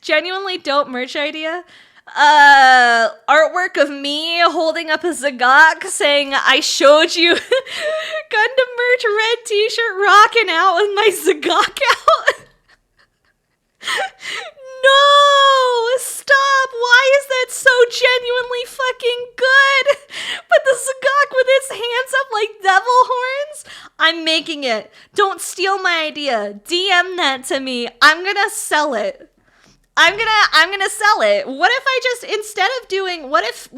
genuinely dope merch idea. Artwork of me holding up a Zagok saying, I showed you Gundam merch red t-shirt rocking out with my Zagok out. No! Stop! Why is that so genuinely fucking good? But the Zagok with its hands up like devil horns? I'm making it. Don't steal my idea. DM that to me. I'm gonna sell it. I'm gonna sell it. What if I just, instead of doing, what if,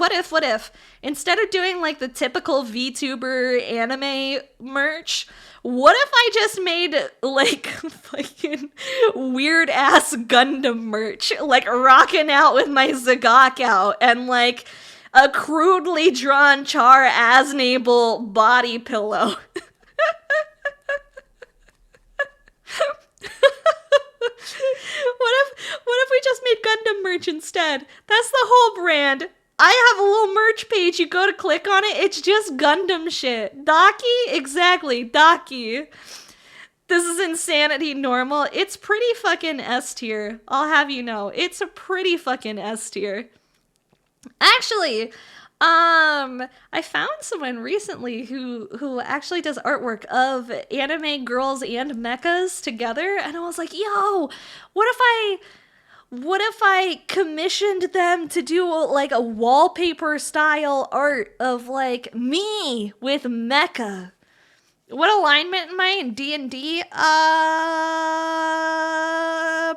instead of doing like the typical VTuber anime merch, what if I just made like fucking weird ass Gundam merch, like rocking out with my Zagok out and like a crudely drawn Char Aznable body pillow? What if we just made Gundam merch instead? That's the whole brand. I have a little merch page. You go to click on it. It's just Gundam shit. Daki? Exactly. Daki. This is insanity normal. It's pretty fucking S tier. I'll have you know. It's a pretty fucking S tier. Actually, I found someone recently who actually does artwork of anime girls and mechas together, and I was like, yo, what if I commissioned them to do like a wallpaper style art of like me with mecha? What alignment am I in D&D?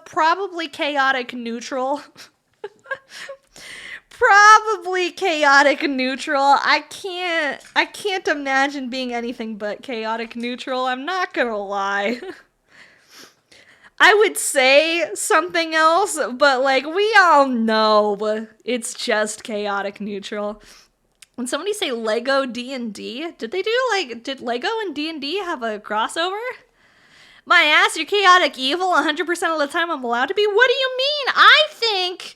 Probably chaotic neutral. Probably chaotic neutral. I can't imagine being anything but chaotic neutral. I'm not gonna lie. I would say something else, but like we all know it's just chaotic neutral. When somebody say Lego D&D, did Lego and D&D have a crossover? My ass, you're chaotic evil 100% of the time I'm allowed to be? What do you mean? I think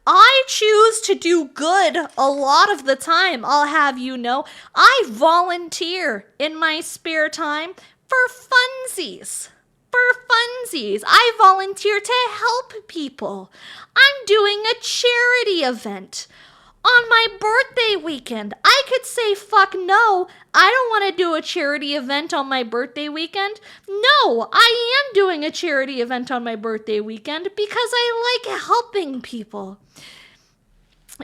I choose to do good a lot of the time, I'll have you know. I volunteer in my spare time for funsies. I volunteer to help people. I'm doing a charity event on my birthday weekend. I could say fuck no, I don't want to do a charity event on my birthday weekend. No, I am doing a charity event on my birthday weekend because I like helping people.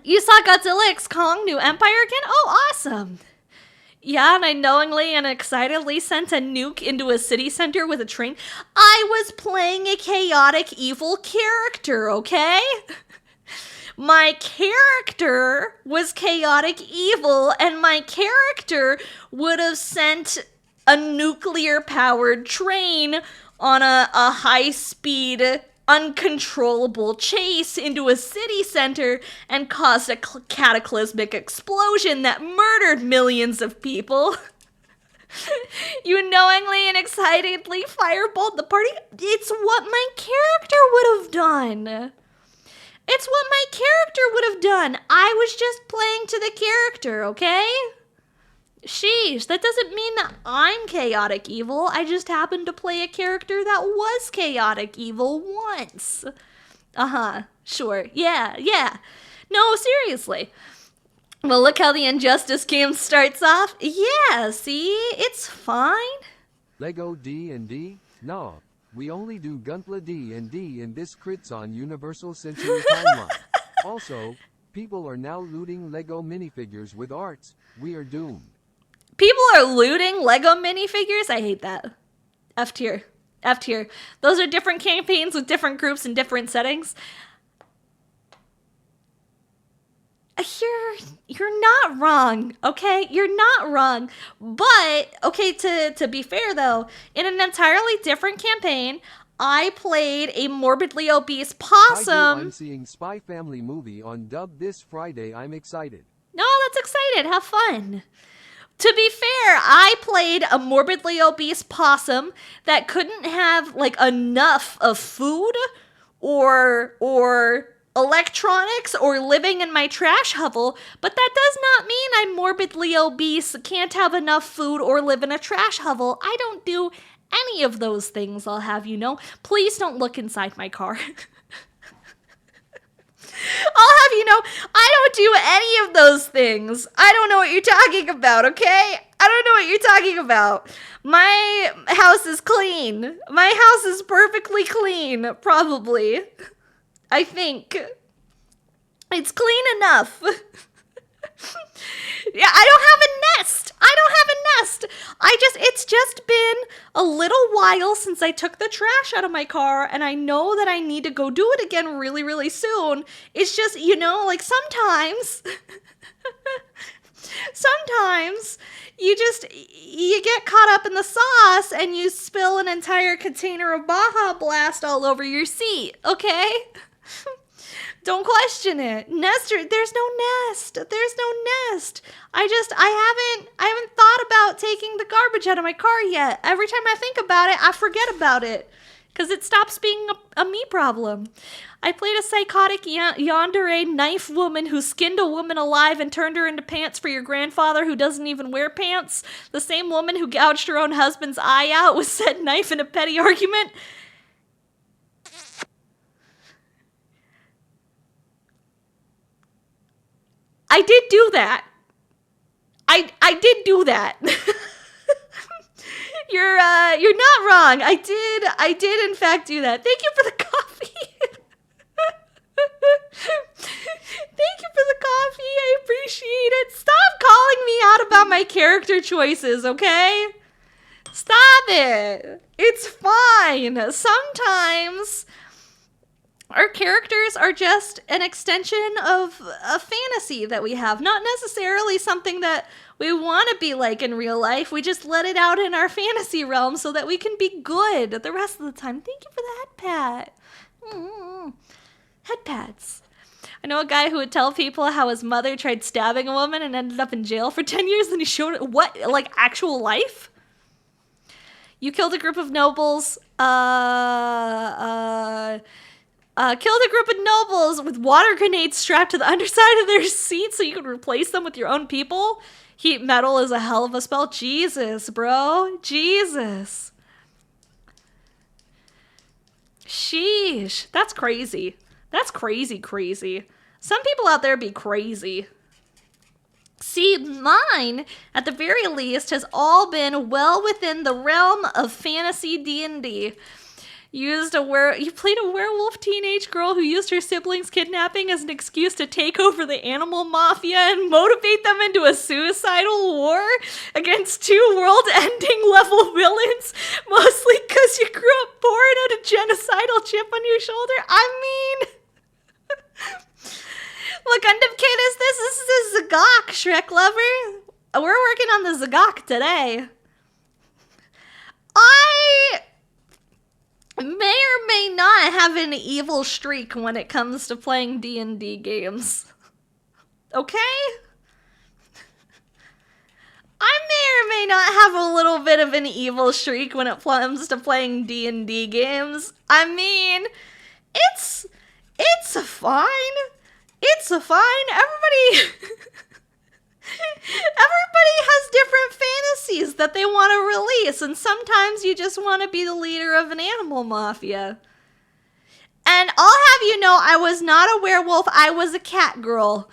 You saw Godzilla X Kong New Empire again? Oh, awesome. Yeah, and I knowingly and excitedly sent a nuke into a city center with a train. I was playing a chaotic evil character, okay? My character was chaotic evil, and my character would have sent a nuclear-powered train on a high-speed, uncontrollable chase into a city center and caused a cataclysmic explosion that murdered millions of people. You knowingly and excitedly fireballed the party. It's what my character would have done. It's what my character would have done. I was just playing to the character, okay? Sheesh, that doesn't mean that I'm chaotic evil. I just happened to play a character that was chaotic evil once. Sure. Yeah. No, seriously. Well, look how the Injustice game starts off. Yeah, see? It's fine. Lego D&D? Nah. We only do Gunpla D&D in this crits on Universal Century timeline. Also, people are now looting Lego minifigures with arts. We are doomed. People are looting Lego minifigures? I hate that. F tier. F tier. Those are different campaigns with different groups and different settings. You're not wrong, okay? You're not wrong. But, okay, to be fair though, in an entirely different campaign, I played a morbidly obese possum. I'm seeing Spy Family movie on dub this Friday. I'm excited. No, that's excited. Have fun. To be fair, I played a morbidly obese possum that couldn't have, like, enough of food or electronics or living in my trash hovel, but that does not mean I'm morbidly obese, can't have enough food, or live in a trash hovel. I don't do any of those things, I'll have you know. Please don't look inside my car. I'll have you know, I don't do any of those things. I don't know what you're talking about, okay? I don't know what you're talking about. My house is clean. My house is perfectly clean, probably. I think. It's clean enough. Yeah, I don't have a nest. It's just been a little while since I took the trash out of my car, and I know that I need to go do it again really, really soon. It's just, you know, like sometimes you get caught up in the sauce and you spill an entire container of Baja Blast all over your seat, okay? Don't question it. Nester, there's no nest. I haven't thought about taking the garbage out of my car yet. Every time I think about it, I forget about it. Because it stops being a me problem. I played a psychotic yandere knife woman who skinned a woman alive and turned her into pants for your grandfather who doesn't even wear pants. The same woman who gouged her own husband's eye out with said knife in a petty argument. I did do that. I did do that. You're not wrong. I did in fact do that. Thank you for the coffee. Thank you for the coffee. I appreciate it. Stop calling me out about my character choices, okay? Stop it. It's fine. Sometimes our characters are just an extension of a fantasy that we have, not necessarily something that we want to be like in real life. We just let it out in our fantasy realm so that we can be good the rest of the time. Thank you for the head pat. Head pats. I know a guy who would tell people how his mother tried stabbing a woman and ended up in jail for 10 years, and he showed it. What? Like actual life? You killed a group of nobles. Killed a group of nobles with water grenades strapped to the underside of their seats so you could replace them with your own people. Heat metal is a hell of a spell. Jesus, bro. Jesus. Sheesh. That's crazy. That's crazy. Some people out there be crazy. See, mine, at the very least, has all been well within the realm of fantasy D&D. You played a werewolf teenage girl who used her siblings' kidnapping as an excuse to take over the animal mafia and motivate them into a suicidal war against two world-ending level villains, mostly because you grew up poor and had a genocidal chip on your shoulder. I mean... Look, Undip Kid, this is a Zagok, Shrek lover. We're working on the Zagok today. I may or may not have an evil streak when it comes to playing D&D games. Okay? I may or may not have a little bit of an evil streak when it comes to playing D&D games. I mean, it's fine. It's fine. Everybody has different fantasies that they want to release, and sometimes you just want to be the leader of an animal mafia. And I'll have you know, I was not a werewolf, I was a cat girl.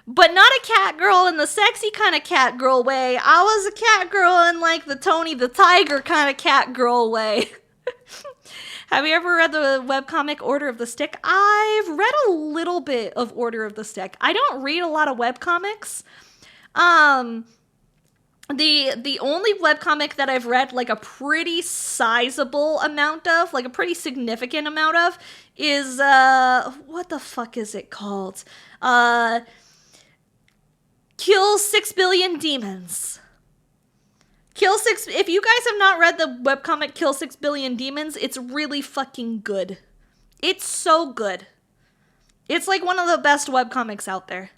But not a cat girl in the sexy kind of cat girl way. I was a cat girl in like the Tony the Tiger kind of cat girl way. Have you ever read the webcomic Order of the Stick? I've read a little bit of Order of the Stick. I don't read a lot of webcomics. The only webcomic that I've read like a pretty sizable amount of, like a pretty significant amount of, is, what the fuck is it called? Kill 6 Billion Demons. If you guys have not read the webcomic Kill 6 Billion Demons, it's really fucking good. It's so good. It's like one of the best webcomics out there.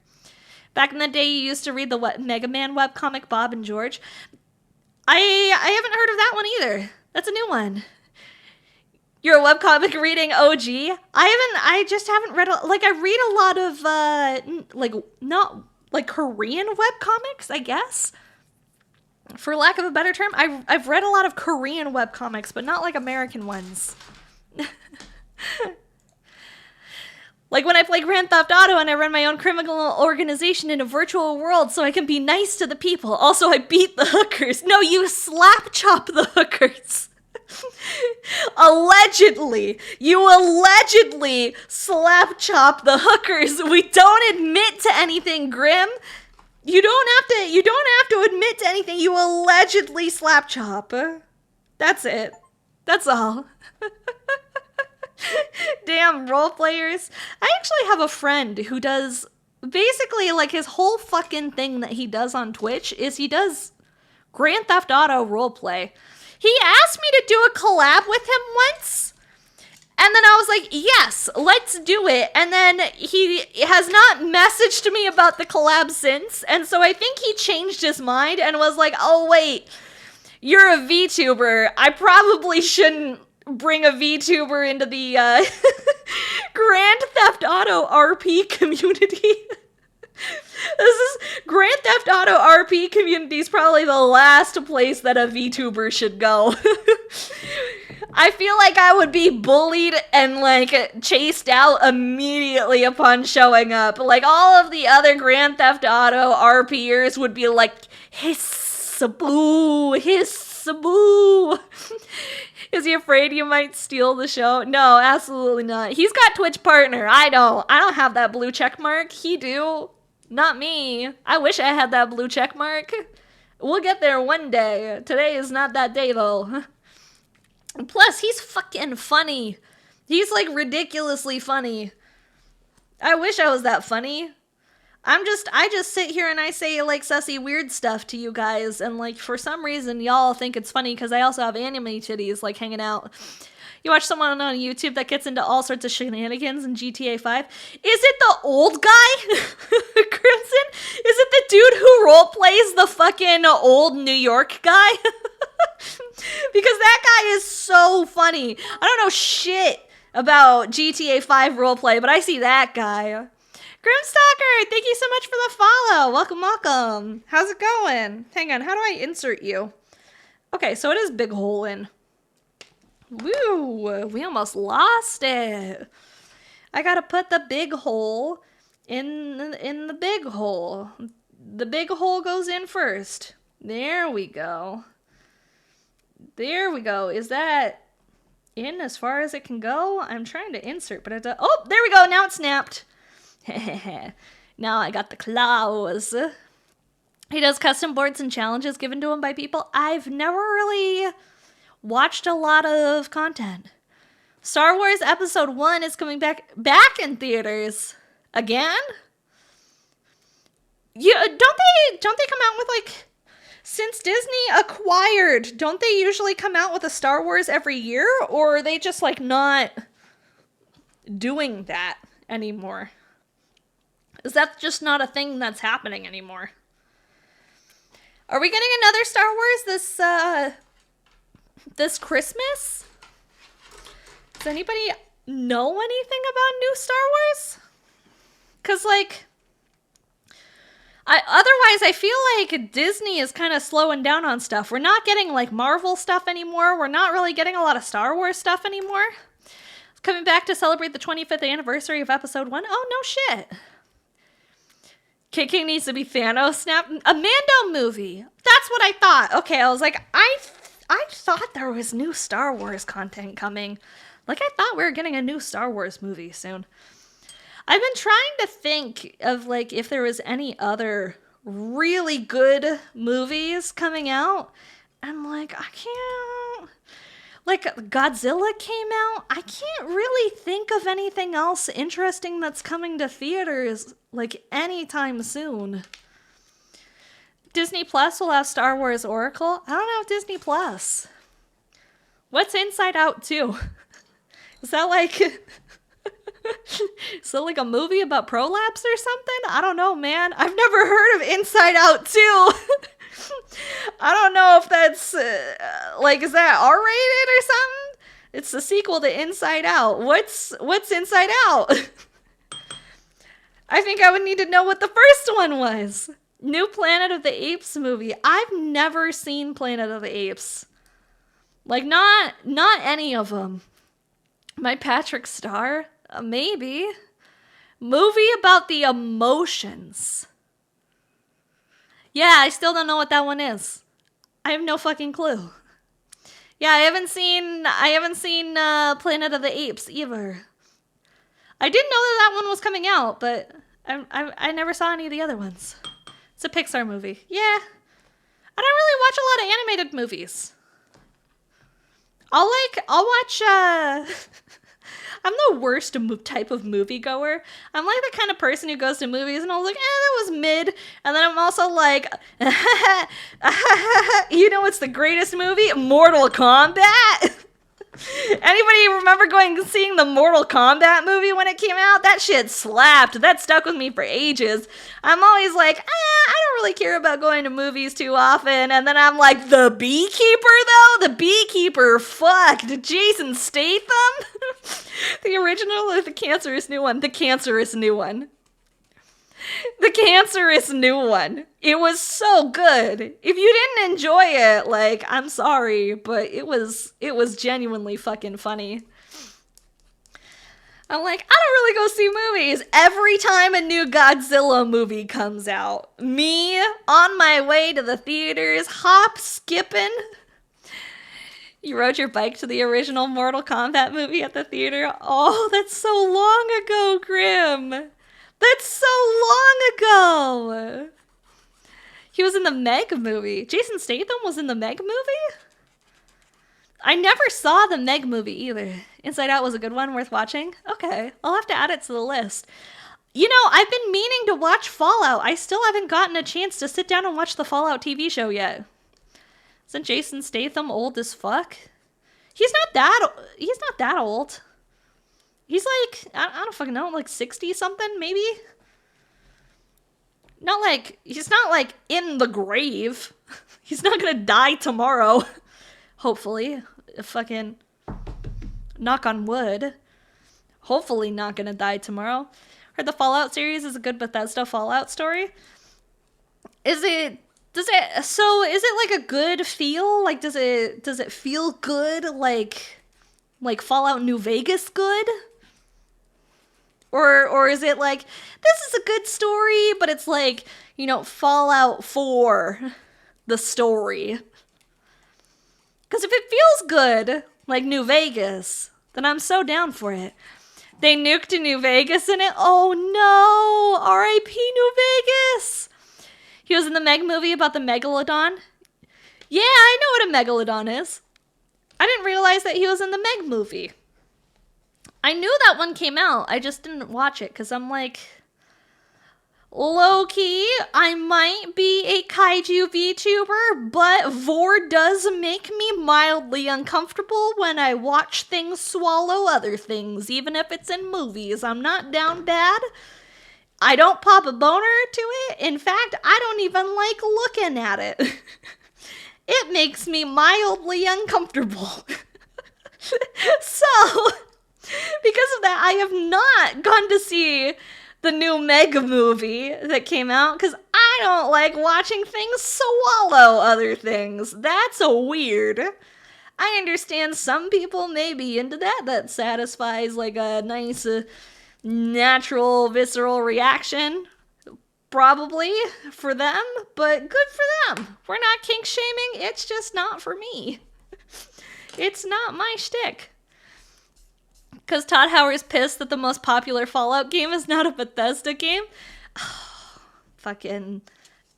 Back in the day, you used to read the Mega Man webcomic Bob and George. I haven't heard of that one either. That's a new one. You're a webcomic reading OG? I just haven't read, I read a lot of, not, Korean webcomics, I guess? For lack of a better term, I've read a lot of Korean webcomics, but not like American ones. Like when I play Grand Theft Auto and I run my own criminal organization in a virtual world so I can be nice to the people. Also, I beat the hookers. No, you slap chop the hookers. Allegedly. You allegedly slap chop the hookers. We don't admit to anything, Grim. You don't have to admit to anything. You allegedly slap chop. That's it. That's all. Damn, role players. I actually have a friend who does basically like his whole fucking thing that he does on Twitch is he does Grand Theft Auto roleplay. He asked me to do a collab with him once. And then I was like, yes, let's do it. And then he has not messaged me about the collab since. And so I think he changed his mind and was like, oh, wait, you're a VTuber. I probably shouldn't bring a VTuber into the Grand Theft Auto RP community. Grand Theft Auto RP community is probably the last place that a VTuber should go. I feel like I would be bullied and, chased out immediately upon showing up. Like, all of the other Grand Theft Auto RPers would be like, hiss-a-boo, hiss-a-boo. Is he afraid you might steal the show? No, absolutely not. He's got Twitch partner. I don't have that blue check mark. He do. Not me. I wish I had that blue check mark. We'll get there one day. Today is not that day, though. Plus, he's fucking funny. He's, ridiculously funny. I wish I was that funny. I just sit here and I say, sussy weird stuff to you guys, and, for some reason, y'all think it's funny because I also have anime titties, hanging out. You watch someone on YouTube that gets into all sorts of shenanigans in GTA 5. Is it the old guy? Crimson? Is it the dude who roleplays the fucking old New York guy? Because that guy is so funny. I don't know shit about GTA 5 roleplay, but I see that guy. Grimstalker, thank you so much for the follow. Welcome, welcome. How's it going? Hang on, how do I insert you? Okay, so it is Big Hole in. Woo, we almost lost it. I gotta put the big hole in the big hole. The big hole goes in first. There we go. There we go. Is that in as far as it can go. I'm trying to insert, but oh, there we go. Now it snapped. Now I got the claws. He does custom boards and challenges given to him by people. I've never really watched a lot of content. Star Wars Episode 1 is coming back in theaters again. Yeah, don't they come out with like, since Disney acquired, don't they usually come out with a Star Wars every year, or are they just like not doing that anymore? Is that just not a thing that's happening anymore? Are we getting another Star Wars this Christmas? Does anybody know anything about new Star Wars? Cause like, otherwise I feel like Disney is kind of slowing down on stuff. We're not getting like Marvel stuff anymore. We're not really getting a lot of Star Wars stuff anymore. It's coming back to celebrate the 25th anniversary of Episode 1. Oh, no shit. KK needs to be Thanos snap. A Mando movie. That's what I thought. Okay, I was like, I thought there was new Star Wars content coming. Like, I thought we were getting a new Star Wars movie soon. I've been trying to think of, like, if there was any other really good movies coming out. And, like, I can't... Like, Godzilla came out. I can't really think of anything else interesting that's coming to theaters, like, anytime soon. Disney Plus will have Star Wars Oracle. I don't have Disney Plus. What's Inside Out 2? Is that like... Is that like a movie about prolapse or something? I don't know, man. I've never heard of Inside Out 2. I don't know if that's, like, is that R-rated or something? It's the sequel to Inside Out. What's Inside Out? I think I would need to know what the first one was. New Planet of the Apes movie. I've never seen Planet of the Apes. Like, not any of them. My Patrick Star? Maybe. Movie about the emotions. Yeah, I still don't know what that one is. I have no fucking clue. Yeah, I haven't seen Planet of the Apes either. I didn't know that one was coming out, but I never saw any of the other ones. It's a Pixar movie. Yeah. I don't really watch a lot of animated movies. I'll watch, I'm the worst type of moviegoer. I'm like the kind of person who goes to movies and I'm like, that was mid. And then I'm also like, you know what's the greatest movie? Mortal Kombat. Anybody remember seeing the Mortal Kombat movie when it came out? That shit slapped. That stuck with me for ages. I'm always like, I don't really care about going to movies too often. And then I'm like, The Beekeeper though? The Beekeeper fucked Jason Statham? The original or the cancerous new one? The cancerous new one. The cancerous new one. It was so good. If you didn't enjoy it, like, I'm sorry, but it was genuinely fucking funny. I'm like, I don't really go see movies. Every time a new Godzilla movie comes out, me on my way to the theaters, hop, skipping. You rode your bike to the original Mortal Kombat movie at the theater? Oh, that's so long ago, Grim. That's so long ago. He was in the Meg movie. Jason Statham was in the Meg movie? I never saw the Meg movie either. Inside Out was a good one, worth watching? Okay, I'll have to add it to the list. You know, I've been meaning to watch Fallout. I still haven't gotten a chance to sit down and watch the Fallout TV show yet. Isn't Jason Statham old as fuck? He's not that old. He's like, I don't fucking know, like 60 something maybe? He's not like in the grave. He's not gonna die tomorrow. Hopefully. Fucking knock on wood. Hopefully not gonna die tomorrow. Heard the Fallout series is a good Bethesda Fallout story. Is it like a good feel? Like does it feel good like Fallout New Vegas good? Or is it like, this is a good story, but it's like, you know, Fallout 4, the story. Because if it feels good, like New Vegas, then I'm so down for it. They nuked New Vegas in it. Oh no! R.I.P. New Vegas! He was in the Meg movie about the Megalodon. Yeah, I know what a Megalodon is. I didn't realize that he was in the Meg movie. I knew that one came out. I just didn't watch it because I'm like, low-key, I might be a kaiju VTuber, but Vor does make me mildly uncomfortable when I watch things swallow other things, even if it's in movies. I'm not down bad. I don't pop a boner to it. In fact, I don't even like looking at it. It makes me mildly uncomfortable. So, because of that, I have not gone to see the new Meg movie that came out because I don't like watching things swallow other things. That's weird. I understand some people may be into that. That satisfies like a nice, natural, visceral reaction. Probably for them, but good for them. We're not kink shaming. It's just not for me. It's not my shtick. Because Todd Howard's pissed that the most popular Fallout game is not a Bethesda game. Oh, fucking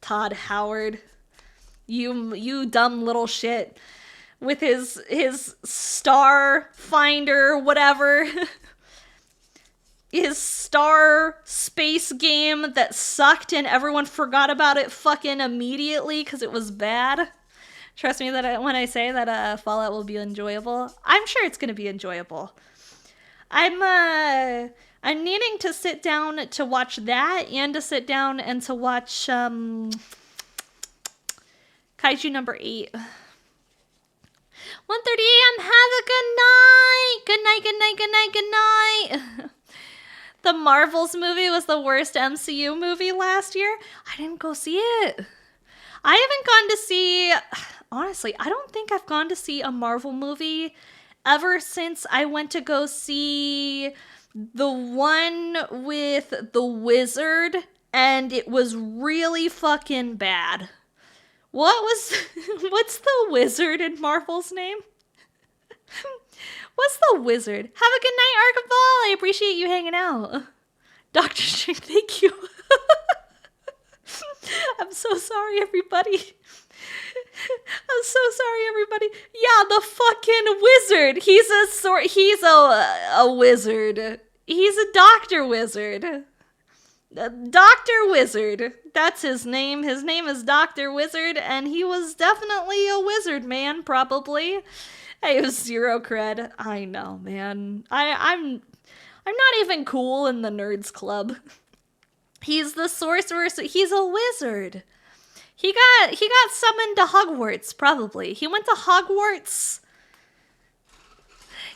Todd Howard. You dumb little shit. With his Star Finder, whatever. His Star Space game that sucked and everyone forgot about it fucking immediately because it was bad. Trust me that when I say that Fallout will be enjoyable, I'm sure it's going to be enjoyable. I'm needing to sit down to watch that and to sit down and to watch Kaiju number 8. 1:30 a.m. Have a good night. Good night, good night, good night, good night. The Marvels movie was the worst MCU movie last year. I didn't go see it. I haven't gone to see, honestly, I don't think I've gone to see a Marvel movie ever since I went to go see the one with the Wizard, and it was really fucking bad. What's the Wizard in Marvel's name? What's the Wizard? Have a good night, Archibald. I appreciate you hanging out. Dr. String, thank you. I'm so sorry, everybody. I'm so sorry, everybody. Yeah, the fucking Wizard. He's a wizard. He's a Dr. Wizard. Dr. Wizard. That's his name. His name is Dr. Wizard, and he was definitely a wizard man, probably. I have zero cred. I know, man. I'm not even cool in the nerds club. He's the sorcerer. He's a wizard. He got summoned to Hogwarts, probably. He went to Hogwarts.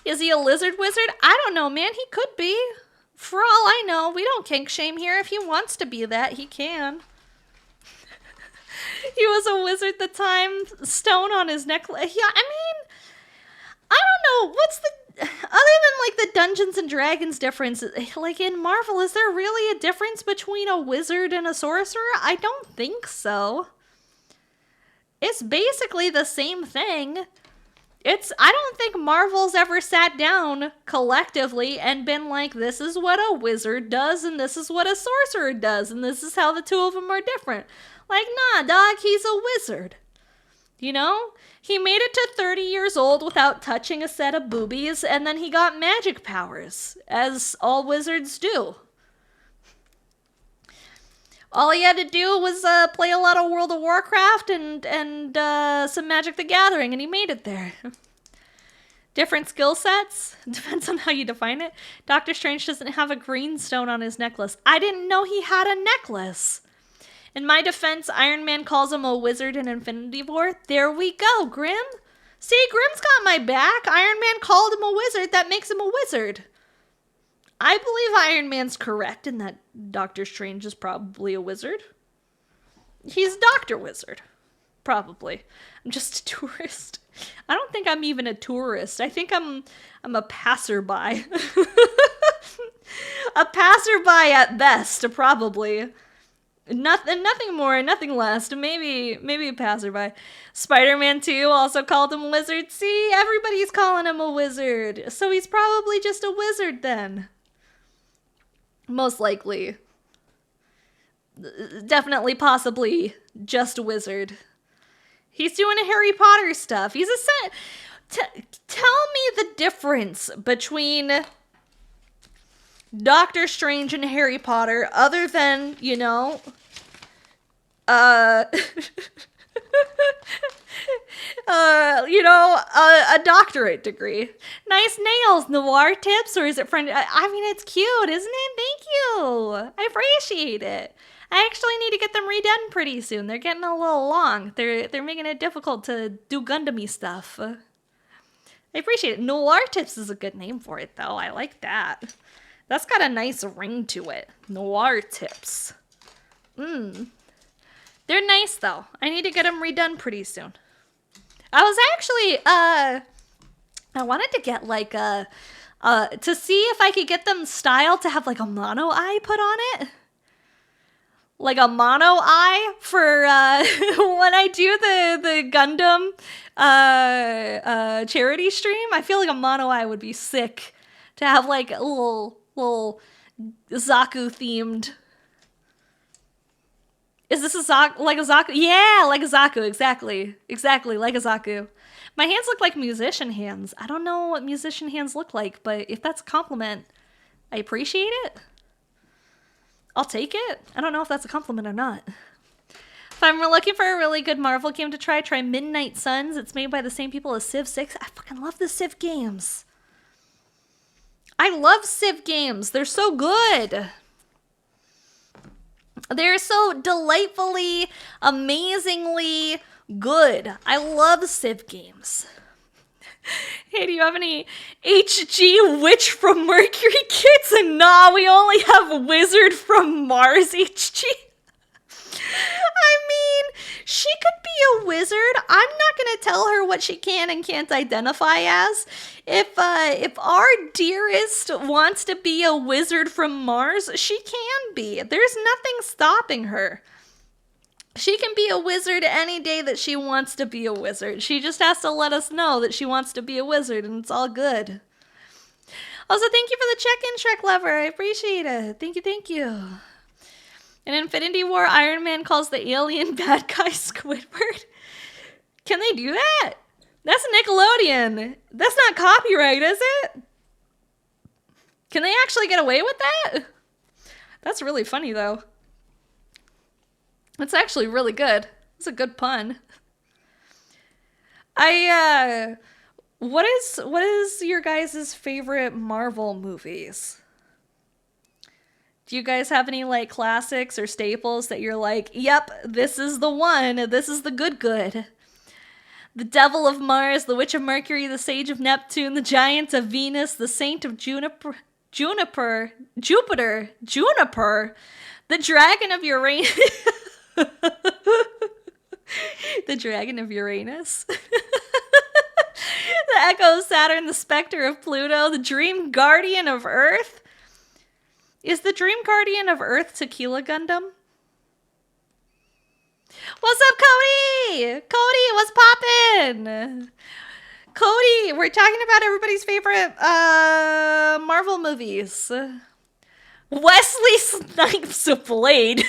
Is he a lizard wizard? I don't know, man. He could be. For all I know, we don't kink shame here. If he wants to be that, he can. He was a wizard the time stone on his necklace. Yeah, I mean, I don't know. What's the... Other than, like, the Dungeons and Dragons difference, like, in Marvel, is there really a difference between a wizard and a sorcerer? I don't think so. It's basically the same thing. I don't think Marvel's ever sat down collectively and been like, this is what a wizard does, and this is what a sorcerer does, and this is how the two of them are different. Like, nah, dog, he's a wizard. You know? He made it to 30 years old without touching a set of boobies, and then he got magic powers, as all wizards do. All he had to do was play a lot of World of Warcraft and some Magic the Gathering, and he made it there. Different skill sets? Depends on how you define it. Doctor Strange doesn't have a green stone on his necklace. I didn't know he had a necklace. In my defense, Iron Man calls him a wizard in Infinity War. There we go, Grim. See, Grim's got my back. Iron Man called him a wizard. That makes him a wizard. I believe Iron Man's correct in that Doctor Strange is probably a wizard. He's Dr. Wizard. Probably. I'm just a tourist. I don't think I'm even a tourist. I think I'm a passerby. A passerby at best, probably. Nothing more, nothing less. Maybe a passerby. Spider-Man 2 also called him wizard. See, everybody's calling him a wizard. So he's probably just a wizard then. Most likely. Definitely, possibly, just a wizard. He's doing a Harry Potter stuff. He's a tell me the difference between Doctor Strange and Harry Potter, other than, a doctorate degree. Nice nails, noir tips, or is it friend? I mean, it's cute, isn't it? Thank you. I appreciate it. I actually need to get them redone pretty soon. They're getting a little long. They're making it difficult to do Gundam-y stuff. I appreciate it. Noir tips is a good name for it, though. I like that. That's got a nice ring to it. Noir tips. They're nice, though. I need to get them redone pretty soon. I was actually, I wanted to get, like, to see if I could get them styled to have, like, a mono eye put on it. Like a mono eye for, when I do the Gundam, charity stream. I feel like a mono eye would be sick to have, like, a little Zaku themed. Is this like a Zaku? Yeah, like a Zaku, exactly, like a Zaku. My hands look like musician hands. I don't know what musician hands look like, but if that's a compliment, I appreciate it. I'll take it. I don't know if that's a compliment or not. If I'm looking for a really good Marvel game to try Midnight Suns. It's made by the same people as Civ 6. I fucking love the Civ games. I love Civ games. They're so good. They're so delightfully, amazingly good. I love Civ games. Hey, do you have any HG Witch from Mercury kits? And nah, we only have Wizard from Mars HG. I mean, she could be a wizard. I'm not going to tell her what she can and can't identify as. If our dearest wants to be a wizard from Mars, she can be. There's nothing stopping her. She can be a wizard any day that she wants to be a wizard. She just has to let us know that she wants to be a wizard, and it's all good. Also, thank you for the check-in, Shrek Lover. I appreciate it. Thank you. In Infinity War, Iron Man calls the alien bad guy Squidward. Can they do that? That's Nickelodeon. That's not copyright, is it? Can they actually get away with that? That's really funny, though. It's actually really good. It's a good pun. What is your guys' favorite Marvel movies? Do you guys have any, like, classics or staples that you're like, yep, this is the one, this is the good? The Devil of Mars, the Witch of Mercury, the Sage of Neptune, the Giant of Venus, the Saint of Jupiter, the Dragon of Uranus. The Dragon of Uranus. The Echo of Saturn, the Spectre of Pluto, the Dream Guardian of Earth. Is the Dream Guardian of Earth Tequila Gundam? What's up, Cody? Cody, what's poppin'? Cody, we're talking about everybody's favorite Marvel movies. Wesley Snipes of Blade.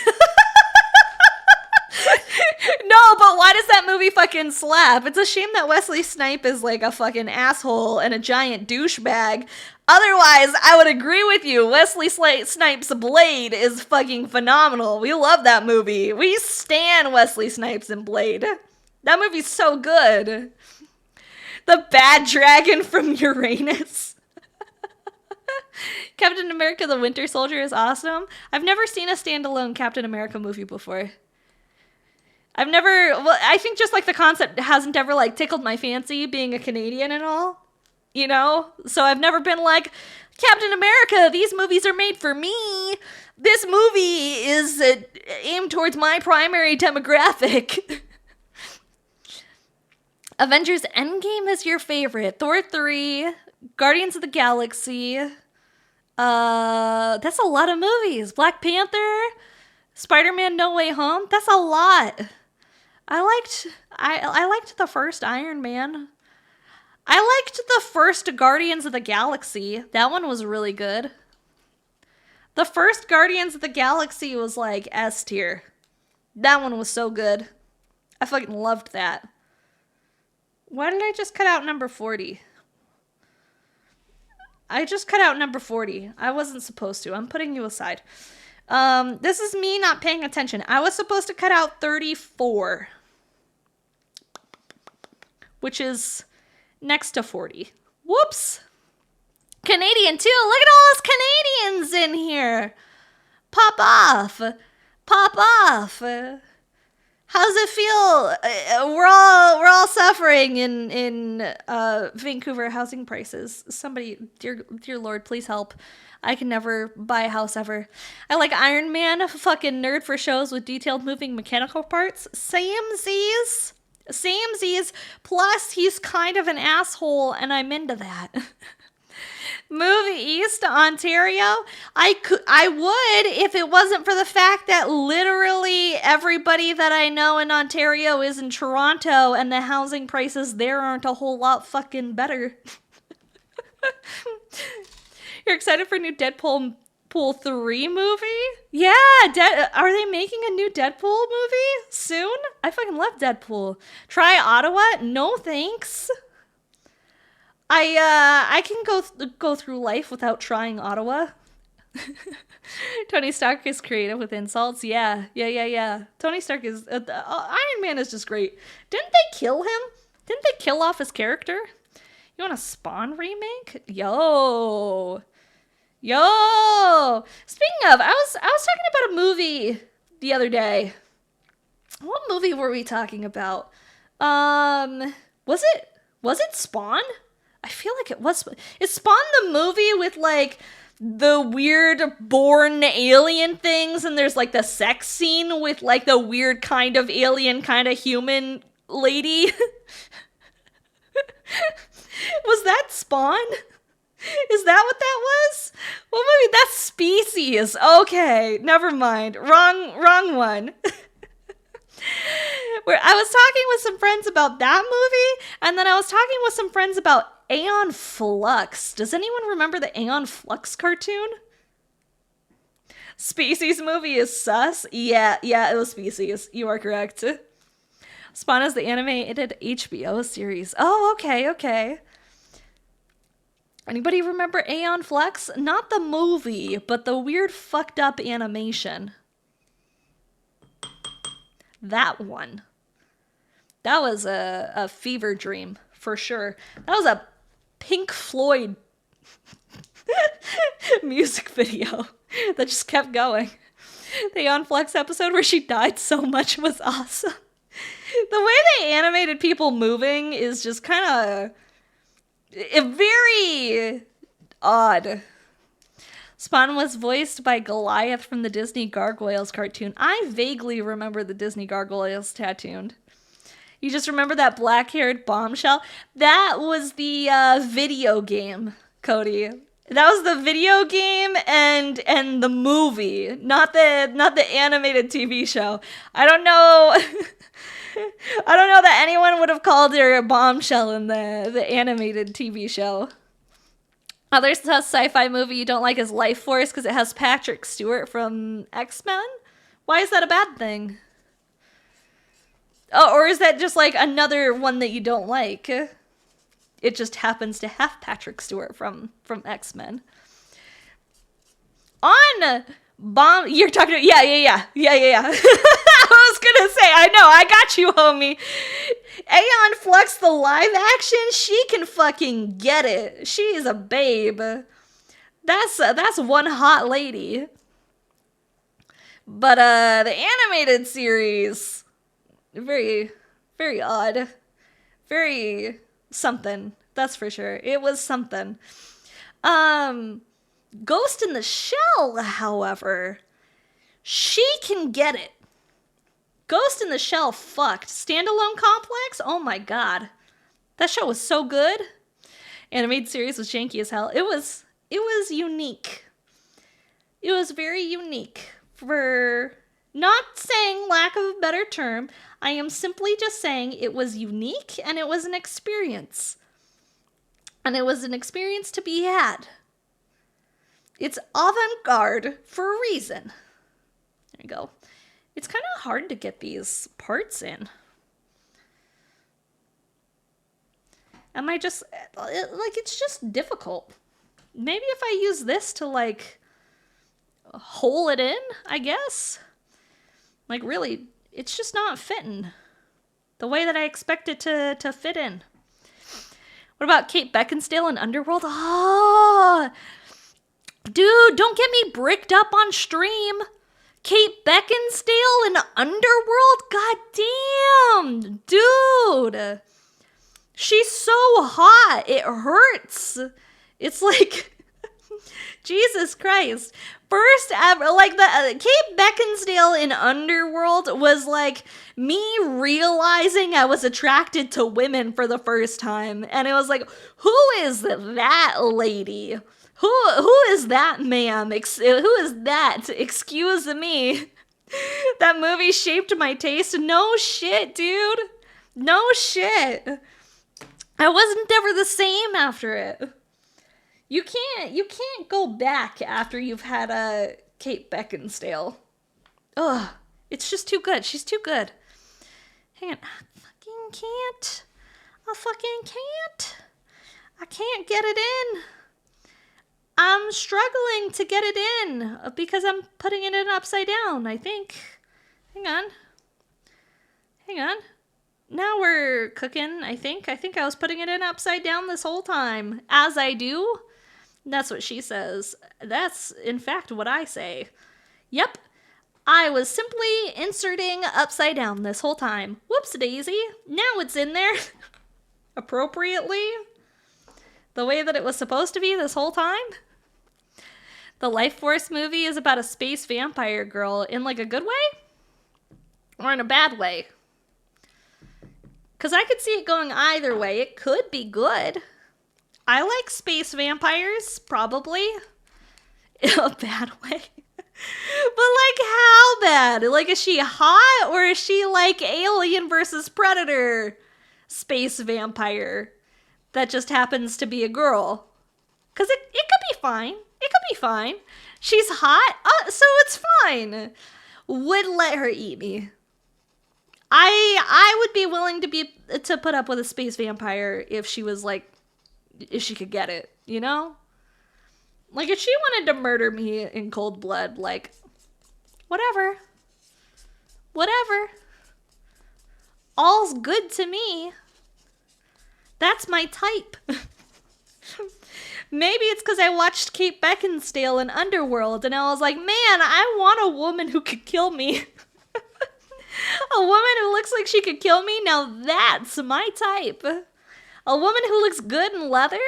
No, but why does that movie fucking slap? It's a shame that Wesley Snipes is like a fucking asshole and a giant douchebag. Otherwise, I would agree with you. Wesley Snipes' Blade is fucking phenomenal. We love that movie. We stan Wesley Snipes in Blade. That movie's so good. The Bad Dragon from Uranus. Captain America the Winter Soldier is awesome. I've never seen a standalone Captain America movie before. I think just like the concept hasn't ever like tickled my fancy being a Canadian and all, you know? So I've never been like, Captain America, these movies are made for me. This movie is aimed towards my primary demographic. Avengers Endgame is your favorite. Thor 3, Guardians of the Galaxy. That's a lot of movies. Black Panther, Spider-Man No Way Home? That's a lot. I liked the first Iron Man. I liked the first Guardians of the Galaxy. That one was really good. The first Guardians of the Galaxy was like S tier. That one was so good. I fucking loved that. Why did I just cut out number 40? I just cut out number 40. I wasn't supposed to. I'm putting you aside. This is me not paying attention. I was supposed to cut out 34. Which is next to 40. Whoops. Canadian too. Look at all those Canadians in here. Pop off. Pop off. How's it feel? We're all suffering in Vancouver housing prices. Somebody, dear Lord, please help. I can never buy a house ever. I like Iron Man, a fucking nerd for shows with detailed moving mechanical parts. Samesies. Plus, he's kind of an asshole, and I'm into that. Move east to Ontario? I would if it wasn't for the fact that literally everybody that I know in Ontario is in Toronto and the housing prices there aren't a whole lot fucking better. You're excited for a new Deadpool 3 movie? Yeah, are they making a new Deadpool movie soon? I fucking love Deadpool. Try Ottawa? No thanks. I can go through life without trying Ottawa. Tony Stark is creative with insults. Yeah. Tony Stark is... Iron Man is just great. Didn't they kill him? Didn't they kill off his character? You want a Spawn remake? Yo! Speaking of, I was talking about a movie the other day. What movie were we talking about? Was it Spawn? I feel like it was. Is Spawn the movie with like the weird born alien things and there's like the sex scene with like the weird kind of alien kind of human lady? Was that Spawn? Is that what that was? Well, maybe that's Species. Okay, never mind. Wrong one. Where I was talking with some friends about that movie, and then I was talking with some friends about Aeon Flux. Does anyone remember the Aeon Flux cartoon? Species movie is sus? Yeah, it was Species. You are correct. Spawn is the animated HBO series. Oh, okay. Anybody remember Aeon Flux? Not the movie, but the weird fucked up animation. That one. That was a fever dream, for sure. That was a Pink Floyd music video that just kept going. The Aeon Flux episode where she died so much was awesome. The way they animated people moving is just kind of very odd. Spawn was voiced by Goliath from the Disney Gargoyles cartoon. I vaguely remember the Disney Gargoyles tattooed. You just remember that black-haired bombshell? That was the video game, Cody. That was the video game and the movie, not the animated TV show. I don't know. I don't know that anyone would have called her a bombshell in the animated TV show. Other sci-fi movie you don't like is Life Force because it has Patrick Stewart from X-Men? Why is that a bad thing? Oh, or is that just like another one that you don't like? It just happens to have Patrick Stewart from X-Men. On Bomb... You're talking to... Yeah. I was gonna say, I know, I got you, homie. Aeon Flux, the live action, she can fucking get it. She is a babe. That's one hot lady. But the animated series, very, very odd. Very something, that's for sure. It was something. Ghost in the Shell, however, she can get it. Ghost in the Shell fucked. Standalone Complex? Oh my god. That show was so good. Animated series was janky as hell. It was unique. It was very unique for Not saying lack of a better term. I am simply just saying it was unique and it was an experience. And it was an experience to be had. It's avant-garde for a reason. There you go. It's kind of hard to get these parts in. Am I just, like, it's just difficult. Maybe if I use this to, like, hole it in, I guess. Like, really, it's just not fitting the way that I expect it to fit in. What about Kate Beckinsale in Underworld? Oh, dude, don't get me bricked up on stream. Kate Beckinsale in Underworld? God damn, dude. She's so hot. It hurts. It's like, Jesus Christ. First ever, like, the Kate Beckinsale in Underworld was like me realizing I was attracted to women for the first time. And it was like, who is that lady? Who is that ma'am? Who is that? Excuse me. That movie shaped my taste. No shit, dude. No shit. I wasn't ever the same after it. You can't go back after you've had a Kate Beckinsale. Ugh, it's just too good. She's too good. Hang on, I fucking can't. I can't get it in. I'm struggling to get it in because I'm putting it in upside down, I think. Hang on. Now we're cooking, I think. I think I was putting it in upside down this whole time. As I do. That's what she says. That's, in fact, what I say. Yep. I was simply inserting upside down this whole time. Whoops daisy. Now it's in there. Appropriately. The way that it was supposed to be this whole time. The Life Force movie is about a space vampire girl in, like, a good way? Or in a bad way? Because I could see it going either way. It could be good. I like space vampires, probably. In a bad way. But, like, how bad? Like, is she hot? Or is she, like, Alien versus Predator space vampire that just happens to be a girl? Because it could be fine. It could be fine. She's hot, so it's fine. Would let her eat me. I would be willing to put up with a space vampire if she was, like, if she could get it, you know? Like, if she wanted to murder me in cold blood, like, whatever. All's good to me. That's my type. Maybe it's because I watched Kate Beckinsale in Underworld, and I was like, man, I want a woman who could kill me. A woman who looks like she could kill me? Now that's my type. A woman who looks good in leather?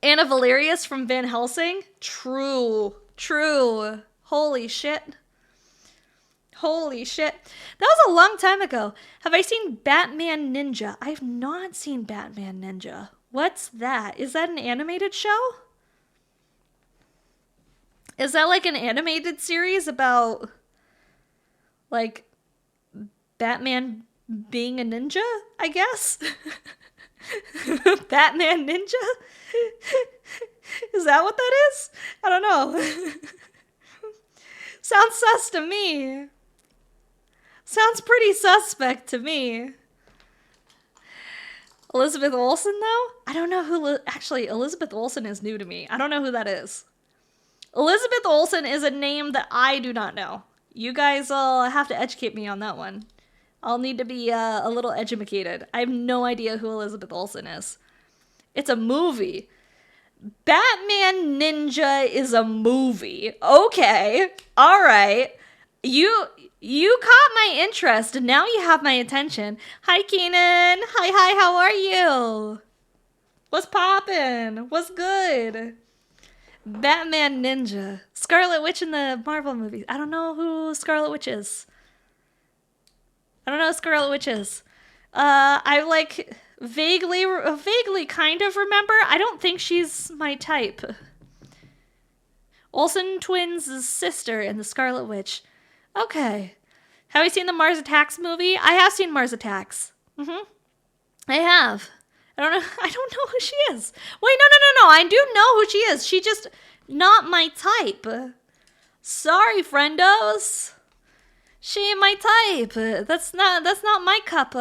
Anna Valerius from Van Helsing? True. Holy shit. That was a long time ago. Have I seen Batman Ninja? I have not seen Batman Ninja. What's that? Is that an animated show? Is that like an animated series about, like, Batman being a ninja, I guess? Batman Ninja? Is that what that is? I don't know. Sounds sus to me. Sounds pretty suspect to me. Elizabeth Olsen, though? I don't know who... Actually, Elizabeth Olsen is new to me. I don't know who that is. Elizabeth Olsen is a name that I do not know. You guys will have to educate me on that one. I'll need to be a little educated. I have no idea who Elizabeth Olsen is. It's a movie. Batman Ninja is a movie. Okay. All right. You caught my interest, and now you have my attention. Hi, Keenan. Hi, how are you? What's poppin'? What's good? Batman Ninja. Scarlet Witch in the Marvel movies. I don't know who Scarlet Witch is. I, like, vaguely kind of remember. I don't think she's my type. Olsen twins' sister in the Scarlet Witch. Okay. Have you seen the Mars Attacks movie? I have seen Mars Attacks. I have. I don't know who she is. Wait, no. I do know who she is. She just not my type. Sorry, friendos. She ain't my type. That's not my cup.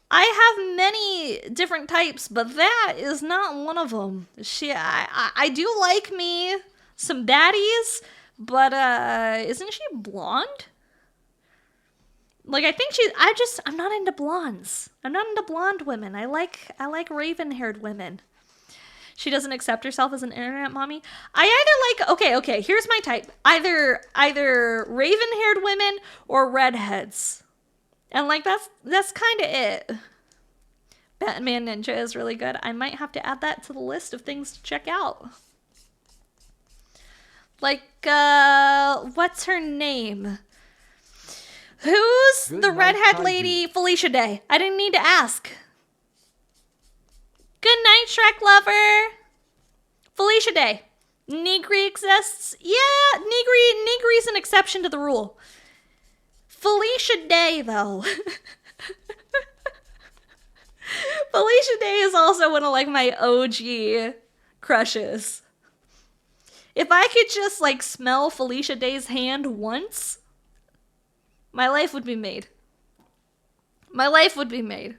I have many different types, but that is not one of them. I do like me some baddies, but isn't she blonde? Like, I think I'm not into blondes. I'm not into blonde women. I like raven-haired women. She doesn't accept herself as an internet mommy. I either like, okay, here's my type. Either raven-haired women or redheads. And like, that's kind of it. Batman Ninja is really good. I might have to add that to the list of things to check out. Like, what's her name? Who's the redhead lady? Felicia Day. I didn't need to ask. Good night, Shrek lover. Felicia Day. Negri exists? Yeah, Negri's an exception to the rule. Felicia Day, though. Felicia Day is also one of, like, my OG crushes. If I could just, like, smell Felicia Day's hand once, my life would be made. My life would be made.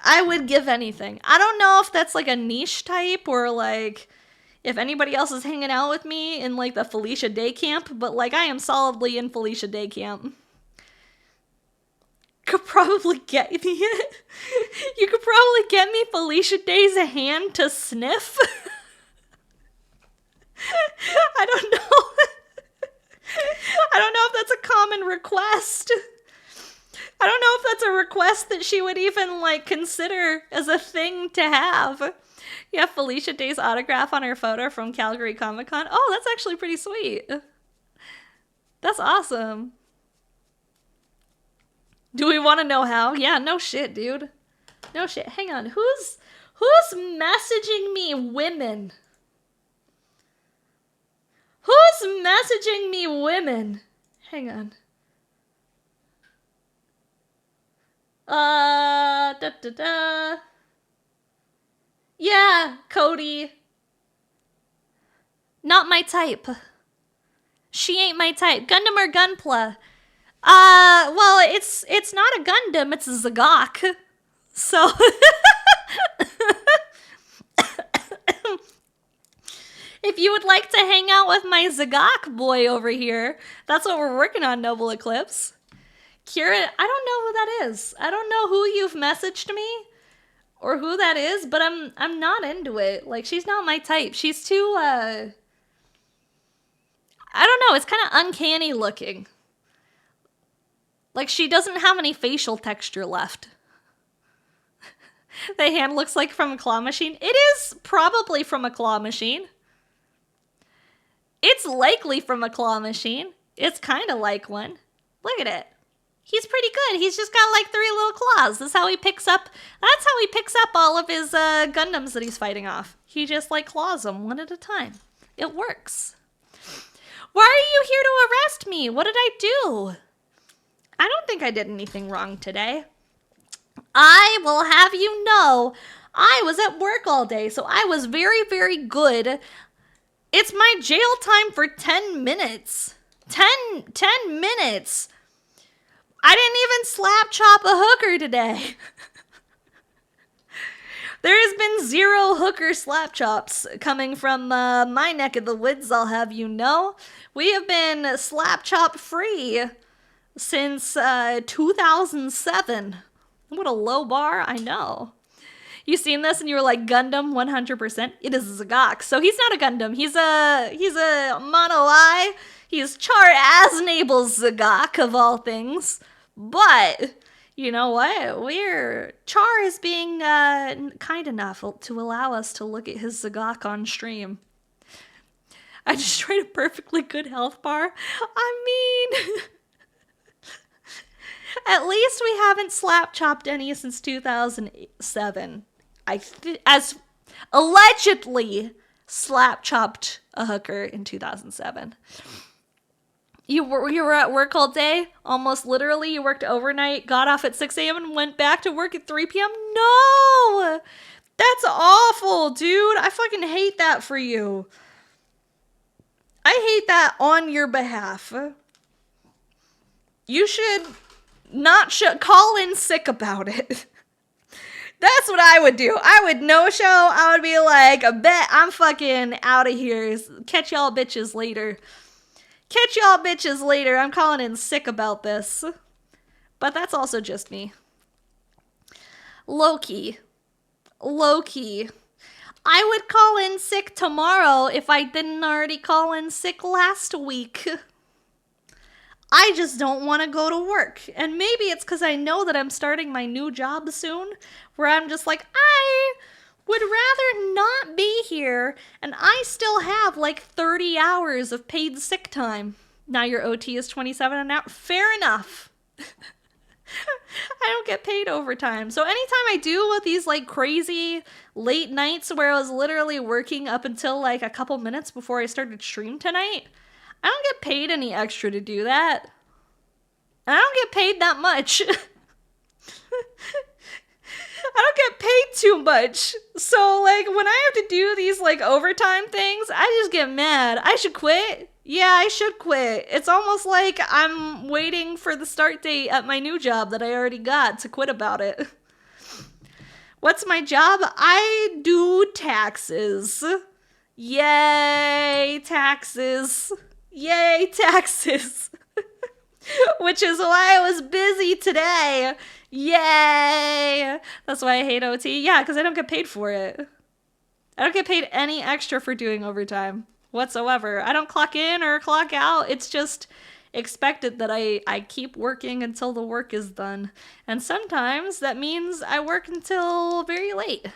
I would give anything. I don't know if that's, like, a niche type or, like, if anybody else is hanging out with me in, like, the Felicia Day camp, but, like, I am solidly in Felicia Day camp. Could probably get me it. You could probably get me Felicia Day's hand to sniff. I don't know. I don't know if that's a common request. I don't know if that's a request that she would even, like, consider as a thing to have. You have Felicia Day's autograph on her photo from Calgary Comic Con. Oh, that's actually pretty sweet. That's awesome. Do we want to know how? Yeah, no shit, dude. No shit. Hang on. Who's messaging me women? Who's messaging me women? Hang on. Yeah, Cody. Not my type. She ain't my type. Gundam or Gunpla? Well, it's not a Gundam, it's a Zagok. So if you would like to hang out with my Zagok boy over here, that's what we're working on, Noble Eclipse. Kira, I don't know who that is. I don't know who you've messaged me or who that is, but I'm not into it. Like, she's not my type. She's too I don't know, it's kind of uncanny looking. Like, she doesn't have any facial texture left. The hand looks like from a claw machine. It is probably from a claw machine. It's likely from a claw machine. It's kind of like one. Look at it. He's pretty good. He's just got like 3 little claws. That's how he picks up all of his Gundams that he's fighting off. He just like claws them one at a time. It works. Why are you here to arrest me? What did I do? I don't think I did anything wrong today. I will have you know, I was at work all day, so I was very, very good. It's my jail time for 10 minutes. 10 minutes. I didn't even slap chop a hooker today. There has been 0 hooker slap chops coming from my neck of the woods, I'll have you know. We have been slap chop free since 2007. What a low bar, I know. You seen this and you were like, Gundam 100%? It is a Zagok. So he's not a Gundam. He's a Mono Eye. He's Char Aznable's Zagok of all things. But you know what? Char is being kind enough to allow us to look at his Zagok on stream. I just tried a perfectly good health bar. I mean, at least we haven't slap chopped any since 2007. As allegedly slap chopped a hooker in 2007. You were at work all day? Almost literally, you worked overnight, got off at 6 a.m. and went back to work at 3 p.m.? No! That's awful, dude. I fucking hate that for you. I hate that on your behalf. You should not call in sick about it. That's what I would do. I would no-show. I would be like, I bet I'm fucking out of here. Catch y'all bitches later. Catch y'all bitches later. I'm calling in sick about this. But that's also just me. Low-key. Low-key. I would call in sick tomorrow if I didn't already call in sick last week. I just don't want to go to work. And maybe it's because I know that I'm starting my new job soon, where I'm just like, I would rather not be here, and I still have like 30 hours of paid sick time. Now your OT is 27 an hour. Fair enough. I don't get paid overtime. So anytime I do these like crazy late nights where I was literally working up until like a couple minutes before I started stream tonight, I don't get paid any extra to do that. And I don't get paid that much. I don't get paid too much. So like when I have to do these like overtime things, I just get mad. I should quit. Yeah, I should quit. It's almost like I'm waiting for the start date at my new job that I already got to quit about it. What's my job? I do taxes. Yay, taxes. Yay, taxes. Which is why I was busy today. Yay. That's why I hate OT. Yeah, because I don't get paid for it. I don't get paid any extra for doing overtime whatsoever. I don't clock in or clock out. It's just expected that I keep working until the work is done. And sometimes that means I work until very late.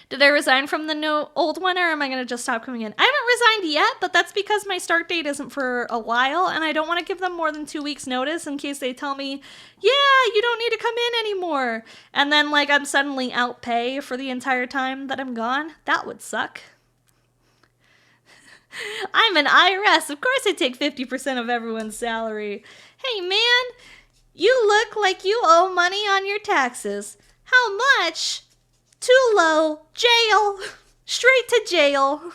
Did I resign from the old one, or am I going to just stop coming in? I haven't resigned yet, but that's because my start date isn't for a while, and I don't want to give them more than 2 weeks notice in case they tell me, yeah, you don't need to come in anymore. And then, like, I'm suddenly out pay for the entire time that I'm gone. That would suck. I'm an IRS. Of course I take 50% of everyone's salary. Hey, man, you look like you owe money on your taxes. How much? Too low. Jail. Straight to jail.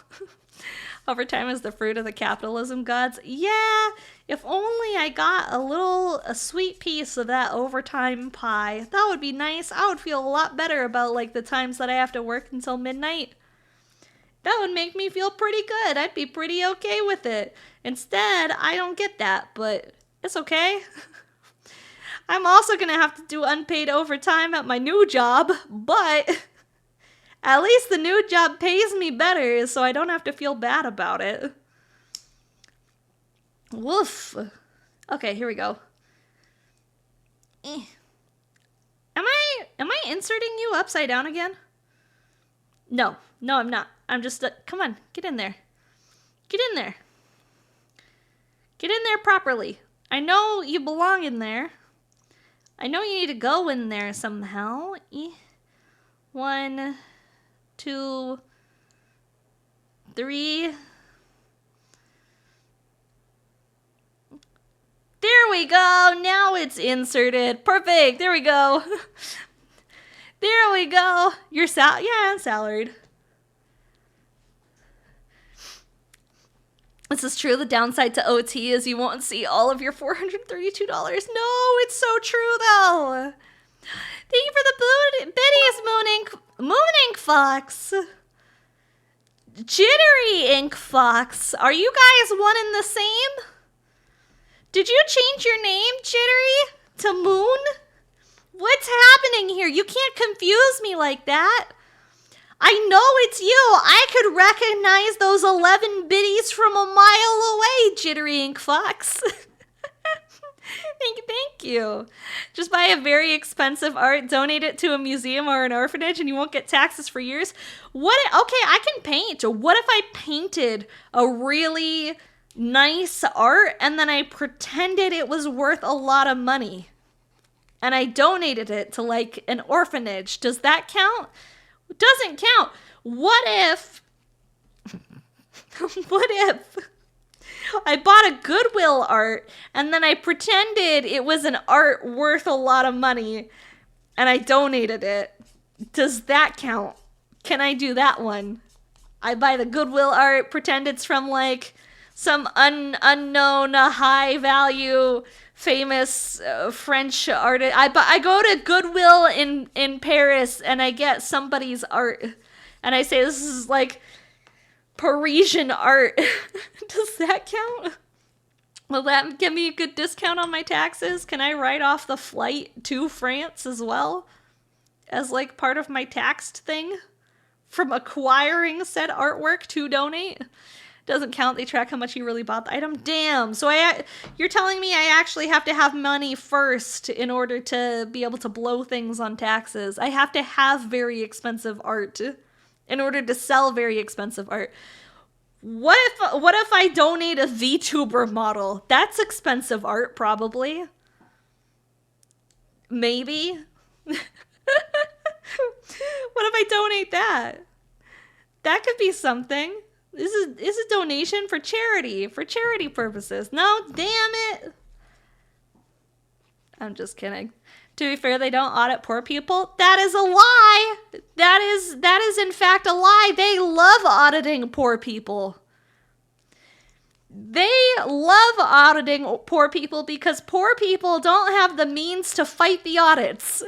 Overtime is the fruit of the capitalism gods. Yeah, if only I got a sweet piece of that overtime pie. That would be nice. I would feel a lot better about like the times that I have to work until midnight. That would make me feel pretty good. I'd be pretty okay with it. Instead, I don't get that, but it's okay. I'm also gonna have to do unpaid overtime at my new job, but at least the new job pays me better, so I don't have to feel bad about it. Woof. Okay, here we go. Am I inserting you upside down again? No, I'm not. I'm just, come on, get in there. Get in there. Get in there properly. I know you belong in there. I know you need to go in there somehow. 1, 2, 3. There we go. Now it's inserted. Perfect. There we go. There we go. You're yeah, I'm salaried. This is true. The downside to OT is you won't see all of your $432. No, it's so true though. Thank you for the biddies, Moon Ink Fox. Jittery Ink Fox. Are you guys one and the same? Did you change your name, Jittery, to Moon? What's happening here? You can't confuse me like that. I know it's you. I could recognize those 11 biddies from a mile away, Jittery Ink Fox. Thank you. Just buy a very expensive art, donate it to a museum or an orphanage, and you won't get taxes for years. Okay, I can paint. What if I painted a really nice art and then I pretended it was worth a lot of money and I donated it to like an orphanage? Does that count? It doesn't count. What if I I bought a Goodwill art, and then I pretended it was an art worth a lot of money, and I donated it. Does that count? Can I do that one? I buy the Goodwill art, pretend it's from like some unknown, high value, famous French artist. I go to Goodwill in Paris and I get somebody's art, and I say this is like Parisian art. Does that count? Will that give me a good discount on my taxes? Can I write off the flight to France as well as like part of my taxed thing from acquiring said artwork to donate? Doesn't count. They track how much you really bought the item. Damn. So you're telling me I actually have to have money first in order to be able to blow things on taxes. I have to have very expensive art in order to sell very expensive art. What if I donate a VTuber model? That's expensive art, probably. Maybe. What if I donate that? That could be something. This is a donation for charity purposes. No, damn it. I'm just kidding. To be fair, they don't audit poor people. That is a lie. That is in fact a lie. They love auditing poor people. They love auditing poor people because poor people don't have the means to fight the audits.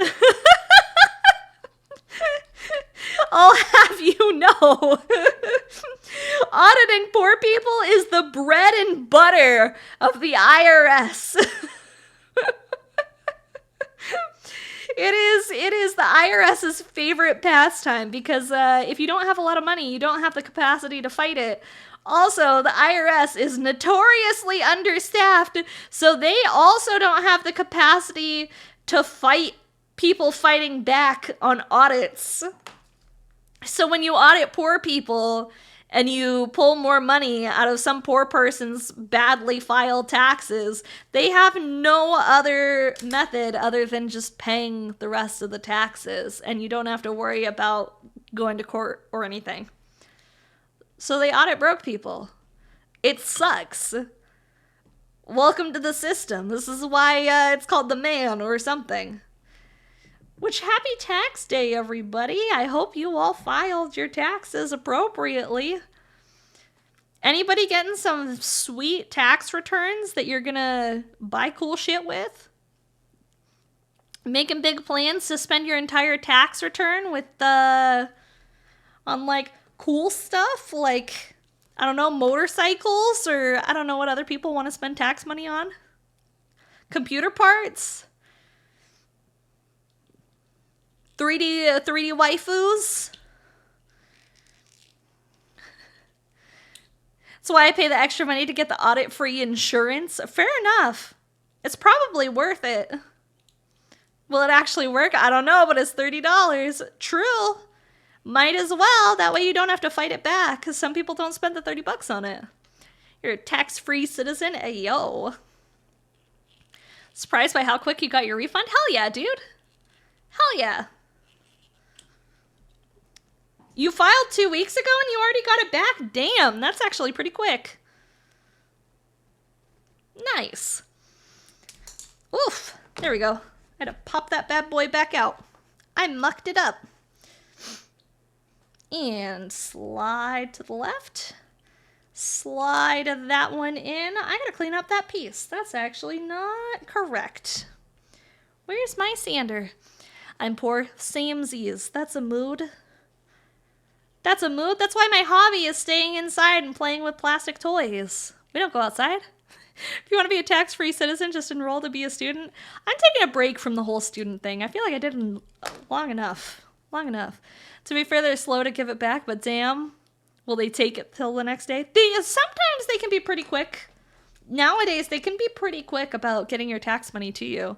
I'll have you know. Auditing poor people is the bread and butter of the IRS. It is the IRS's favorite pastime because if you don't have a lot of money, you don't have the capacity to fight it. Also, the IRS is notoriously understaffed, so they also don't have the capacity to fight people fighting back on audits. So when you audit poor people and you pull more money out of some poor person's badly filed taxes, they have no other method other than just paying the rest of the taxes, and you don't have to worry about going to court or anything. So they audit broke people. It sucks. Welcome to the system. This is why it's called the man or something. Which, happy tax day, everybody. I hope you all filed your taxes appropriately. Anybody getting some sweet tax returns that you're gonna buy cool shit with? Making big plans to spend your entire tax return with on like cool stuff like, I don't know, motorcycles, or I don't know what other people want to spend tax money on. Computer parts. 3D waifus. That's why I pay the extra money to get the audit-free insurance. Fair enough. It's probably worth it. Will it actually work? I don't know, but it's $30. True. Might as well. That way you don't have to fight it back, because some people don't spend the $30 on it. You're a tax-free citizen? Ayo. Surprised by how quick you got your refund? Hell yeah, dude. Hell yeah. You filed 2 weeks ago and you already got it back? Damn, that's actually pretty quick. Nice. Oof. There we go. I had to pop that bad boy back out. I mucked it up. And slide to the left. Slide that one in. I gotta clean up that piece. That's actually not correct. Where's my sander? I'm poor. Samesies. That's a mood. That's a mood. That's why my hobby is staying inside and playing with plastic toys. We don't go outside. If you want to be a tax-free citizen, just enroll to be a student. I'm taking a break from the whole student thing. I feel like I did long enough. Long enough. To be fair, they're slow to give it back, but damn, will they take it till the next day? Sometimes they can be pretty quick. Nowadays, they can be pretty quick about getting your tax money to you.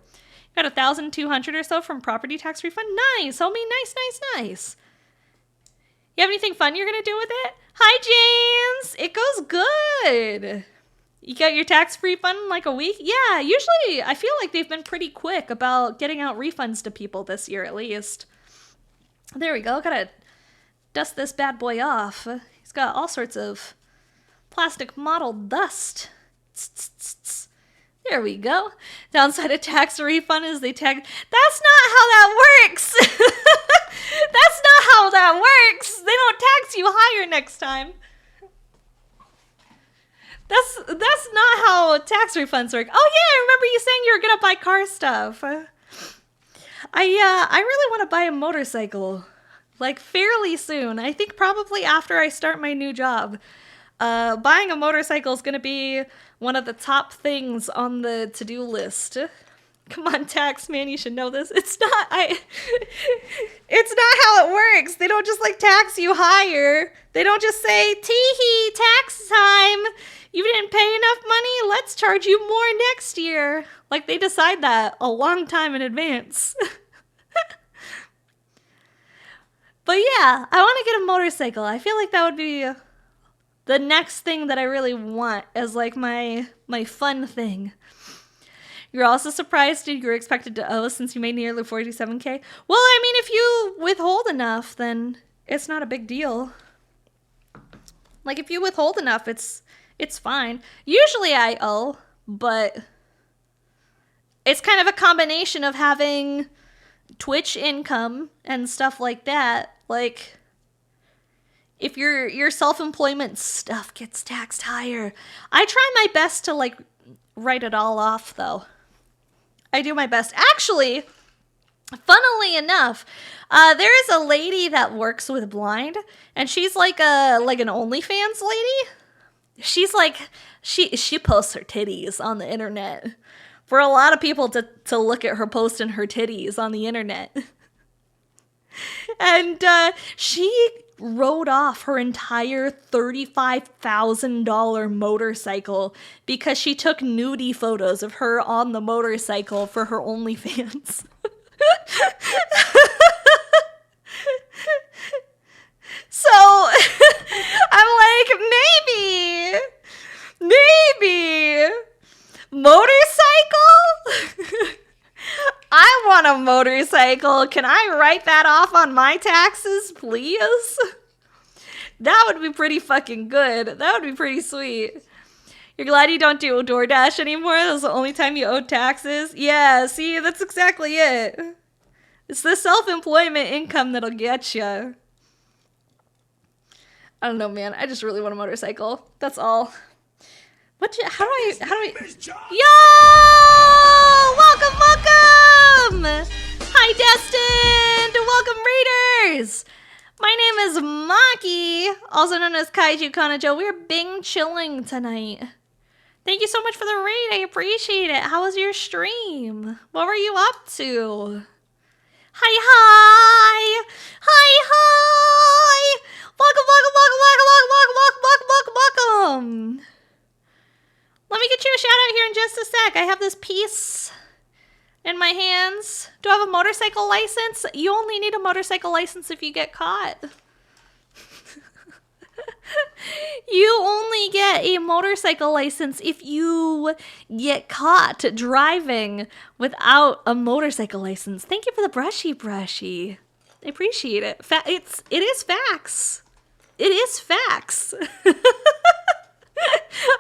You got 1,200 or so from property tax refund. Nice, homie. Nice, nice, nice. You have anything fun you're going to do with it? Hi, James. It goes good. You got your tax refund in like a week? Yeah, usually I feel like they've been pretty quick about getting out refunds to people this year at least. There we go. Gotta dust this bad boy off. He's got all sorts of plastic mottled dust There we go. Downside of tax refund is they tax. That's not how that works. That's not how that works. They don't tax you higher next time. That's not how tax refunds work. Oh yeah, I remember you saying you were gonna buy car stuff. I really want to buy a motorcycle, like fairly soon. I think probably after I start my new job. Buying a motorcycle is gonna be one of the top things on the to-do list. Come on, tax man, you should know this. It's not how it works. They don't just like tax you higher. They don't just say, tee-hee, tax time. You didn't pay enough money, let's charge you more next year. Like they decide that a long time in advance. But yeah, I want to get a motorcycle. I feel like that would be the next thing that I really want as like my fun thing. You're also surprised you were expected to owe since you made nearly 47K? Well, I mean, if you withhold enough, then it's not a big deal. Like if you withhold enough, it's fine. Usually I owe, but it's kind of a combination of having Twitch income and stuff like that. Like if your self-employment stuff gets taxed higher. I try my best to like write it all off though. I do my best. Actually, funnily enough, there is a lady that works with blind, and she's like an OnlyFans lady. She's like she posts her titties on the internet for a lot of people to look at her posting her titties on the internet. And she wrote off her entire $35,000 motorcycle because she took nudie photos of her on the motorcycle for her OnlyFans. So I'm like, maybe motorcycle? I want a motorcycle. Can I write that off on my taxes, please? That would be pretty fucking good. That would be pretty sweet. You're glad you don't do DoorDash anymore? That was the only time you owed taxes? Yeah, see, that's exactly it. It's the self-employment income that'll get you. I don't know, man. I just really want a motorcycle. That's all. How do I? Yo! Welcome! Hi, Destined! Welcome, Raiders! My name is Maki, also known as Kaiju Kanajo. We're Bing chilling tonight. Thank you so much for the raid. I appreciate it. How was your stream? What were you up to? Hi! Welcome! Let me get you a shout out here in just a sec. I have this piece in my hands. Do I have a motorcycle license? You only need a motorcycle license if you get caught. You only get a motorcycle license if you get caught driving without a motorcycle license. Thank you for the brushy. I appreciate it. It is facts. It is facts.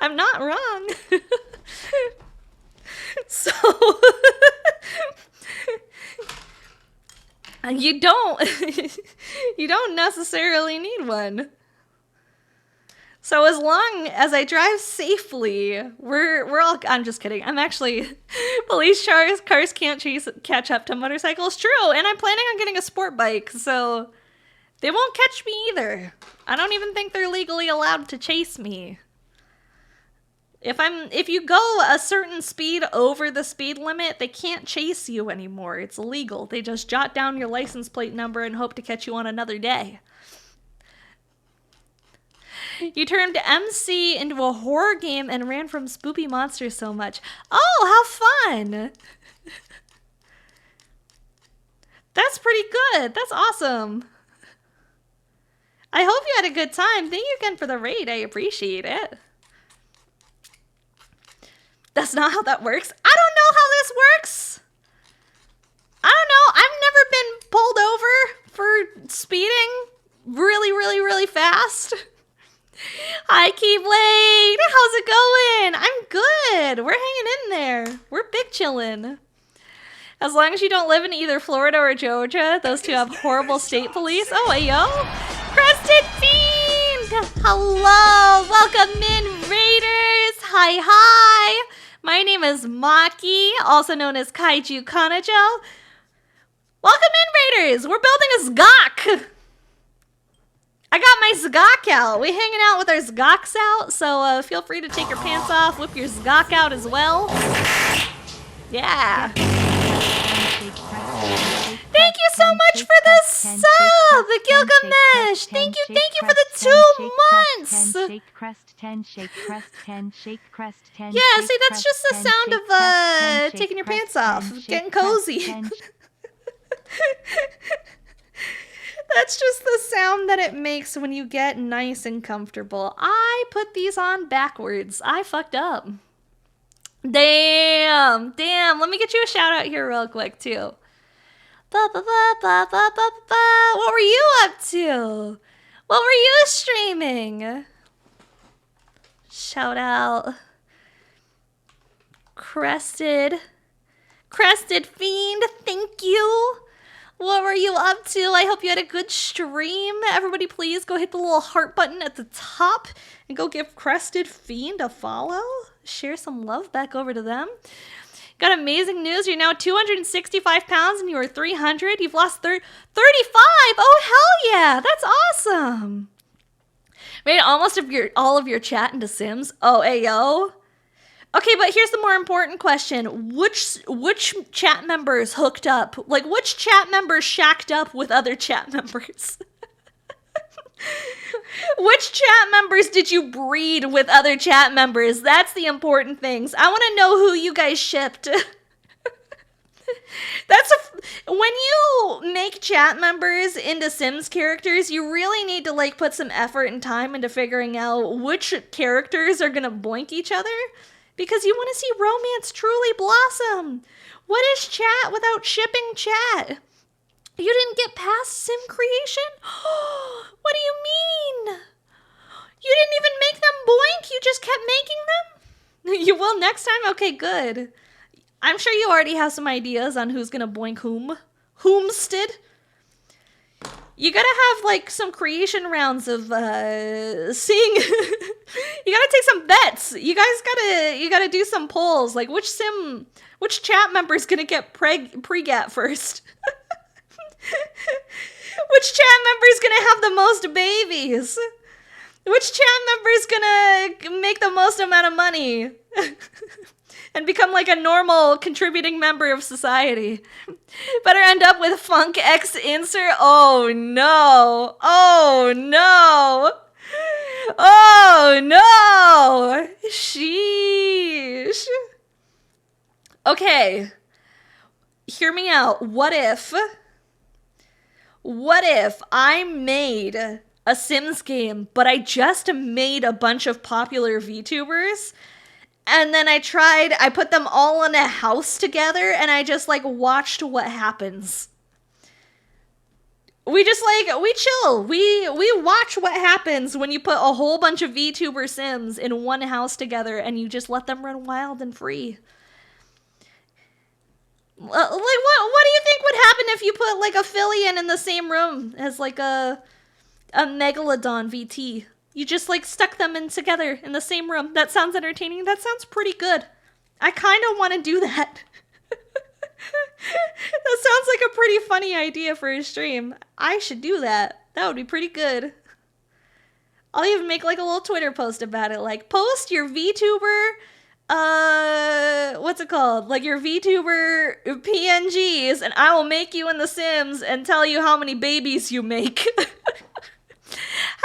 I'm not wrong. So you don't necessarily need one. So as long as I drive safely, we're all. I'm just kidding. I'm actually police cars can't catch up to motorcycles. True, and I'm planning on getting a sport bike, so they won't catch me either. I don't even think they're legally allowed to chase me. If you go a certain speed over the speed limit, they can't chase you anymore. It's illegal. They just jot down your license plate number and hope to catch you on another day. You turned MC into a horror game and ran from spoopy monsters so much. Oh, how fun! That's pretty good. That's awesome. I hope you had a good time. Thank you again for the raid. I appreciate it. That's not how that works. I don't know how this works. I don't know. I've never been pulled over for speeding really fast. Hi, Keyblade. How's it going? I'm good. We're hanging in there. We're big chillin'. As long as you don't live in either Florida or Georgia, those two have horrible state police. Oh, hey, yo. Crested Fiend! Hello! Welcome in, Raiders! Hi, hi! My name is Maki, also known as Kaiju Kanajo. Welcome in, Raiders! We're building a Zgok! I got my Zgok out. We hanging out with our Zgoks out, so feel free to take your pants off, whip your Zgok out as well. Yeah. Thank you so much for the sub, the Gilgamesh. Thank you for the 2 months. Yeah, see, that's just the sound of taking your pants off, getting cozy. That's just the sound that it makes when you get nice and comfortable. I put these on backwards. I fucked up. Damn. Let me get you a shout out here real quick, too. What were you up to? What were you streaming? Shout out. Crested Fiend, thank you. What were you up to? I hope you had a good stream. Everybody please go hit the little heart button at the top and go give Crested Fiend a follow. Share some love back over to them. Got amazing news. You're now 265 pounds and you were 300. You've lost 35. Oh, hell yeah. That's awesome. Made all of your chat into Sims. Oh, ayo. Okay, but here's the more important question. Which chat members hooked up? Like, which chat members shacked up with other chat members? Which chat members did you breed with other chat members? That's the important things. I want to know who you guys shipped. When you make chat members into Sims characters, you really need to like put some effort and time into figuring out which characters are gonna boink each other, because you want to see romance truly blossom. What is chat without shipping chat? You didn't get past sim creation? What do you mean? You didn't even make them boink? You just kept making them? You will next time? Okay, good. I'm sure you already have some ideas on who's gonna boink whom. Whomsted. You gotta have like some creation rounds of seeing. You gotta take some bets. You gotta do some polls. Like which chat member's gonna get pregat first? Which chat member's gonna have the most babies? Which chat member's gonna make the most amount of money? And become like a normal contributing member of society. Better end up with Funk X insert. Oh no. Oh no. Oh no. Sheesh. Okay. Hear me out. What if I made a Sims game, but I just made a bunch of popular VTubers? And then I put them all in a house together and I just like watched what happens. We chill. We watch what happens when you put a whole bunch of VTuber Sims in one house together and you just let them run wild and free. Like what do you think would happen if you put like a Phillian in the same room as like a Megalodon VT? You just like stuck them in together in the same room. That sounds entertaining. That sounds pretty good. I kind of want to do that. That sounds like a pretty funny idea for a stream. I should do that. That would be pretty good. I'll even make like a little Twitter post about it. Like post your VTuber, what's it called? Like your VTuber PNGs and I will make you in The Sims and tell you how many babies you make.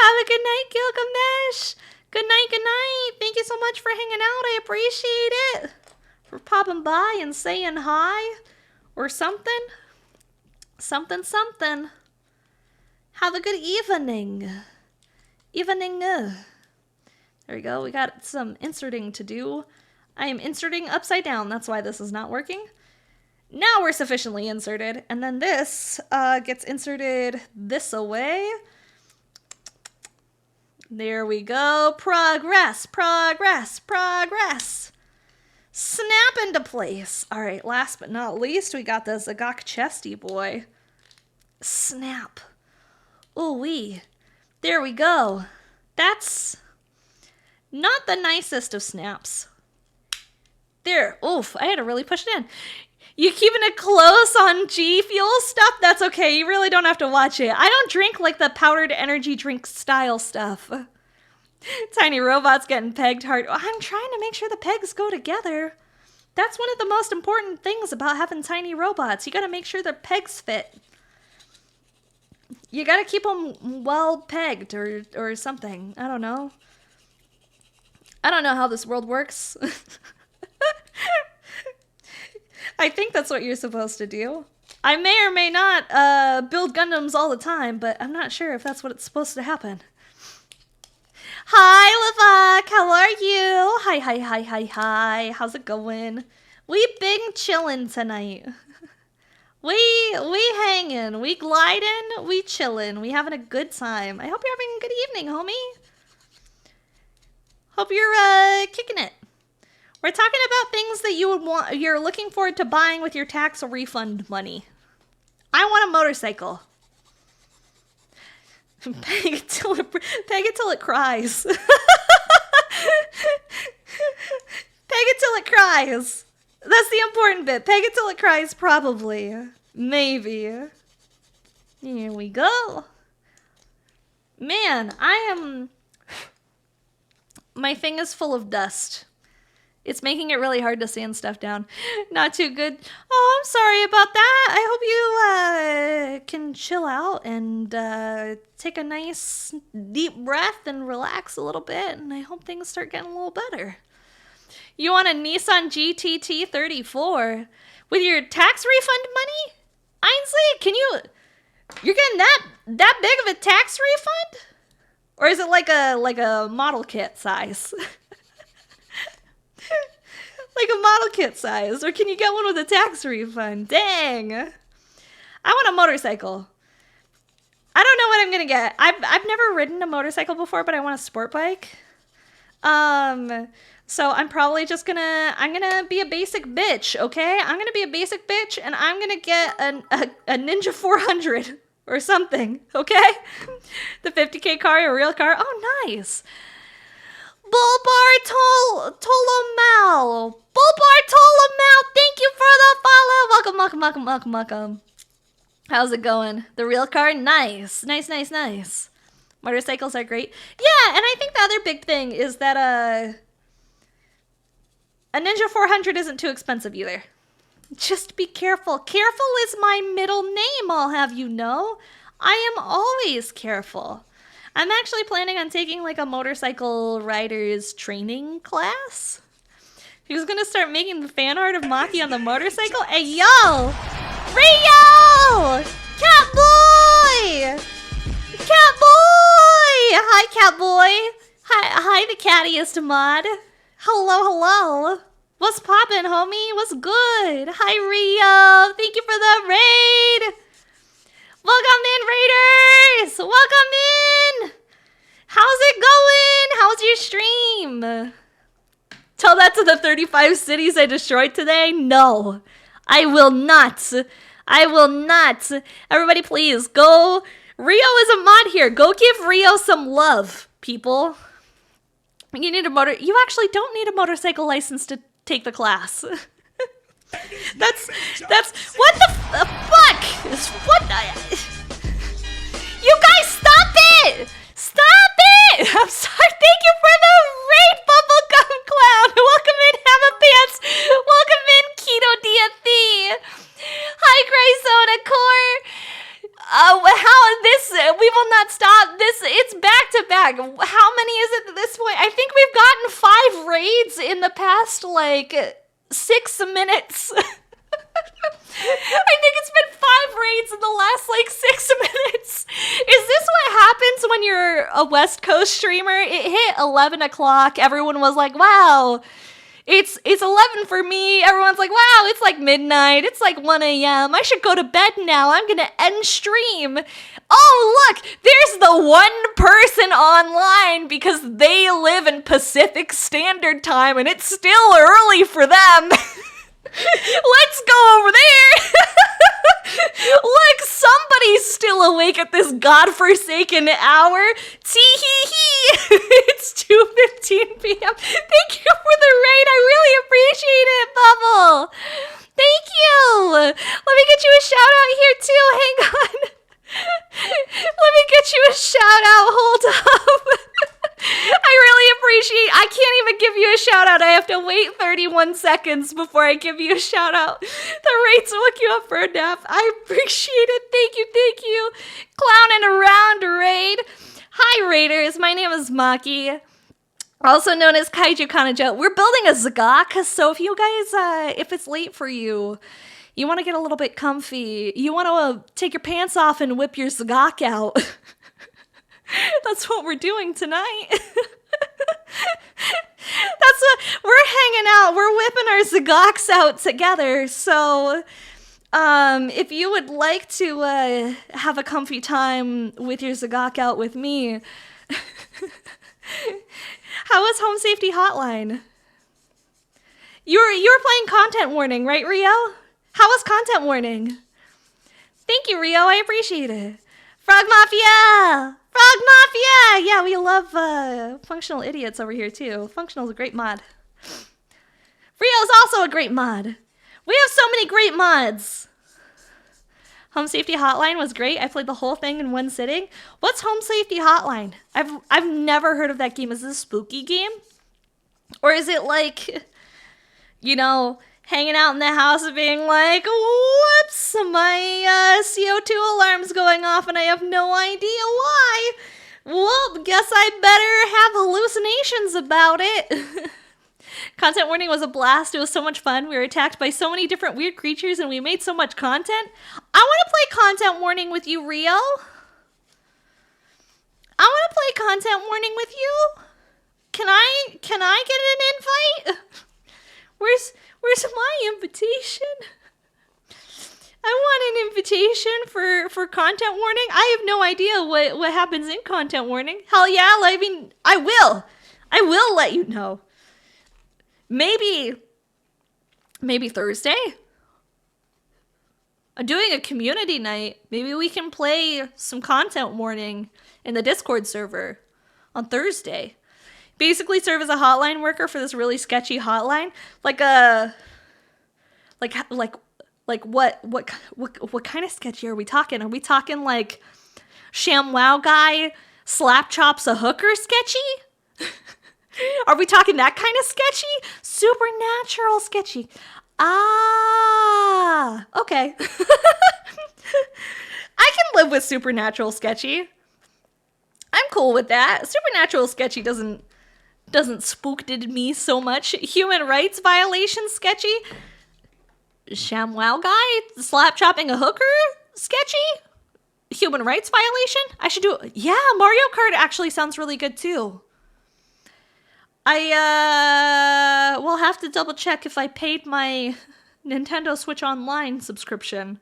Have a good night, Gilgamesh. Good night, good night. Thank you so much for hanging out. I appreciate it. For popping by and saying hi. Or something. Something. Have a good evening. There we go. We got some inserting to do. I am inserting upside down. That's why this is not working. Now we're sufficiently inserted. And then this gets inserted this away. There we go. Progress. snap into place. All right, last but not least, we got the Zagok chesty boy. Snap. Ooh-wee. There we go. That's not the nicest of snaps. There. Oof, I had to really push it in. You keeping it close on G Fuel stuff? That's okay. You really don't have to watch it. I don't drink like the powdered energy drink style stuff. Tiny robots getting pegged hard. I'm trying to make sure the pegs go together. That's one of the most important things about having tiny robots. You gotta make sure their pegs fit. You gotta keep them well pegged or something. I don't know. I don't know how this world works. I think that's what you're supposed to do. I may or may not build Gundams all the time, but I'm not sure if that's what it's supposed to happen. Hi, Lavak. How are you? Hi. How's it going? We big chillin' tonight. We hanging, we gliding, we chillin', we having a good time. I hope you're having a good evening, homie. Hope you're kicking it. We're talking about things that you're looking forward to buying with your tax refund money. I want a motorcycle. Peg it till it cries. Peg it till it cries. That's the important bit. Peg it till it cries, probably. Maybe. Here we go. Man, my thing is full of dust. It's making it really hard to sand stuff down. Not too good. Oh, I'm sorry about that. I hope you can chill out and take a nice deep breath and relax a little bit. And I hope things start getting a little better. You want a Nissan GTT 34 with your tax refund money? Ainsley, you're getting that big of a tax refund? Or is it like a model kit size? Like a model kit size, or can you get one with a tax refund? Dang. I want a motorcycle. I don't know what I'm gonna get. I've never ridden a motorcycle before, but I want a sport bike. So I'm probably just I'm gonna be a basic bitch, okay? I'm gonna be a basic bitch, and I'm gonna get a Ninja 400 or something, okay? The 50K car, a real car. Oh, nice. Bulbar Tolomal. Bulbar Tolomal, thank you for the follow. Welcome. How's it going? The real car? Nice. Motorcycles are great. Yeah, and I think the other big thing is that a Ninja 400 isn't too expensive either. Just be careful. Careful is my middle name, I'll have you know. I am always careful. I'm actually planning on taking like a motorcycle rider's training class. He's gonna start making the fan art of Maki on the motorcycle. Hey, yo! Rio! Catboy! Hi, Catboy! Hi, the cattiest mod. Hello. What's poppin', homie? What's good? Hi, Rio! Thank you for the raid! Welcome in, Raiders! Welcome in! How's it going? How's your stream? Tell that to the 35 cities I destroyed today? No, I will not. Everybody please, go. Rio is a mod here. Go give Rio some love, people. You actually don't need a motorcycle license to take the class. That's what the fuck? What the? You guys, stop it! Stop it! I'm sorry. Thank you for the raid, Bubblegum Clown. Welcome in, Hammer Pants. Welcome in, Keto DFE. Hi, Gray Soda Core. We will not stop this. It's back to back. How many is it at this point? I think we've gotten 5 raids in the past, 6 minutes. I think it's been 5 raids in the last 6 minutes. Is this what happens when you're a West Coast streamer? It hit 11 o'clock. Everyone was like, wow, It's 11 for me. Everyone's like, wow, it's like midnight. It's like 1 a.m. I should go to bed now. I'm gonna end stream. Oh, look, there's the one person online because they live in Pacific Standard Time and it's still early for them. Let's go over there. Look, somebody's still awake at this godforsaken hour. Tee-hee-hee. It's 2:15 p.m. Thank you for the raid. I really appreciate it, Bubble. Thank you. Let me get you a shout out here too. Hang on. Let me get you a shout out. Hold up. I really appreciate. I can't even give you a shout out. I have to wait 31 seconds before I give you a shout out. The rates woke you up for a nap. I appreciate it. Thank you, thank you. Clowning around, raid. Hi, raiders. My name is Maki, also known as Kaiju Kanajo. We're building a Zagak, so if you guys, if it's late for you, you want to get a little bit comfy, you want to take your pants off and whip your Zagak out. That's what we're doing tonight. That's what we're hanging out. We're whipping our Zagaks out together. So, if you would like to have a comfy time with your Zagak out with me, how was Home Safety Hotline? You were playing Content Warning, right, Rio? How was Content Warning? Thank you, Rio. I appreciate it. Frog Mafia! Frog Mafia! Yeah, we love Functional Idiots over here, too. Functional's a great mod. Rio's also a great mod. We have so many great mods. Home Safety Hotline was great. I played the whole thing in one sitting. What's Home Safety Hotline? I've never heard of that game. Is this a spooky game? Or is it like, you know, hanging out in the house and being like, whoops, my CO2 alarm's going off and I have no idea why. Well, guess I better have hallucinations about it. Content Warning was a blast. It was so much fun. We were attacked by so many different weird creatures and we made so much content. I want to play Content Warning with you, Rio. I want to play Content Warning with you. Can I get an invite? Where's my invitation? I want an invitation for Content Warning. I have no idea what happens in Content Warning. Hell yeah, I mean, I will let you know. Maybe Thursday? I'm doing a community night. Maybe we can play some Content Warning in the Discord server on Thursday. Basically serve as a hotline worker for this really sketchy hotline. Like what kind of sketchy are we talking? Are we talking like ShamWow guy slap chops a hooker sketchy? Are we talking that kind of sketchy? Supernatural sketchy. Ah, okay. I can live with supernatural sketchy. I'm cool with that. Supernatural sketchy doesn't spooked me so much. Human rights violation sketchy. ShamWow guy slap chopping a hooker sketchy. Human rights violation. I should do. Yeah, Mario Kart actually sounds really good too. I will have to double check if I paid my Nintendo Switch Online subscription.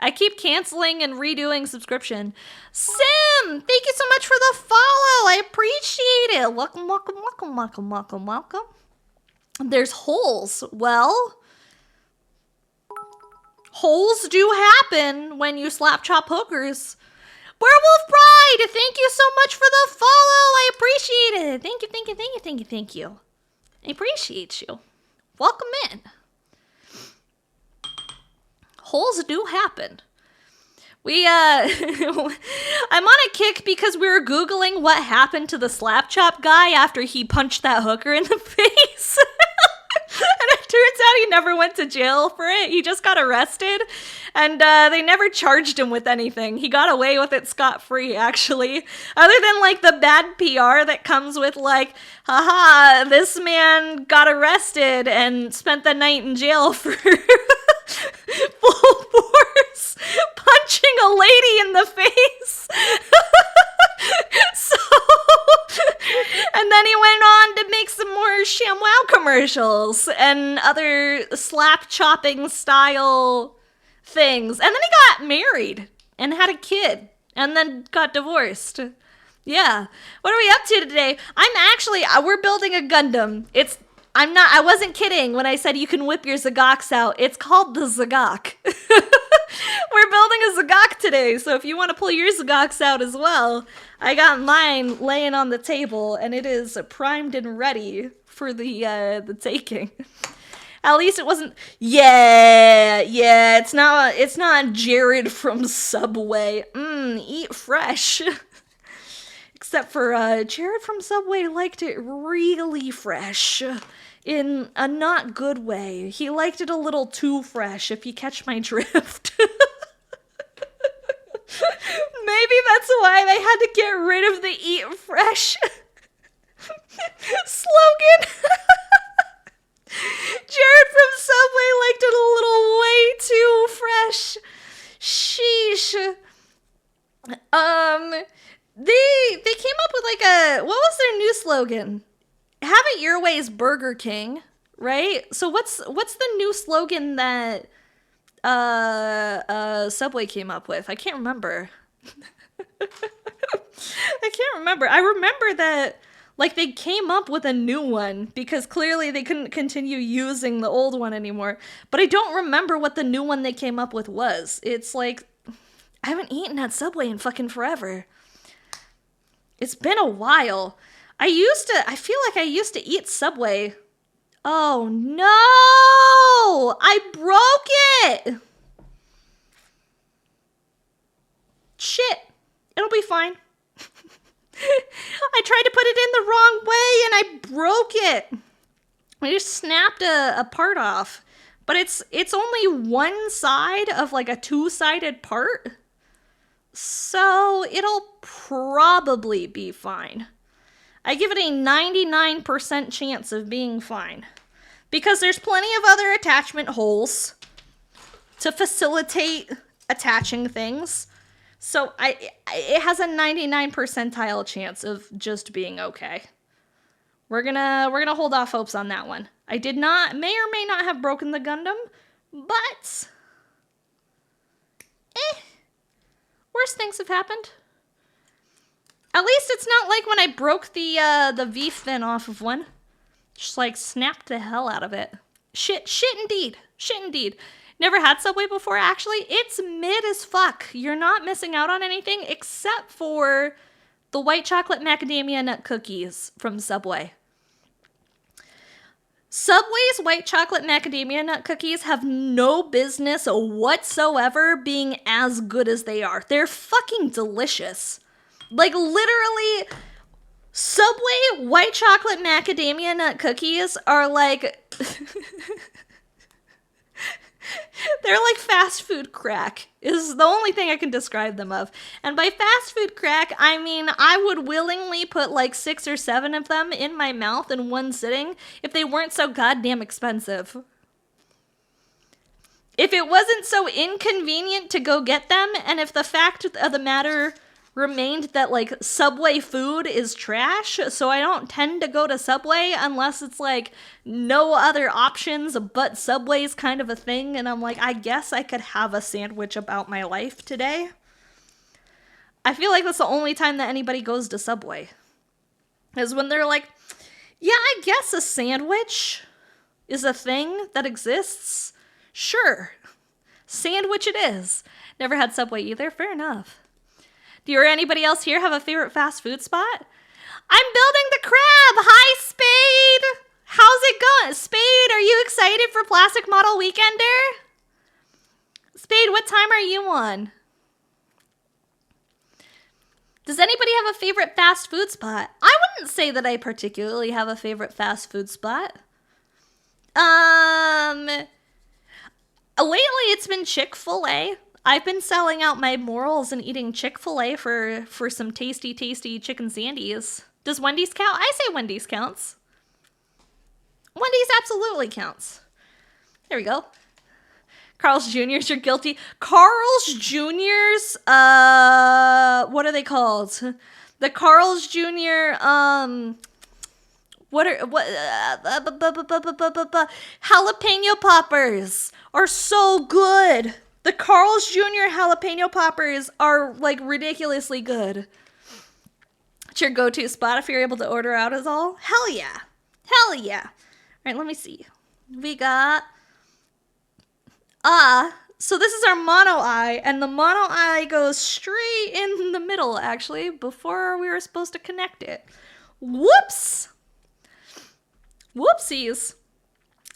I keep canceling and redoing subscription. Sim, thank you so much for the follow. I appreciate it. Welcome, welcome, welcome, welcome, welcome, welcome. There's holes. Well, holes do happen when you slap chop hookers. Werewolf Bride, thank you so much for the follow. I appreciate it. Thank you, thank you, thank you, thank you, thank you. I appreciate you. Welcome in. Holes do happen. I'm on a kick because we were Googling what happened to the slap chop guy after he punched that hooker in the face. And it turns out he never went to jail for it. He just got arrested. And they never charged him with anything. He got away with it scot-free, actually. Other than, like, the bad PR that comes with, like, haha, this man got arrested and spent the night in jail for full force punching a lady in the face. So And then he went on to make some more ShamWow commercials and other slap chopping style things. And then he got married and had a kid and then got divorced. Yeah. What are we up to today? We're building a Gundam. I wasn't kidding when I said you can whip your Zagaks out. It's called the Zagak. We're building a Zagak today, so if you want to pull your Zagaks out as well, I got mine laying on the table, and it is primed and ready for the taking. At least it wasn't. Yeah, it's not Jared from Subway. Eat fresh. Except for Jared from Subway liked it really fresh. In a not good way. He liked it a little too fresh, if you catch my drift. Maybe that's why they had to get rid of the eat fresh slogan. Jared from Subway liked it a little way too fresh. Sheesh. They came up with what was their new slogan? Have it your way's Burger King, right? So what's the new slogan that Subway came up with? I can't remember. I remember that they came up with a new one because clearly they couldn't continue using the old one anymore. But I don't remember what the new one they came up with was. It's I haven't eaten at Subway in fucking forever. It's been a while. I feel like I used to eat Subway. Oh no! I broke it! Shit. It'll be fine. I tried to put it in the wrong way and I broke it. I just snapped a part off. But it's only one side of a two-sided part. So it'll probably be fine. I give it a 99% chance of being fine. Because there's plenty of other attachment holes to facilitate attaching things. So it has a 99 percentile chance of just being okay. We're gonna hold off hopes on that one. I may or may not have broken the Gundam, but worse things have happened. At least it's not like when I broke the V fin off of one. Just snapped the hell out of it. Shit indeed. Never had Subway before, actually. It's mid as fuck. You're not missing out on anything except for the white chocolate macadamia nut cookies from Subway. Subway's white chocolate macadamia nut cookies have no business whatsoever being as good as they are. They're fucking delicious. Literally, Subway white chocolate macadamia nut cookies are they're like fast food crack, is the only thing I can describe them of. And by fast food crack, I mean I would willingly put 6 or 7 of them in my mouth in one sitting if they weren't so goddamn expensive. If it wasn't so inconvenient to go get them, and if the fact of the matter remained that Subway food is trash, so I don't tend to go to Subway unless it's no other options but Subway's kind of a thing, and I'm I guess I could have a sandwich about my life today. I feel like that's the only time that anybody goes to Subway. Is when they're yeah, I guess a sandwich is a thing that exists. Sure. Sandwich it is. Never had Subway either, fair enough. Do you or anybody else here have a favorite fast food spot? I'm building the crab! Hi, Spade! How's it going? Spade, are you excited for Plastic Model Weekender? Spade, what time are you on? Does anybody have a favorite fast food spot? I wouldn't say that I particularly have a favorite fast food spot. Lately it's been Chick-fil-A. I've been selling out my morals and eating Chick-fil-A for some tasty chicken sandies. Does Wendy's count? I say Wendy's counts. Wendy's absolutely counts. There we go. Carl's Jr.'s are guilty. Carl's Jr.'s, what are they called? The Carl's Jr. Jalapeno poppers are so good. The Carl's Jr. jalapeno poppers are like ridiculously good. It's your go-to spot if you're able to order out as all. Hell yeah. Hell yeah. All right, let me see. We got so this is our mono eye, and the mono eye goes straight in the middle, actually, before we were supposed to connect it. Whoops! Whoopsies.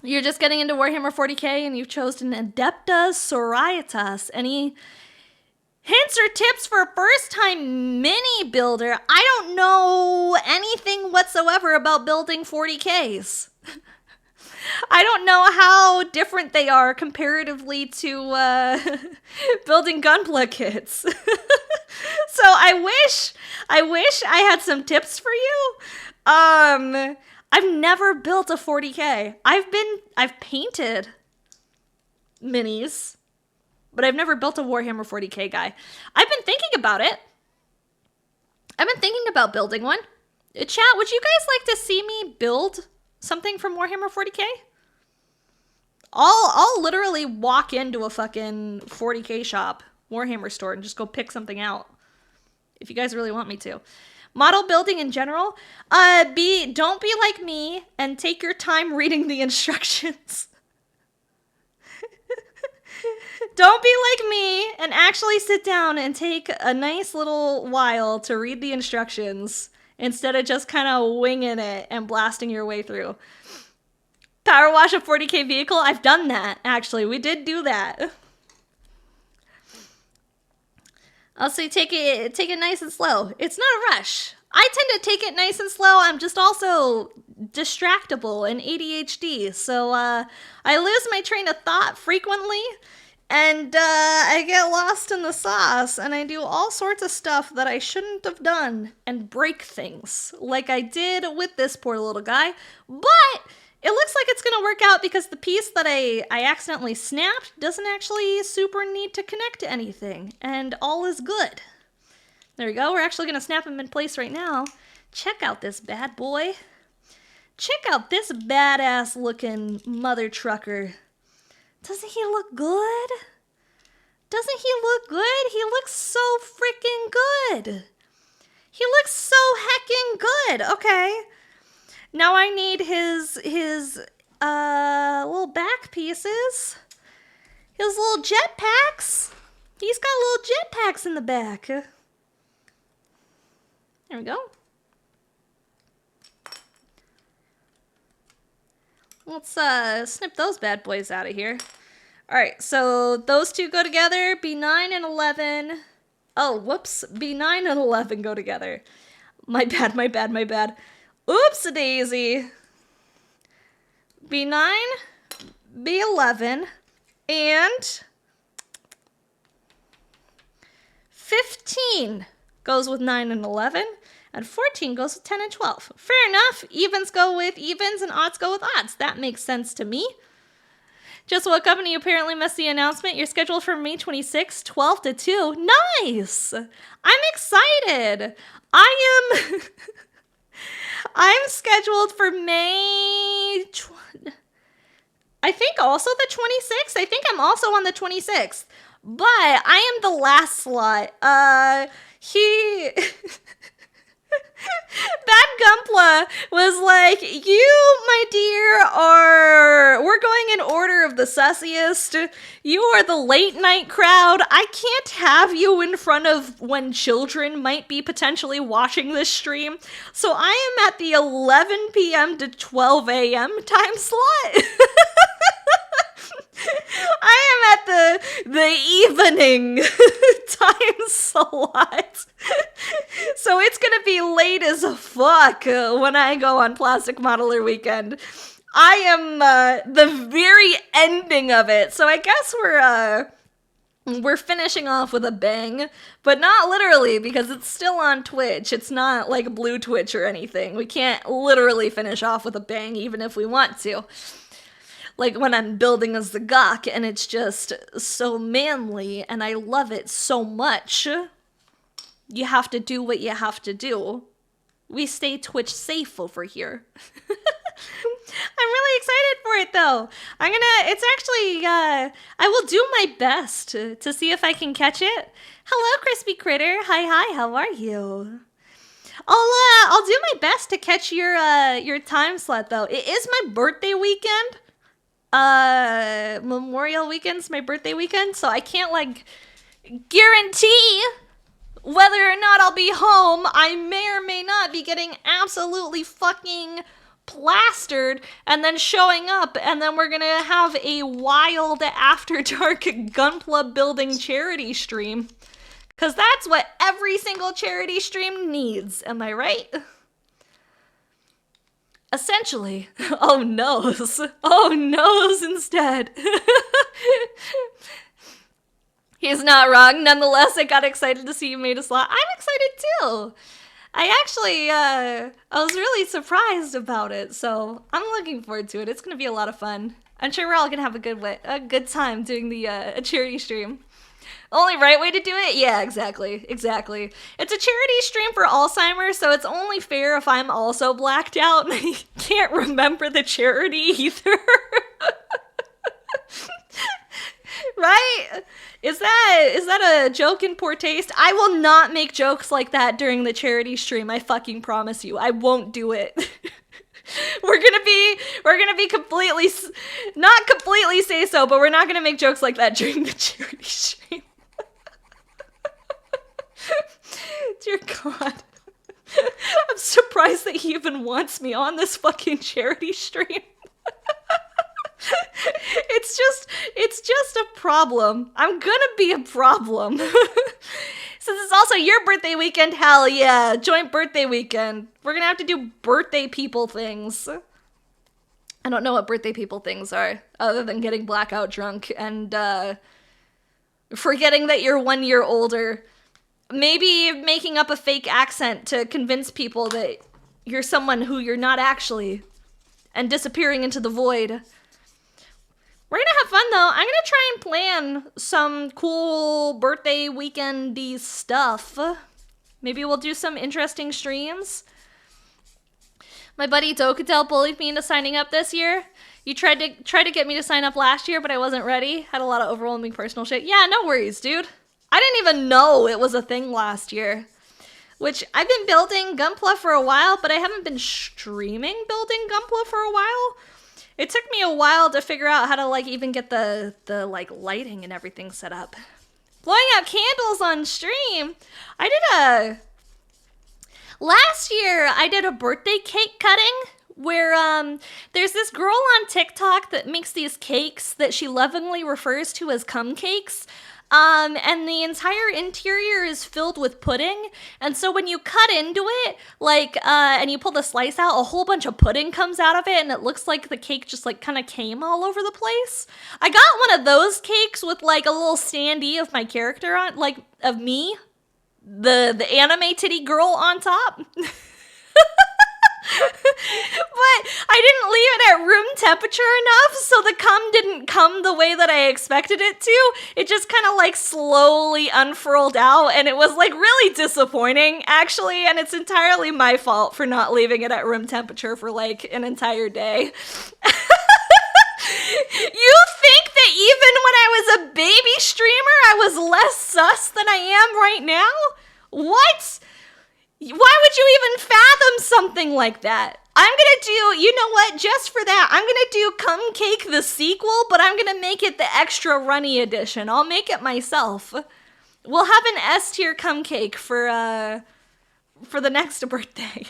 You're just getting into Warhammer 40k, and you've chosen Adepta Sororitas. Any hints or tips for a first-time mini builder? I don't know anything whatsoever about building 40ks. I don't know how different they are comparatively to building Gunpla kits. So I wish I had some tips for you. I've never built a 40k. I've painted minis, but I've never built a Warhammer 40k guy. I've been thinking about it. I've been thinking about building one. Chat, would you guys like to see me build something from Warhammer 40k? I'll literally walk into a fucking 40k shop, Warhammer store, and just go pick something out. If you guys really want me to. Model building in general, don't be like me and take your time reading the instructions. Don't be like me and actually sit down and take a nice little while to read the instructions instead of just kind of winging it and blasting your way through. Power wash a 40k vehicle? I've done that, actually. We did do that. I'll say take it nice and slow. It's not a rush. I tend to take it nice and slow. I'm just also distractible and ADHD. So I lose my train of thought frequently. And I get lost in the sauce. And I do all sorts of stuff that I shouldn't have done. And break things. Like I did with this poor little guy. But it looks like it's going to work out because the piece that I accidentally snapped doesn't actually super need to connect to anything. And all is good. There we go. We're actually going to snap him in place right now. Check out this bad boy. Check out this badass looking mother trucker. Doesn't he look good? Doesn't he look good? He looks so freaking good. He looks so heckin' good. Okay. Now I need his little back pieces. His little jetpacks. He's got little jetpacks in the back. There we go. Let's snip those bad boys out of here. Alright, so those two go together. B9 and 11. Oh, whoops. B9 and 11 go together. My bad, my bad, my bad. Oops-a-daisy. B9, B11, and 15 goes with 9 and 11, and 14 goes with 10 and 12. Fair enough. Evens go with evens and odds go with odds. That makes sense to me. Just woke up and you apparently missed the announcement. You're scheduled for May 26th, 12 to 2. Nice! I'm excited. I'm scheduled for I think also the 26th. I think I'm also on the 26th. But I am the last slot. Bad Gunpla was like, you, my dear, we're going in order of the sussiest. You are the late night crowd. I can't have you in front of when children might be potentially watching this stream. So I am at the 11 p.m. to 12 a.m. time slot. I am at the evening time slot. So it's gonna be late as fuck when I go on Plastic Modeler Weekend. I am the very ending of it. So I guess we're finishing off with a bang, but not literally because it's still on Twitch. It's not like Blue Twitch or anything. We can't literally finish off with a bang even if we want to. Like when I'm building as the Gok and it's just so manly and I love it so much. you have to do what you have to do. We stay Twitch safe over here. I'm really excited for it though. It's actually, I will do my best to see if I can catch it. Hello, Crispy Critter. Hi, how are you? I'll do my best to catch your time slot though. It is my birthday weekend. Memorial Weekend's my birthday weekend, so I can't like guarantee whether or not I'll be home. I may or may not be getting absolutely fucking plastered and then showing up, and then we're gonna have a wild after dark Gunpla building charity stream. Cause that's what every single charity stream needs, am I right? Essentially. Oh noes. Oh noes instead. He's not wrong. Nonetheless, I got excited to see you made a slot. I'm excited too. I was really surprised about it, so I'm looking forward to it. It's gonna be a lot of fun. I'm sure we're all gonna have a good time doing the a charity stream. Only right way to do it? Yeah, exactly. It's a charity stream for Alzheimer's, so it's only fair if I'm also blacked out and I can't remember the charity either. Right? Is that a joke in poor taste? I will not make jokes like that during the charity stream. I fucking promise you. I won't do it. We're gonna be completely, not completely say so, but we're not gonna make jokes like that during the charity stream. Dear God. I'm surprised that he even wants me on this fucking charity stream. It's just a problem. I'm gonna be a problem. Since it's also your birthday weekend, hell yeah, joint birthday weekend. We're gonna have to do birthday people things. I don't know what birthday people things are, other than getting blackout drunk and forgetting that you're 1 year older. Maybe making up a fake accent to convince people that you're someone who you're not actually, and disappearing into the void. We're gonna have fun though. I'm gonna try and plan some cool birthday weekendy stuff. Maybe we'll do some interesting streams. My buddy Dokadel bullied me into signing up this year. You tried to get me to sign up last year, but I wasn't ready. Had a lot of overwhelming personal shit. Yeah, no worries, dude. I didn't even know it was a thing last year. Which, I've been building Gunpla for a while, but I haven't been streaming building Gunpla for a while. It took me a while to figure out how to, like, even get the like, lighting and everything set up. Blowing out candles on stream. Last year, I did a birthday cake cutting where, there's this girl on TikTok that makes these cakes that she lovingly refers to as cum cakes. And the entire interior is filled with pudding, and so when you cut into it, like, and you pull the slice out, a whole bunch of pudding comes out of it, and it looks like the cake just, like, kind of came all over the place. I got one of those cakes with, like, a little standee of my character on, like, of me, the anime titty girl on top. But I didn't leave it at room temperature enough, so the cum didn't come the way that I expected it to. It just kind of like slowly unfurled out, and it was like really disappointing, actually, and it's entirely my fault for not leaving it at room temperature for like an entire day. You think that even when I was a baby streamer, I was less sus than I am right now? What? Why would you even fathom something like that? I'm gonna do, you know what, just for that, I'm gonna do Cum Cake the sequel, but I'm gonna make it the extra runny edition. I'll make it myself. We'll have an S tier Cum Cake for the next birthday.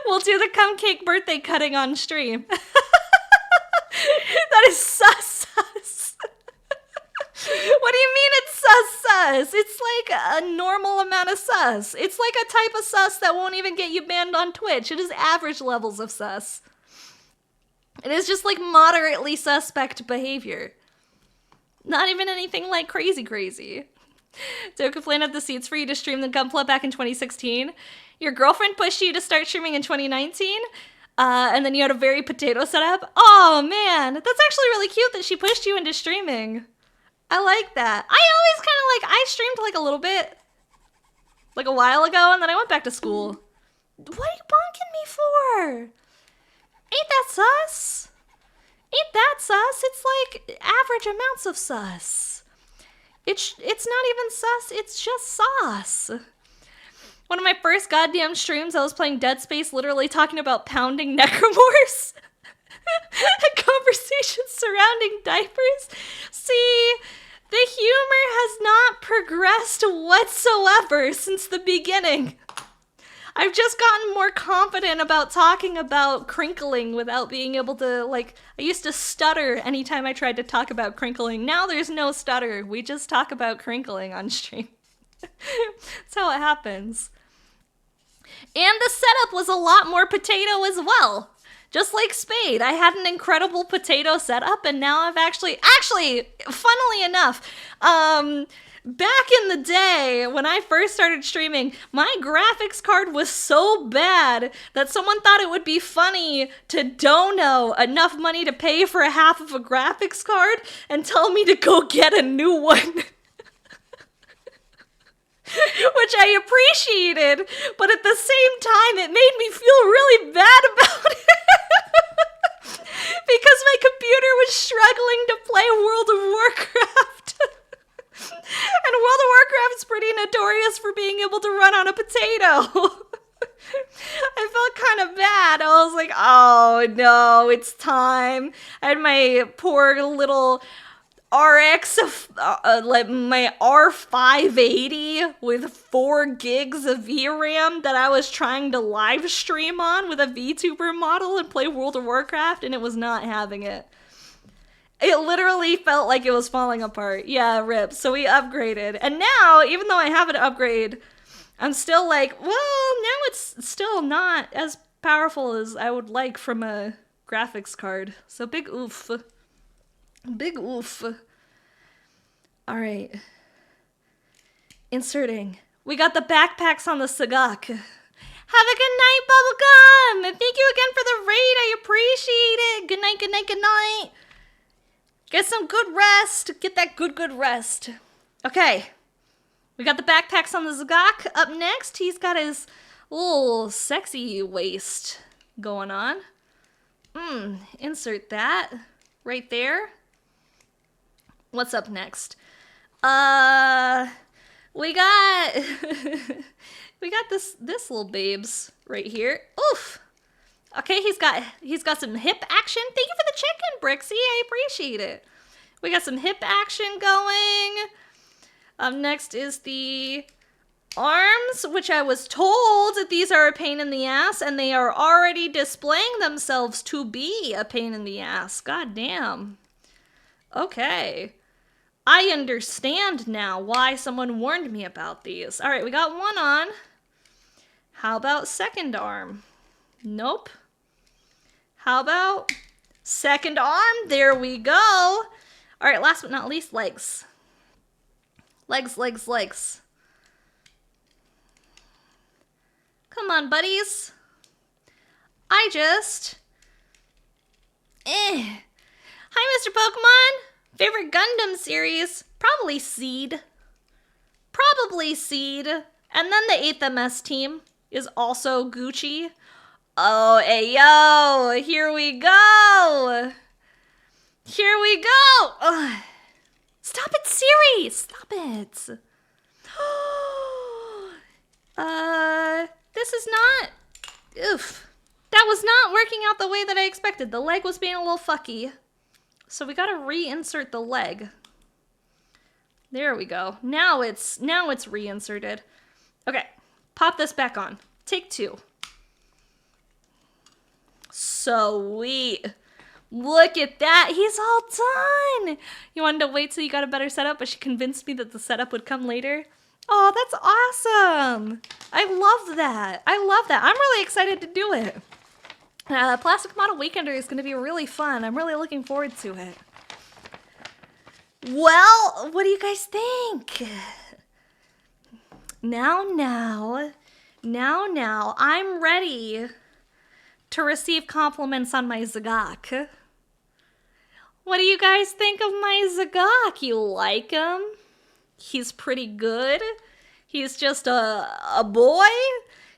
We'll do the Cum Cake birthday cutting on stream. That is sus. What do you mean it's sus? It's like a normal amount of sus. It's like a type of sus that won't even get you banned on Twitch. It is average levels of sus. It is just like moderately suspect behavior. Not even anything like crazy. Doka planted the seeds for you to stream the Gunpla back in 2016. Your girlfriend pushed you to start streaming in 2019. And then you had a very potato setup. Oh man, that's actually really cute that she pushed you into streaming. I like that. I always kind of like, I streamed like a little bit. like a while ago, and then I went back to school. What are you bonking me for? Ain't that sus? Ain't that sus? It's like average amounts of sus. It's not even sus, it's just sauce. One of my first goddamn streams, I was playing Dead Space, literally talking about pounding necromorphs. Conversations surrounding diapers. See, the humor has not progressed whatsoever since the beginning. I've just gotten more confident about talking about crinkling without being able to, like, I used to stutter anytime I tried to talk about crinkling. Now there's no stutter. We just talk about crinkling on stream. That's how it happens. And the setup was a lot more potato as well. Just like Spade, I had an incredible potato setup, and now I've actually, funnily enough, back in the day, when I first started streaming, my graphics card was so bad that someone thought it would be funny to dono enough money to pay for a half of a graphics card and tell me to go get a new one. Which I appreciated, but at the same time, it made me feel really bad about it. Because my computer was struggling to play World of Warcraft. And World of Warcraft's pretty notorious for being able to run on a potato. I felt kind of bad. I was like, oh no, it's time. I had my poor little RX, like my R580 with 4 gigs of VRAM that I was trying to live stream on with a VTuber model and play World of Warcraft, and it was not having it. It literally felt like it was falling apart. Yeah, rip. So we upgraded. And now, even though I have an upgrade, I'm still like, well, now it's still not as powerful as I would like from a graphics card. So big oof. Big oof. Alright. Inserting. We got the backpacks on the Sagak. Have a good night, Bubblegum! And thank you again for the raid. I appreciate it. Good night, good night, good night. Get some good rest. Get that good rest. Okay. We got the backpacks on the Zagak. Up next, he's got his little sexy waist going on. Insert that right there. What's up next? We got we got this little babes right here. Oof. Okay, he's got some hip action. Thank you for the check-in, Brixie. I appreciate it. We got some hip action going. Next is the arms, which I was told that these are a pain in the ass, and they are already displaying themselves to be a pain in the ass. God damn. Okay. I understand now why someone warned me about these. All right, we got one on. How about second arm? Nope. How about second arm? There we go. All right, last but not least, legs. Legs. Come on, buddies. Hi, Mr. Pokemon. Favorite Gundam series? Probably Seed. And then the 8th MS team is also Gucci. Oh, hey, yo. Here we go. Ugh. Stop it, Siri. Stop it. This is not... Oof. That was not working out the way that I expected. The leg was being a little fucky. So we gotta reinsert the leg. There we go. Now it's reinserted. Okay, pop this back on. Take 2. Sweet. Look at that. He's all done. You wanted to wait till you got a better setup, but she convinced me that the setup would come later. Oh, that's awesome. I love that. I'm really excited to do it. Plastic Model Weekender is going to be really fun. I'm really looking forward to it. Well, what do you guys think? Now, I'm ready to receive compliments on my Zagak. What do you guys think of my Zagak? You like him? He's pretty good. He's just a boy.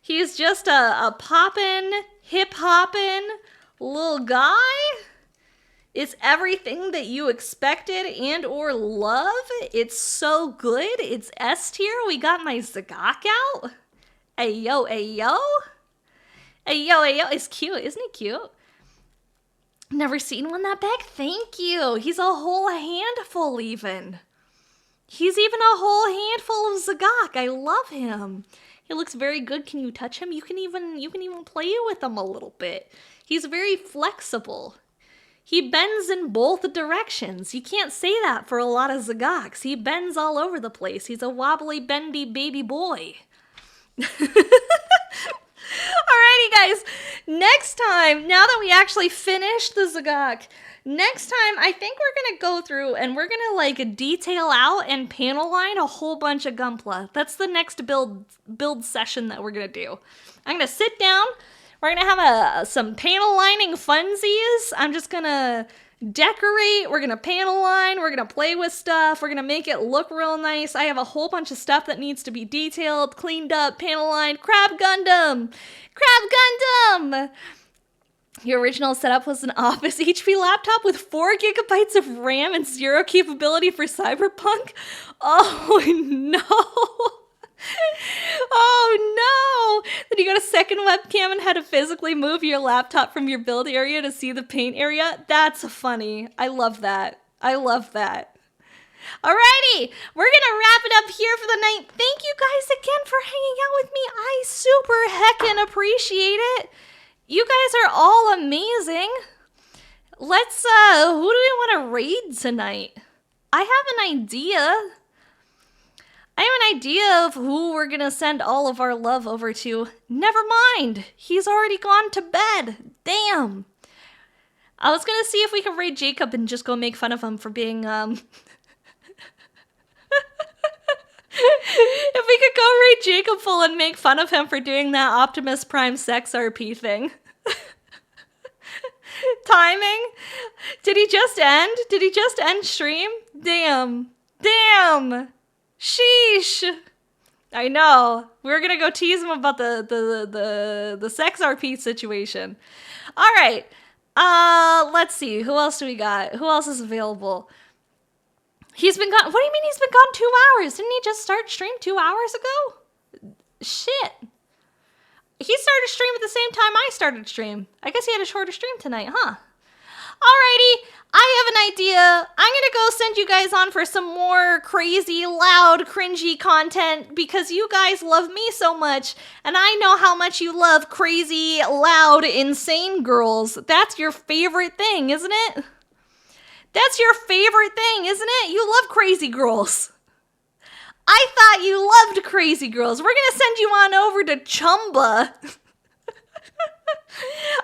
He's just a poppin', hip-hoppin' little guy. It's everything that you expected and or love. It's so good. It's S tier. We got my Zagok out. Ayo, ayo. Ayo, ayo. It's cute. Isn't he cute? Never seen one that big. Thank you. He's a whole handful even. He's even a whole handful of Zagok. I love him. He looks very good. Can you touch him? You can even play with him a little bit. He's very flexible. He bends in both directions. You can't say that for a lot of Zagoks. He bends all over the place. He's a wobbly, bendy baby boy. Alrighty, guys. Next time, now that we actually finished the Zagok, next time I think we're going to go through and we're going to like detail out and panel line a whole bunch of Gunpla. That's the next build session that we're going to do. I'm going to sit down. We're going to have some panel lining funsies. I'm just going to decorate. We're going to panel line. We're going to play with stuff. We're going to make it look real nice. I have a whole bunch of stuff that needs to be detailed, cleaned up, panel lined. Crab Gundam! Crab Gundam! Your original setup was an Office HP laptop with 4 gigabytes of RAM and 0 capability for Cyberpunk? Oh no! Oh no! Then you got a second webcam and had to physically move your laptop from your build area to see the paint area? That's funny. I love that. I love that. Alrighty, we're gonna wrap it up here for the night. Thank you guys again for hanging out with me. I super heckin' appreciate it. You guys are all amazing. Let's, who do we want to raid tonight? I have an idea. I have an idea of who we're gonna send all of our love over to. Never mind. He's already gone to bed. Damn. I was gonna see if we could raid Jacob and just go make fun of him for being, if we could go raid Jacob full and make fun of him for doing that Optimus Prime sex RP thing. Timing? Did he just end? Did he just end stream? Damn. Damn. Sheesh. I know. We're gonna go tease him about the sex RP situation. All right. Let's see. Who else do we got? Who else is available? He's been gone. What do you mean he's been gone 2 hours? Didn't he just start stream 2 hours ago? Shit. He started stream at the same time I started stream. I guess he had a shorter stream tonight, huh? Alrighty, I have an idea. I'm gonna go send you guys on for some more crazy, loud, cringy content because you guys love me so much, and I know how much you love crazy, loud, insane girls. That's your favorite thing, isn't it? That's your favorite thing, isn't it? You love crazy girls. I thought you loved crazy girls. We're gonna send you on over to Chumba.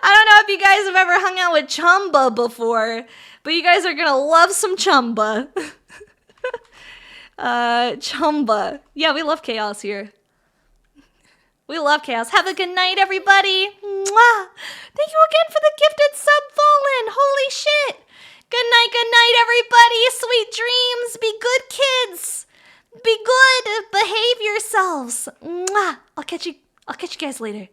I don't know if you guys have ever hung out with Chumba before, but you guys are gonna love some Chumba. Chumba. Yeah, we love chaos here. We love chaos. Have a good night, everybody. Mwah. Thank you again for the gifted sub, Fallen. Holy shit. Good night, everybody. Sweet dreams. Be good kids. Be good. Behave yourselves. Mwah. I'll catch you guys later.